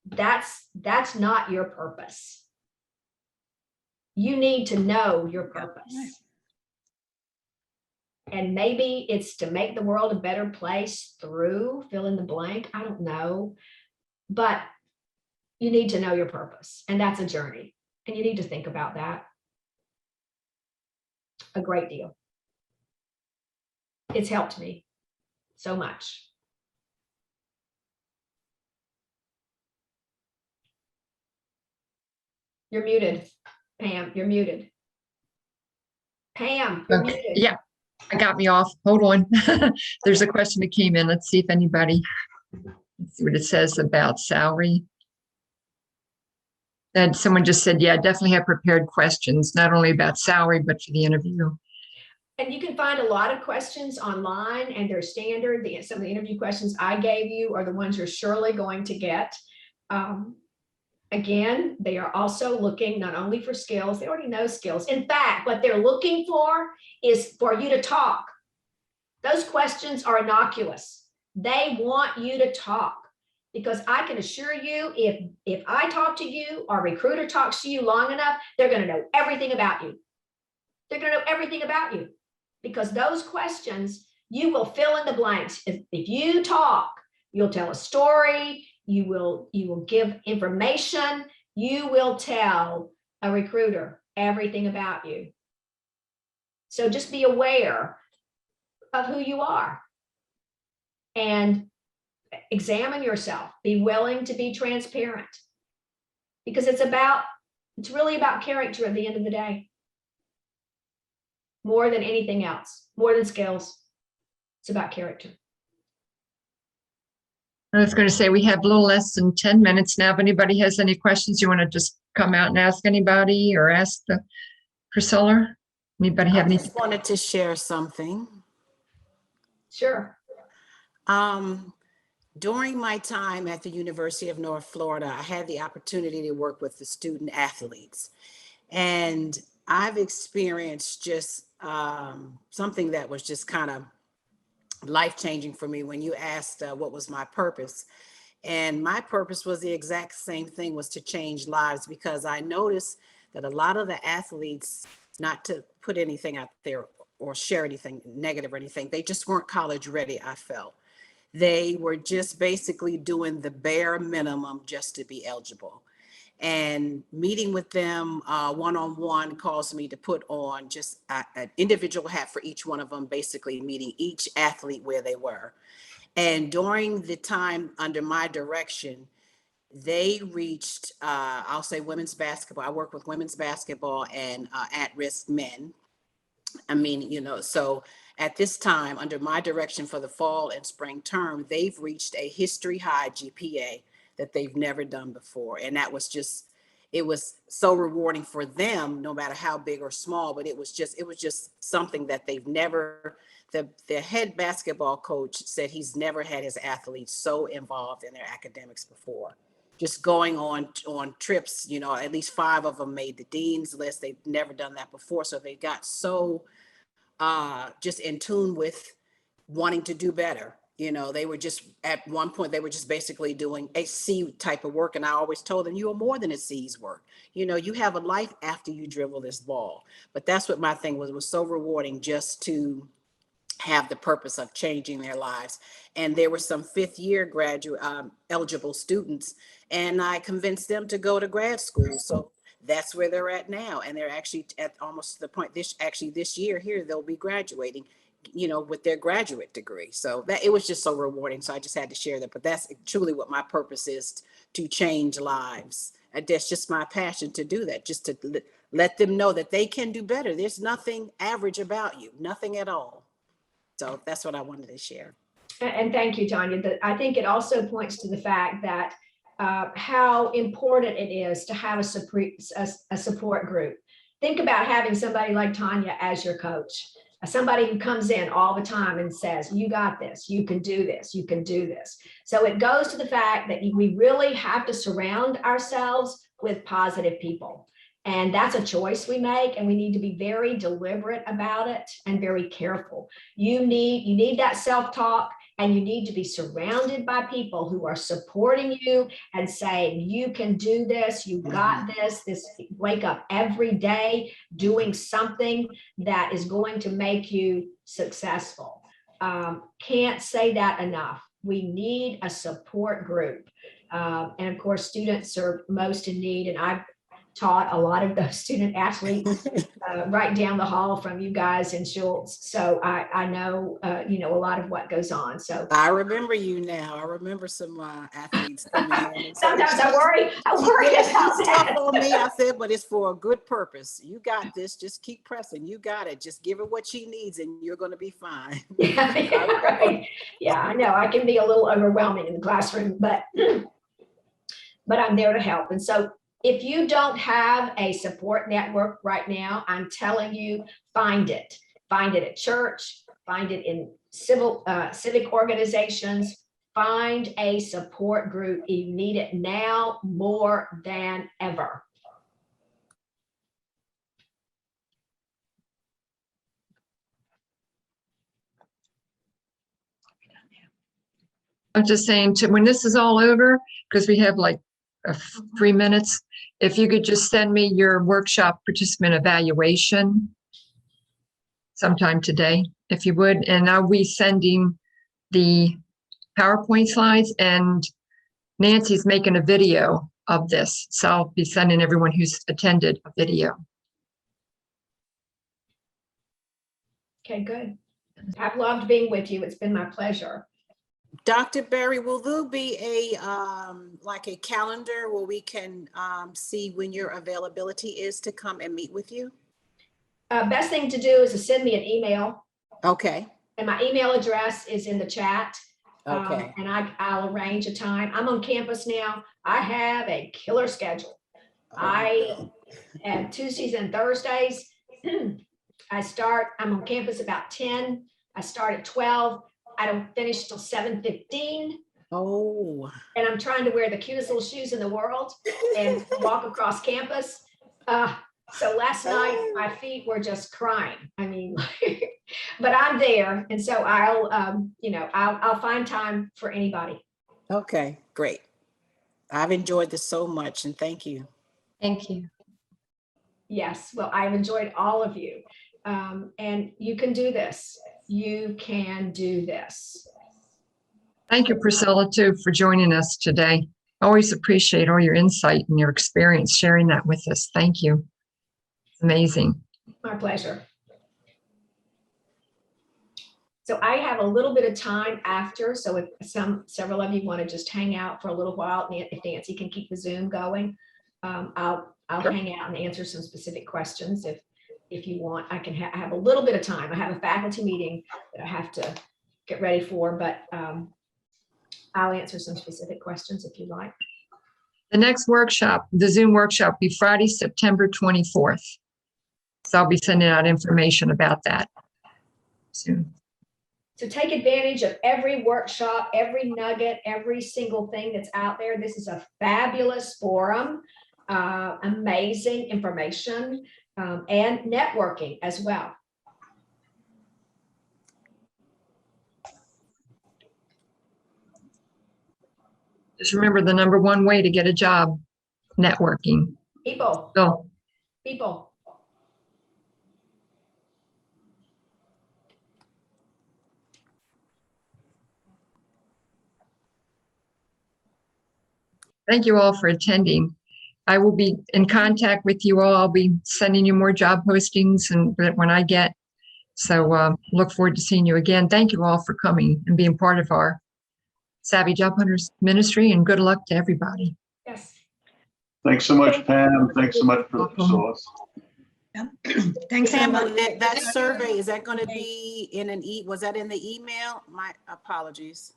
B: that's not your purpose. You need to know your purpose. And maybe it's to make the world a better place through fill in the blank. I don't know. But you need to know your purpose. And that's a journey. And you need to think about that a great deal. It's helped me so much. You're muted, Pam. You're muted. Pam, you're muted.
A: Yeah, I got me off. Hold on. There's a question that came in. Let's see if anybody, let's see what it says about salary. And someone just said, yeah, definitely have prepared questions, not only about salary, but for the interview.
B: And you can find a lot of questions online and they're standard. Some of the interview questions I gave you are the ones you're surely going to get. Again, they are also looking not only for skills, they already know skills. In fact, what they're looking for is for you to talk. Those questions are innocuous. They want you to talk. Because I can assure you, if I talk to you or a recruiter talks to you long enough, they're going to know everything about you. They're going to know everything about you. Because those questions, you will fill in the blanks. If you talk, you'll tell a story, you will give information, you will tell a recruiter everything about you. So just be aware of who you are. And examine yourself, be willing to be transparent because it's really about character at the end of the day. More than anything else, more than skills. It's about character.
A: I was going to say, we have a little less than 10 minutes now. If anybody has any questions, you want to just come out and ask anybody or ask Priscilla? Anybody have anything?
P: I just wanted to share something.
B: Sure.
P: During my time at the University of North Florida, I had the opportunity to work with the student athletes. And I've experienced just something that was just kind of life-changing for me when you asked what was my purpose. And my purpose was the exact same thing, was to change lives, because I noticed that a lot of the athletes, not to put anything out there or share anything negative or anything, they just weren't college ready, I felt. They were just basically doing the bare minimum just to be eligible. And meeting with them one-on-one caused me to put on just an individual hat for each one of them, basically meeting each athlete where they were. And during the time under my direction, they reached, I'll say women's basketball. I work with women's basketball and at-risk men. I mean, so at this time, under my direction for the fall and spring term, they've reached a history high GPA that they've never done before. And that was just, it was so rewarding for them, no matter how big or small, but it was just something that they've never, the head basketball coach said he's never had his athletes so involved in their academics before. Just going on trips, at least 5 of them made the dean's list. They've never done that before. So they got so just in tune with wanting to do better. They were just, at one point, they were just basically doing a C type of work. And I always told them, you are more than a C's work. You have a life after you dribble this ball. But that's what my thing was. It was so rewarding just to have the purpose of changing their lives. And there were some 5th year graduate eligible students, and I convinced them to go to grad school. So that's where they're at now. And they're actually at almost the point this year here, they'll be graduating, with their graduate degree. So that it was just so rewarding. So I just had to share that, but that's truly what my purpose is, to change lives. And that's just my passion to do that, just to let them know that they can do better. There's nothing average about you, nothing at all. So that's what I wanted to share.
B: And thank you, Tanya. I think it also points to the fact that how important it is to have a support group. Think about having somebody like Tanya as your coach. somebody who comes in all the time and says, you got this, you can do this, you can do this. So it goes to the fact that we really have to surround ourselves with positive people. And that's a choice we make, and we need to be very deliberate about it and very careful. You need that self-talk, and you need to be surrounded by people who are supporting you and saying, you can do this, you got this, wake up every day doing something that is going to make you successful. Can't say that enough. We need a support group. And of course, students are most in need, and I've taught a lot of those student athletes right down the hall from you guys in Schultz. So I know, a lot of what goes on. So
P: I remember you now. I remember some athletes coming in.
B: Sometimes I worry about that.
P: On me, I said, but it's for a good purpose. You got this. Just keep pressing. You got it. Just give her what she needs, and you're going to be fine.
B: Right. Yeah, I know. I can be a little overwhelming in the classroom, but I'm there to help. And so if you don't have a support network right now, I'm telling you, find it. Find it at church, find it in civic organizations, find a support group. You need it now more than ever.
A: I'm just saying, when this is all over, because we have like 3 minutes, if you could just send me your workshop participant evaluation sometime today, if you would, and I'll be sending the PowerPoint slides, and Nancy's making a video of this. So I'll be sending everyone who's attended a video.
B: Okay, good. I've loved being with you. It's been my pleasure.
P: Dr. Berry, will there be a like a calendar where we can see when your availability is to come and meet with you?
B: Best thing to do is to send me an email.
P: Okay.
B: And my email address is in the chat.
P: Okay.
B: And I'll arrange a time. I'm on campus now. I have a killer schedule. I have Tuesdays and Thursdays. I'm on campus about 10. I start at 12. I don't finish till 7:15.
P: Oh.
B: And I'm trying to wear the cutest little shoes in the world and walk across campus. So last night my feet were just crying. I mean, but I'm there, and so I'll find time for anybody.
P: Okay, great. I've enjoyed this so much, and thank you.
L: Thank you.
B: Yes, well, I've enjoyed all of you, and you can do this. You can do this.
A: Thank you, Priscilla, too, for joining us today. Always appreciate all your insight and your experience, sharing that with us. Thank you. It's amazing.
B: My pleasure. So I have a little bit of time after, so if several of you want to just hang out for a little while, if Nancy can keep the Zoom going, I'll hang out and answer some specific questions. If you want, I can have a little bit of time. I have a faculty meeting that I have to get ready for, but I'll answer some specific questions if you like.
A: The next workshop, the Zoom workshop, will be Friday, September 24th. So I'll be sending out information about that soon.
B: So take advantage of every workshop, every nugget, every single thing that's out there. This is a fabulous forum, amazing information, and networking as well.
A: Just remember, the number one way to get a job, networking.
B: People.
A: So,
B: people.
A: thank you all for attending. I will be in contact with you all. I'll be sending you more job postings and when I get. So look forward to seeing you again. Thank you all for coming and being part of our Savvy Job Hunters ministry, and good luck to everybody.
B: Yes.
F: Thanks so much, Pam. Thanks so much for the source.
I: Thanks,
P: Pam,
I: Emma.
P: that survey, is that going to be in was that in the email? My apologies.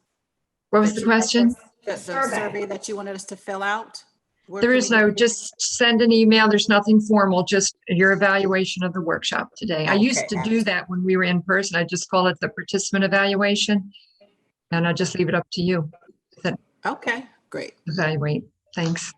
A: What was the question?
P: The survey that you wanted us to fill out?
A: There is no, just send an email. There's nothing formal, just your evaluation of the workshop today. I used to do that when we were in person. I just call it the participant evaluation. And I just leave it up to you.
P: Okay, great.
A: Evaluate. Thanks.